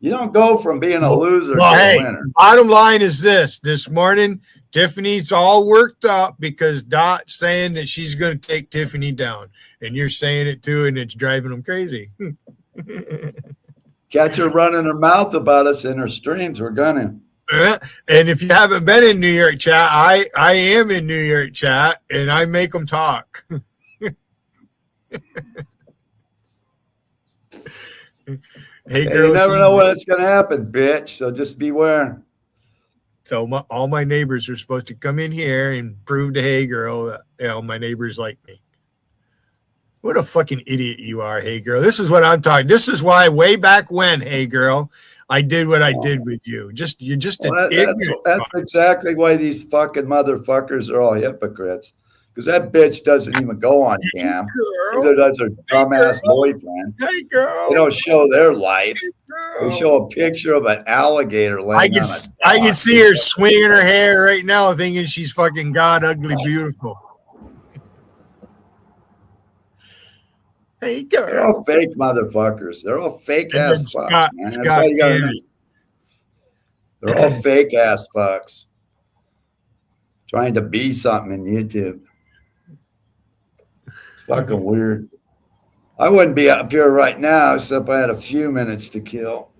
You don't go from being a loser to a winner. Bottom line is this morning, Tiffany's all worked up because Dot's saying that she's going to take Tiffany down. And you're saying it too, and it's driving them crazy. Catch her running her mouth about us in her streams. We're going to. And if you haven't been in New York chat, I am in New York chat, and I make them talk. Hey, girl, you never know when it's going to happen, bitch. So just beware. So all my neighbors are supposed to come in here and prove to Hey Girl that my neighbors like me. What a fucking idiot you are, Hey Girl. This is what I'm talking. This is why way back when, Hey Girl, I did what I did with you. You're just an ignorant. That's exactly why these fucking motherfuckers are all hypocrites. Because that bitch doesn't even go on cam. Neither does her dumbass boyfriend. Hey, girl. They don't show their life. They show a picture of an alligator laying on I can see her swinging her hair right now thinking she's fucking God ugly beautiful. Hey, They're girl. all fake motherfuckers. They're all fake And ass then fucks, Scott, man. That's Scott all you gotta know. Candy. They're all fake ass fucks trying to be something in YouTube. It's fucking weird. I wouldn't be up here right now except I had a few minutes to kill.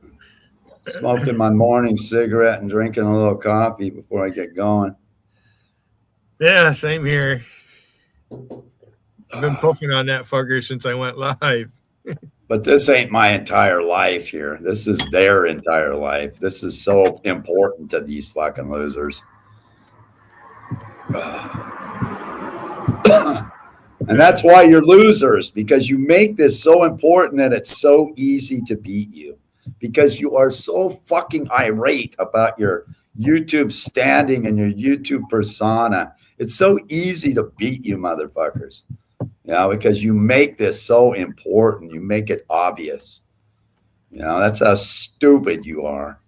Smoking my morning cigarette and drinking a little coffee before I get going. Yeah, same here. I've been puffing on that fucker since I went live. But this ain't my entire life here. This is their entire life. This is so important to these fucking losers. And that's why you're losers, because you make this so important that it's so easy to beat you, because you are so fucking irate about your YouTube standing and your YouTube persona. It's so easy to beat you motherfuckers, you know, because you make this so important. You make it obvious. You know, that's how stupid you are.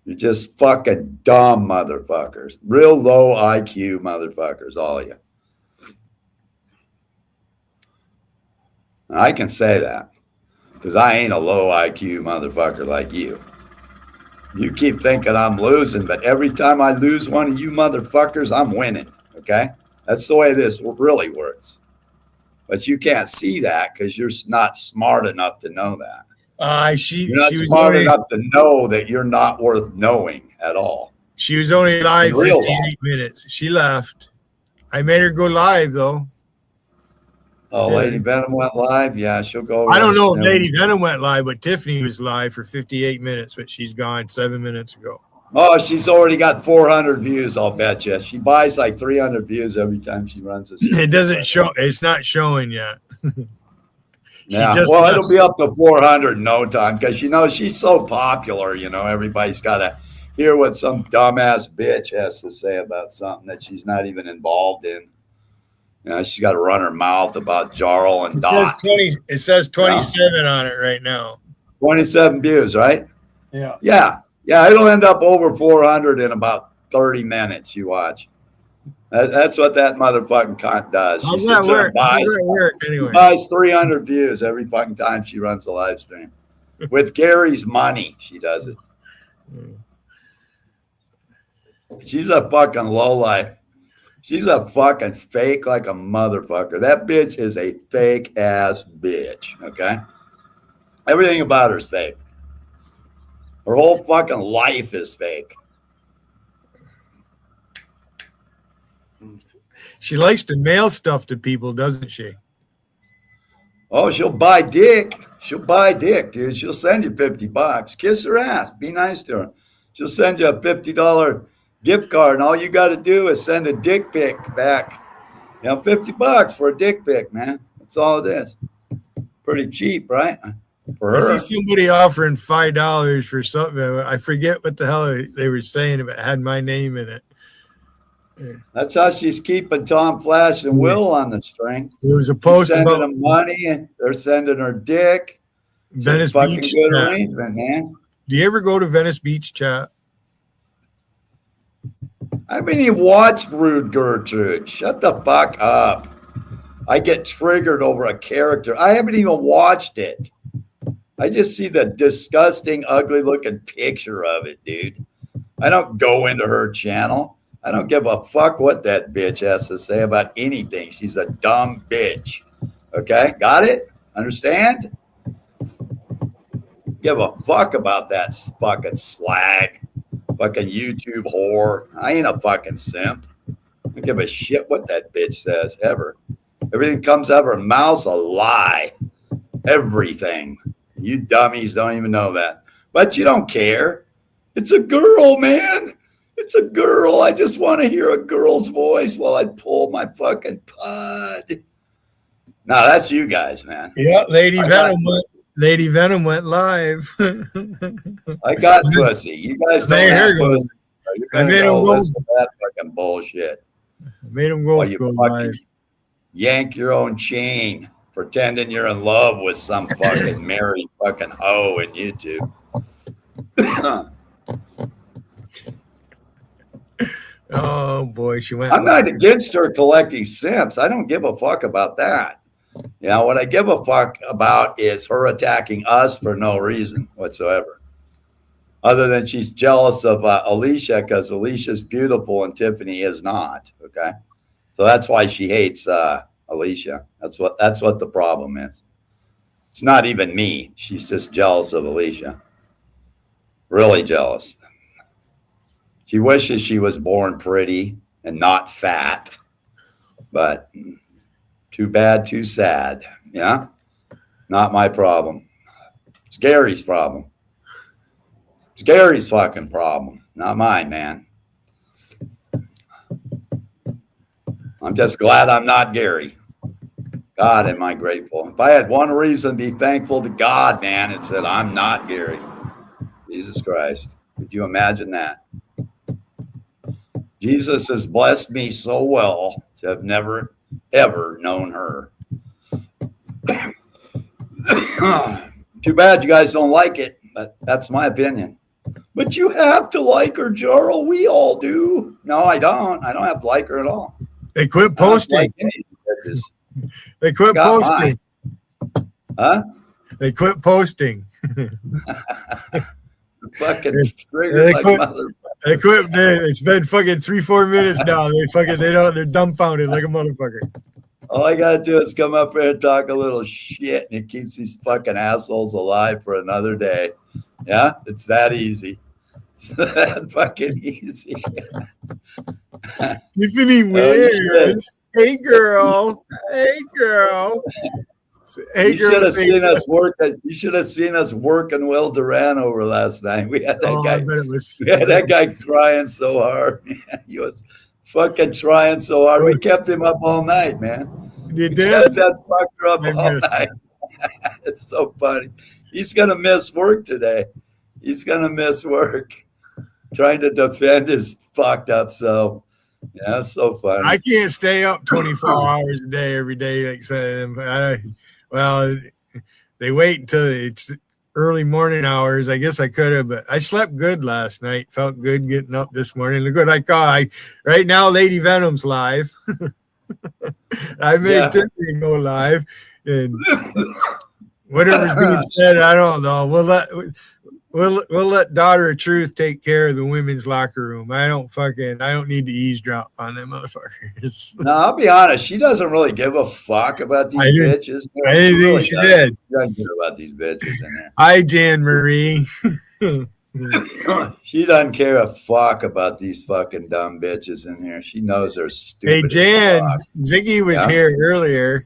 You're just fucking dumb motherfuckers. Real low IQ motherfuckers, all of you. And I can say that because I ain't a low IQ motherfucker like you. You keep thinking I'm losing, but every time I lose one of you motherfuckers, I'm winning, okay? That's the way this really works. But you can't see that because you're not smart enough to know that. You're not smart enough to know that you're not worth knowing at all. She was only live 58 minutes. She left. I made her go live, though. Oh, Yeah. Lady Venom went live? Yeah, she'll go. I don't know if Lady Venom went live, but Tiffany was live for 58 minutes, but she's gone 7 minutes ago. Oh, she's already got 400 views, I'll bet you. She buys like 300 views every time she runs this. It doesn't show. It's not showing yet. Yeah, well, it'll be up to 400 in no time because, you know, she's so popular, you know, everybody's got to hear what some dumbass bitch has to say about something that she's not even involved in. You know, she's got to run her mouth about Jarl and Dot. It says 27 on it right now. 27 views, right? Yeah. Yeah, it'll end up over 400 in about 30 minutes, you watch. That's what that motherfucking cunt does. How's that work? How's that work anyway? She buys 300 views every fucking time she runs a live stream. With Gary's money, she does it. She's a fucking lowlife. She's a fucking fake like a motherfucker. That bitch is a fake ass bitch, okay? Everything about her is fake. Her whole fucking life is fake. She likes to mail stuff to people, doesn't she? Oh, she'll buy dick. She'll buy dick, dude. She'll send you $50. Kiss her ass. Be nice to her. She'll send you a $50 gift card, and all you got to do is send a dick pic back. You know, $50 for a dick pic, man. That's all it is. Pretty cheap, right? For her. I see somebody offering $5 for something. I forget what the hell they were saying if it had my name in it. That's how she's keeping Tom Flash and Will on the string. There was a post she's sending about them money, and they're sending her dick. Venice fucking Beach good chat. arrangement, man. Do you ever go to Venice Beach chat? I haven't even watched Rude Gertrude. Shut the fuck up. I get triggered over a character. I haven't even watched it. I just see the disgusting, ugly looking picture of it, dude. I don't go into her channel. I don't give a fuck what that bitch has to say about anything. She's a dumb bitch. Okay? Got it? Understand? Give a fuck about that fucking slag. Fucking YouTube whore. I ain't a fucking simp. I don't give a shit what that bitch says ever. Everything comes out of her mouth's a lie. Everything. You dummies don't even know that. But you don't care. It's a girl, man. It's a girl. I just want to hear a girl's voice while I pull my fucking pod. No, that's you guys, man. Yeah, Lady Venom went live. I got pussy. You guys don't have pussy. You're gonna go listen to that fucking bullshit. I made him go live. Yank your own chain, pretending you're in love with some fucking married fucking hoe in YouTube. Oh boy, she went. I'm not against her collecting simps. I don't give a fuck about that. You know, what I give a fuck about is her attacking us for no reason whatsoever. Other than she's jealous of Alicia because Alicia's beautiful and Tiffany is not. Okay. So that's why she hates Alicia. That's what the problem is. It's not even me. She's just jealous of Alicia. Really jealous. She wishes she was born pretty and not fat. But too bad, too sad. Yeah? Not my problem. It's Gary's problem. It's Gary's fucking problem. Not mine, man. I'm just glad I'm not Gary. God, am I grateful. If I had one reason to be thankful to God, man, it's that I'm not Gary. Jesus Christ. Could you imagine that? Jesus has blessed me so well to have never, ever known her. Too bad you guys don't like it, but that's my opinion. But you have to like her, Jarl. We all do. No, I don't. I don't have to like her at all. They quit posting. They quit posting. Huh? They quit posting. Fucking triggered like mother. They quit. It's been fucking 3-4 minutes now. They're dumbfounded like a motherfucker. All I gotta do is come up here and talk a little shit, and it keeps these fucking assholes alive for another day. Yeah, it's that easy. It's that fucking easy. Tiffany wins. Hey girl. Hey girl. Hey, you should have seen us working. You should have seen us working Will Duran over last night. We had that guy. We had that guy crying so hard. Man. He was fucking trying so hard. We kept him up all night, man. You did? Kept that fucker up all night. It's so funny. He's gonna miss work today. He's gonna miss work trying to defend his fucked up self. Yeah, it's so funny. I can't stay up 24 hours a day every day like saying. Well, they wait until it's early morning hours. I guess I could have, but I slept good last night. Felt good getting up this morning. Look what I call. Right now, Lady Venom's live. I made Tiffany go live, and whatever's being said, I don't know. We'll let Daughter of Truth take care of the women's locker room. I don't need to eavesdrop on them motherfuckers. No, I'll be honest. She doesn't really give a fuck about these bitches. I didn't think she did. She doesn't care about these bitches in there. Hi, Jan Marie. She doesn't care a fuck about these fucking dumb bitches in here. She knows they're stupid. Hey, Jan, Ziggy was here earlier.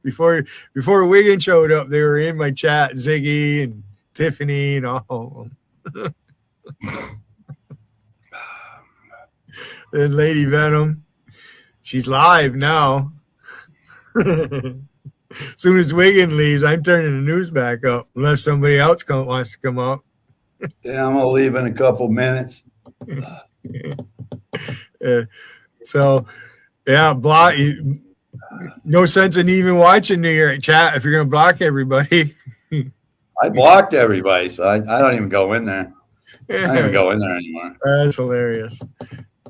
Before Wiggin showed up, they were in my chat, Ziggy and Tiffany and all of them. And Lady Venom, she's live now. As soon as Wiggin leaves, I'm turning the news back up, unless somebody else wants to come up. Yeah, I'm gonna leave in a couple minutes. Block. No sense in even watching your chat if you're going to block everybody. I blocked everybody, so I don't even go in there. I don't even go in there anymore. That's hilarious.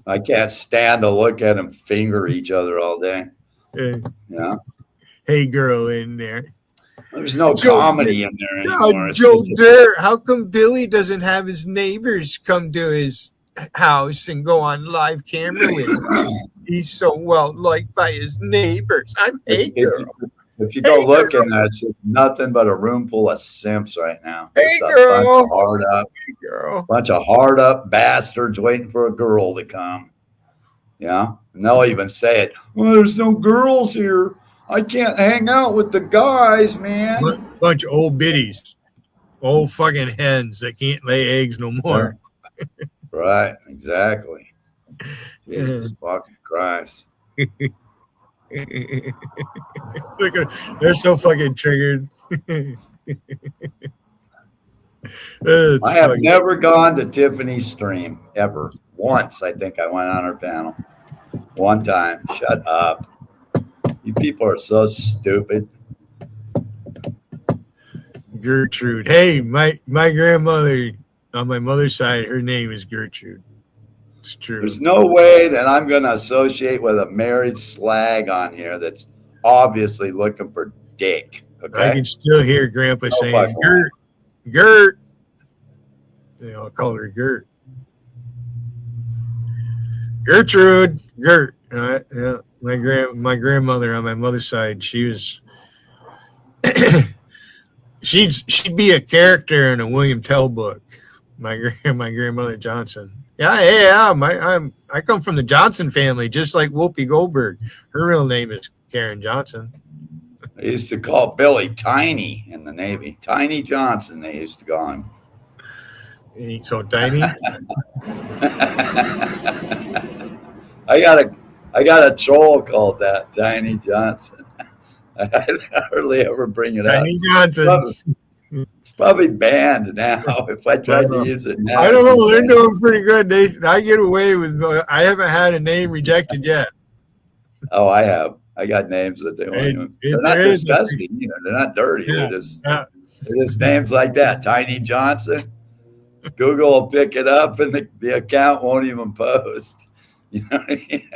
I can't stand to look at them finger each other all day. Yeah. Hey, girl in there. There's no comedy in there anymore. Joe Dirt, how come Billy doesn't have his neighbors come to his house and go on live camera with him? He's so well liked by his neighbors. Hey girl. If you go look in there, it's just nothing but a room full of simps right now. Hey girl. Bunch of hard up bastards waiting for a girl to come. Yeah. And they'll even say it. Well, there's no girls here. I can't hang out with the guys, man. Bunch of old biddies. Old fucking hens that can't lay eggs no more. Right, exactly. Jesus fucking Christ. Look, they're so fucking triggered. I have never gone to Tiffany's stream ever. Once, I think I went on her panel. One time. Shut up. You people are so stupid. Gertrude. Hey, my grandmother on my mother's side, her name is Gertrude. It's true. There's no way that I'm going to associate with a married slag on here that's obviously looking for dick. Okay. I can still hear Grandpa No saying, fucking way. Gert. You know, I call her Gert. Gertrude. Gert. Yeah. My grandmother on my mother's side, she was she'd be a character in a William Tell book. My grandmother Johnson. Yeah. I come from the Johnson family, just like Whoopi Goldberg. Her real name is Karen Johnson. They used to call Billy Tiny in the Navy. Tiny Johnson, they used to call him. He ain't so tiny. I got a troll called that, Tiny Johnson. I hardly ever bring it Tiny up. Johnson. It's probably banned now if I tried to use it now. I don't know. They're doing pretty good. I get away with. I haven't had a name rejected yet. Oh, I have. I got names that they won't even. They're not disgusting. They're not dirty. Yeah. They're just names like that. Tiny Johnson. Google will pick it up, and the account won't even post. You know what I mean?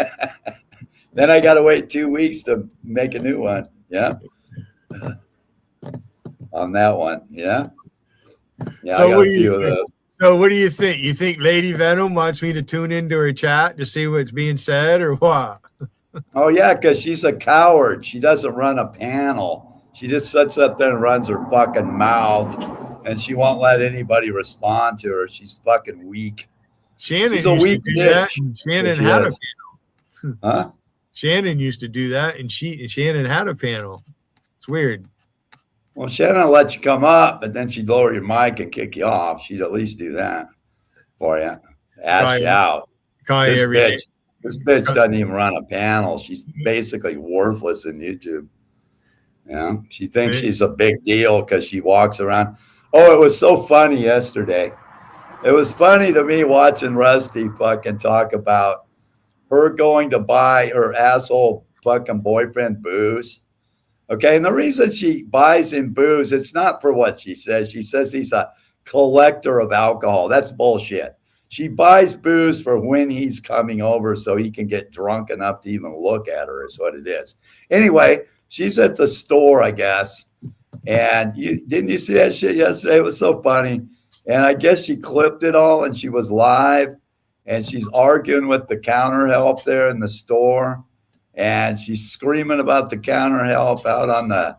Then I got to wait 2 weeks to make a new one. Yeah. On that one. Yeah. Yeah. So what do you think? You think Lady Venom wants me to tune into her chat to see what's being said, or what? Oh yeah, because she's a coward. She doesn't run a panel. She just sits up there and runs her fucking mouth, and she won't let anybody respond to her. She's fucking weak. Shannon She's a used weak to do that, and Shannon had a panel. Huh? Shannon used to do that, and Shannon had a panel. It's weird. Well, Shannon will let you come up, but then she'd lower your mic and kick you off. She'd at least do that for you. Ask you out. Call you every day. This bitch doesn't even run a panel. She's basically worthless in YouTube. Yeah, she thinks she's a big deal because she walks around. Oh, it was so funny yesterday. It was funny to me watching Rusty fucking talk about her going to buy her asshole fucking boyfriend booze. Okay, and the reason she buys him booze, it's not for what she says. She says he's a collector of alcohol. That's bullshit. She buys booze for when he's coming over so he can get drunk enough to even look at her, is what it is. Anyway, she's at the store, I guess. And didn't you see that shit yesterday? It was so funny. And I guess she clipped it all and she was live. And she's arguing with the counter help there in the store. And she's screaming about the counter help out on the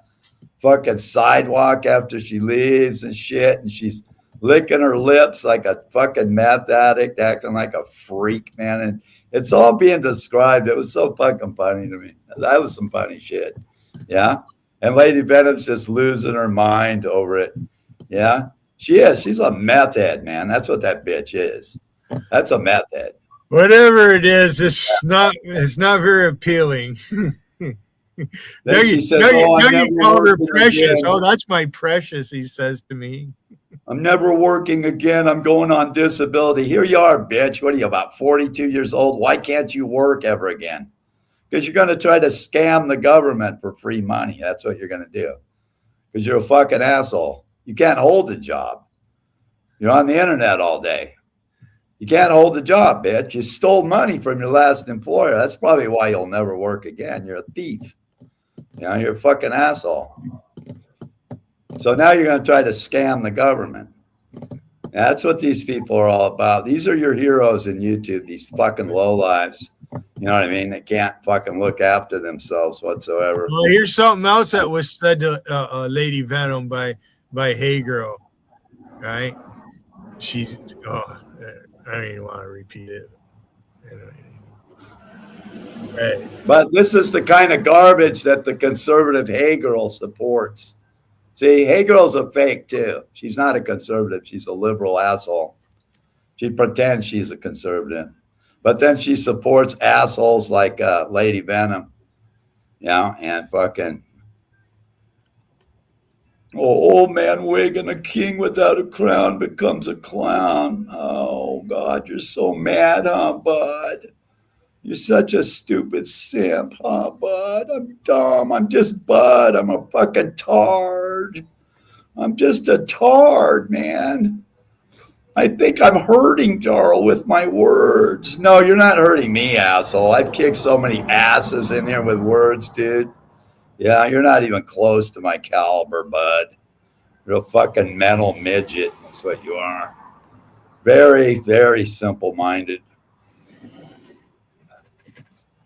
fucking sidewalk after she leaves and shit. And she's licking her lips like a fucking meth addict, acting like a freak, man. And it's all being described. It was so fucking funny to me. That was some funny shit. Yeah. And Lady Venom's just losing her mind over it. Yeah. She is. She's a meth head, man. That's what that bitch is. That's a meth head. Whatever it is, it's not very appealing. Dougie called her precious. Again. Oh, that's my precious, he says to me. I'm never working again. I'm going on disability. Here you are, bitch. What are you, about 42 years old? Why can't you work ever again? Because you're going to try to scam the government for free money. That's what you're going to do. Because you're a fucking asshole. You can't hold a job. You're on the internet all day. You can't hold the job, bitch. You stole money from your last employer. That's probably why you'll never work again. You're a thief. You know, you're a fucking asshole. So now you're going to try to scam the government. That's what these people are all about. These are your heroes in YouTube, these fucking lowlives. You know what I mean? They can't fucking look after themselves whatsoever. Well, here's something else that was said to Lady Venom by Hey Girl, right? She's, I don't even want to repeat it. Right. But this is the kind of garbage that the conservative Hey Girl supports. See, Hey Girl's a fake too. She's not a conservative. She's a liberal asshole. She pretends she's a conservative. But then she supports assholes like Lady Venom. You know, and fucking old man wig and a king without a crown becomes a clown. Oh, God, you're so mad, huh, bud? You're such a stupid simp, huh, bud? I'm dumb. I'm just bud. I'm a fucking tard. I'm just a tard, man. I think I'm hurting Jarl with my words. No, you're not hurting me, asshole. I've kicked so many asses in here with words, dude. Yeah, you're not even close to my caliber, bud. You're a fucking mental midget. That's what you are. Very, very simple-minded.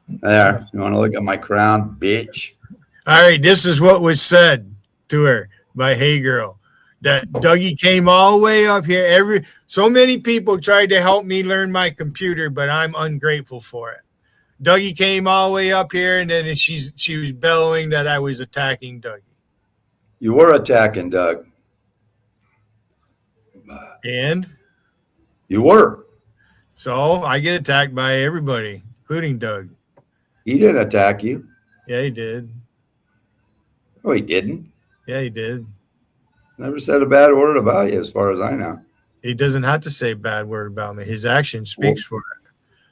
There. You want to look at my crown, bitch? All right, this is what was said to her by Hey Girl. That Dougie came all the way up here. So many people tried to help me learn my computer, but I'm ungrateful for it. Dougie came all the way up here, and then she was bellowing that I was attacking Dougie. You were attacking Doug. And? You were. So I get attacked by everybody, including Doug. He didn't attack you. Yeah, he did. No, he didn't. Yeah, he did. Never said a bad word about you, as far as I know. He doesn't have to say a bad word about me. His action speaks for it.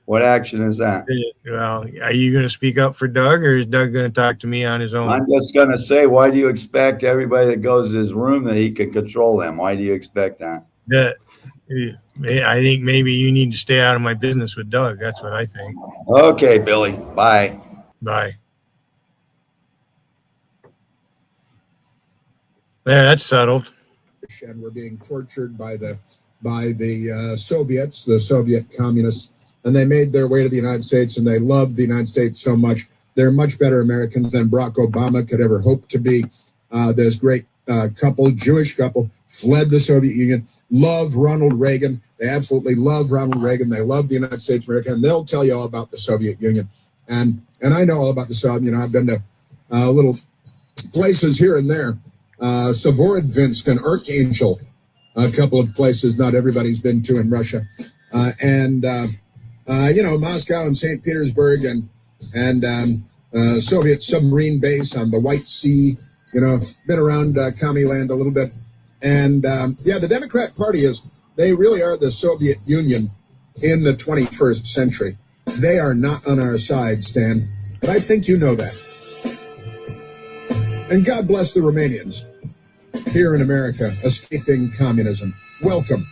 What action is that? Well, are you going to speak up for Doug, or is Doug going to talk to me on his own? I'm just going to say, why do you expect everybody that goes to his room that he can control them? Why do you expect that? I think maybe you need to stay out of my business with Doug. That's what I think. Okay, Billy. Bye. Bye. There, that's settled. And were being tortured by the Soviets, the Soviet communists, and they made their way to the United States, and they loved the United States so much. They're much better Americans than Barack Obama could ever hope to be. This great Jewish couple, fled the Soviet Union, love Ronald Reagan. They absolutely love Ronald Reagan. They love the United States of America, and they'll tell you all about the Soviet Union. And I know all about the Soviet Union. I've been to little places here and there. Severodvinsk and Archangel, a couple of places not everybody's been to in Russia, and Moscow and St. Petersburg and Soviet submarine base on the White Sea. Been around Commie Land a little bit, and the Democrat Party they really are the Soviet Union in the 21st century. They are not on our side, Stan, but I think you know that. And God bless the Romanians here in America, escaping communism. Welcome.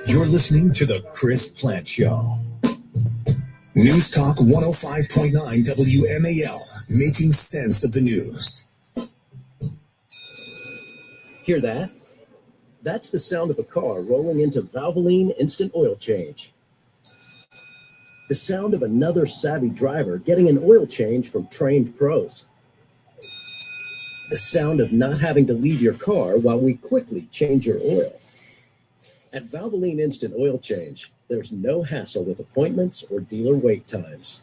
You're listening to The Chris Plant Show. News Talk 105.9 WMAL, making sense of the news. Hear that? That's the sound of a car rolling into Valvoline Instant Oil Change. The sound of another savvy driver getting an oil change from trained pros. The sound of not having to leave your car while we quickly change your oil. At Valvoline Instant Oil Change, there's no hassle with appointments or dealer wait times.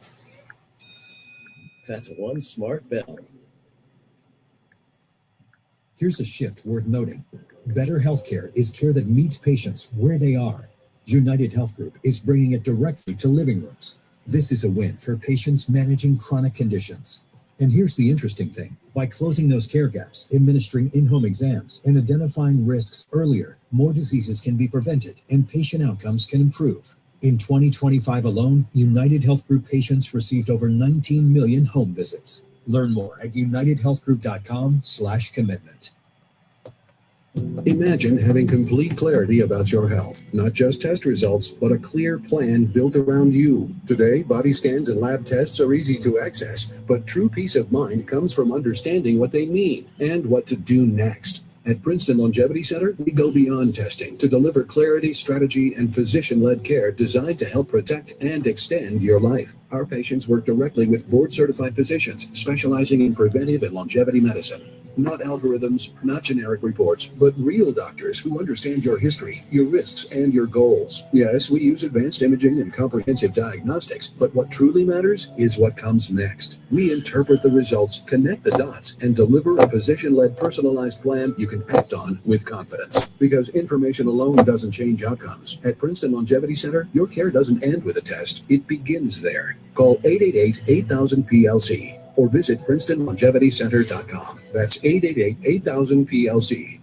That's one smart bell. Here's a shift worth noting. Better healthcare is care that meets patients where they are. United Health Group is bringing it directly to living rooms. This is a win for patients managing chronic conditions. And here's the interesting thing. By closing those care gaps, administering in-home exams, and identifying risks earlier, more diseases can be prevented and patient outcomes can improve. In 2025 alone, United Health Group patients received over 19 million home visits. Learn more at unitedhealthgroup.com/commitment. Imagine having complete clarity about your health, not just test results, but a clear plan built around you. Today, body scans and lab tests are easy to access, but true peace of mind comes from understanding what they mean and what to do next. At Princeton Longevity Center, we go beyond testing to deliver clarity, strategy, and physician-led care designed to help protect and extend your life. Our patients work directly with board-certified physicians specializing in preventive and longevity medicine. Not algorithms, not generic reports, but real doctors who understand your history, your risks, and your goals. Yes, we use advanced imaging and comprehensive diagnostics, but what truly matters is what comes next. We interpret the results, connect the dots, and deliver a physician-led personalized plan you can act on with confidence. Because information alone doesn't change outcomes. At Princeton Longevity Center, your care doesn't end with a test. It begins there. Call 888-8000-PLC. or visit PrincetonLongevityCenter.com. That's 888-8000-PLC.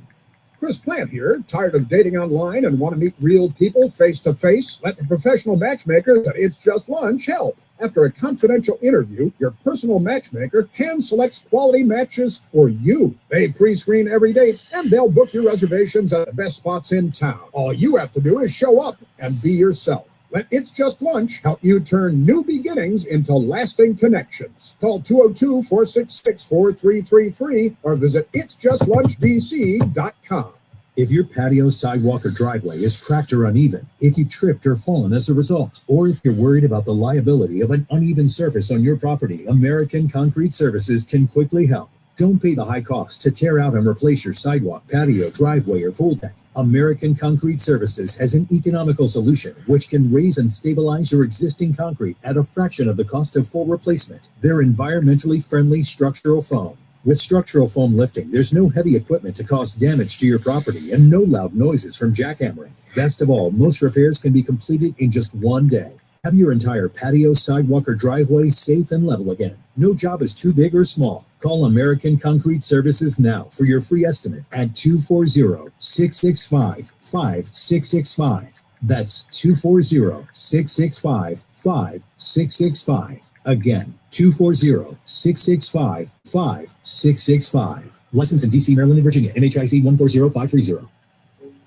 Chris Plant here. Tired of dating online and want to meet real people face to face? Let the professional matchmakers at It's Just Lunch help. After a confidential interview, your personal matchmaker hand selects quality matches for you. They pre-screen every date and they'll book your reservations at the best spots in town. All you have to do is show up and be yourself. Let It's Just Lunch help you turn new beginnings into lasting connections. Call 202-466-4333 or visit itsjustllunchdc.com. If your patio, sidewalk, or driveway is cracked or uneven, if you've tripped or fallen as a result, or if you're worried about the liability of an uneven surface on your property, American Concrete Services can quickly help. Don't pay the high cost to tear out and replace your sidewalk, patio, driveway, or pool deck. American Concrete Services has an economical solution which can raise and stabilize your existing concrete at a fraction of the cost of full replacement. They're environmentally friendly structural foam. With structural foam lifting, there's no heavy equipment to cause damage to your property and no loud noises from jackhammering. Best of all, most repairs can be completed in just one day. Have your entire patio, sidewalk, or driveway safe and level again. No job is too big or small. Call American Concrete Services now for your free estimate at 240-665-5665. That's 240-665-5665. Again, 240-665-5665. Licensed in D.C., Maryland, and Virginia. NHIC 140530.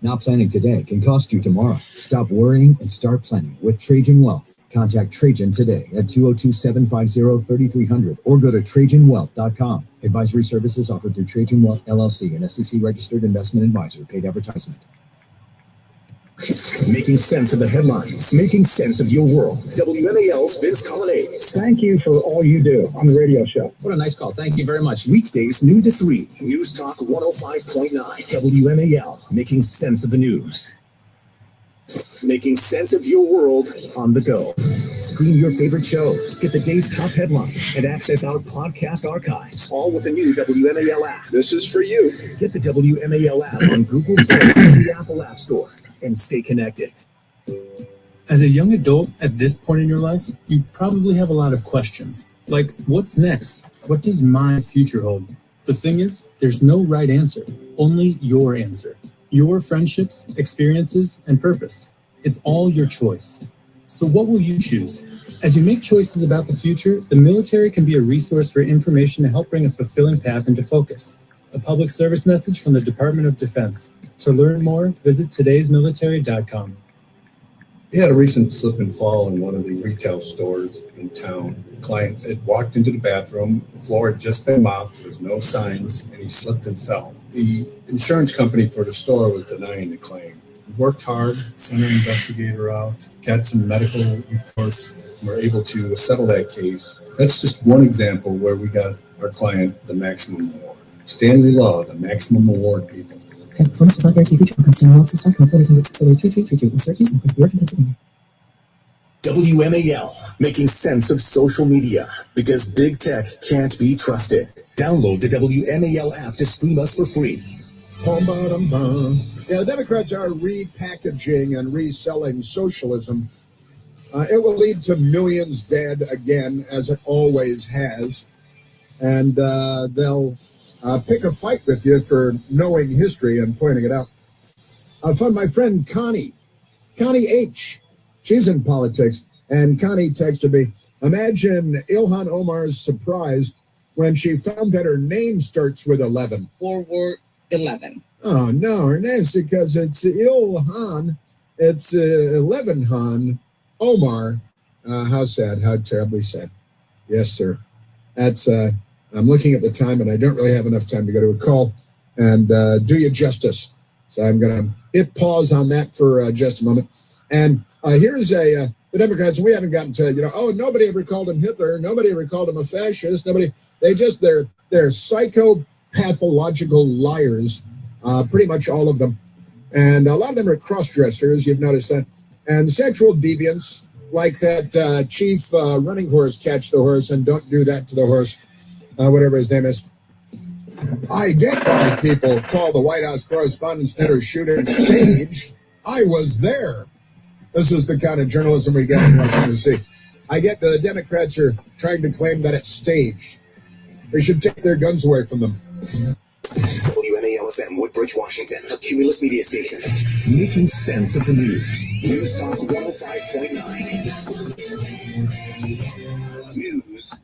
Not planning today can cost you tomorrow. Stop worrying and start planning with Trajan Wealth. Contact Trajan today at 202-750-3300 or go to TrajanWealth.com. Advisory services offered through Trajan Wealth, LLC, an SEC-registered investment advisor. Paid advertisement. Making sense of the headlines, making sense of your world. WMAL's Vince Colonnese. Thank you for all you do on the radio show. What a nice call. Thank you very much. Weekdays, noon to 3. News Talk 105.9. WMAL. Making sense of the news. Making sense of your world on the go. Stream your favorite shows, get the day's top headlines, and access our podcast archives, all with the new WMAL app. This is for you. Get the WMAL app on Google Play and the Apple App Store, and stay connected. As a young adult at this point in your life, you probably have a lot of questions. Like, what's next? What does my future hold? The thing is, there's no right answer, only your answer. Your friendships, experiences, and purpose. It's all your choice. So what will you choose? As you make choices about the future, the military can be a resource for information to help bring a fulfilling path into focus. A public service message from the Department of Defense. To learn more, visit todaysmilitary.com. We had a recent slip and fall in one of the retail stores in town. The client had walked into the bathroom, the floor had just been mopped, there was no signs, and he slipped and fell. The insurance company for the store was denying the claim. We worked hard, sent our investigator out, got some medical reports, and were able to settle that case. That's just one example where we got our client the maximum award. Stanley Law, the maximum award people. Past performance does not guarantee future outcomes. To analysis start from reporting with 608-3333 in Syracuse and across New York and Pennsylvania. WMAL, making sense of social media, because big tech can't be trusted. Download the WMAL app to stream us for free. Yeah, the Democrats are repackaging and reselling socialism. It will lead to millions dead again, as it always has. And they'll pick a fight with you for knowing history and pointing it out. I found my friend Connie H. She's in politics. And Connie texted me, imagine Ilhan Omar's surprise when she found that her name starts with 11. World War 11. Oh, no, her name's because it's Ilhan. It's 11 Han Omar. How sad, how terribly sad. Yes, sir. That's, I'm looking at the time, and I don't really have enough time to go to a call and do you justice. So I'm going to hit pause on that for just a moment. And here's the Democrats, we haven't gotten to, nobody ever called him Hitler. Nobody ever called him a fascist. They're psychopathological liars, pretty much all of them. And a lot of them are cross-dressers, you've noticed that. And sexual deviants, like that chief running horse, catch the horse and don't do that to the horse, whatever his name is. I get why people call the White House Correspondents' Dinner shooting staged. I was there. This is the kind of journalism we get in Washington, D.C. I get the Democrats are trying to claim that it's staged. They should take their guns away from them. WMAL-FM, Woodbridge, Washington, a Cumulus media station. Making sense of the news. News Talk 105.9. News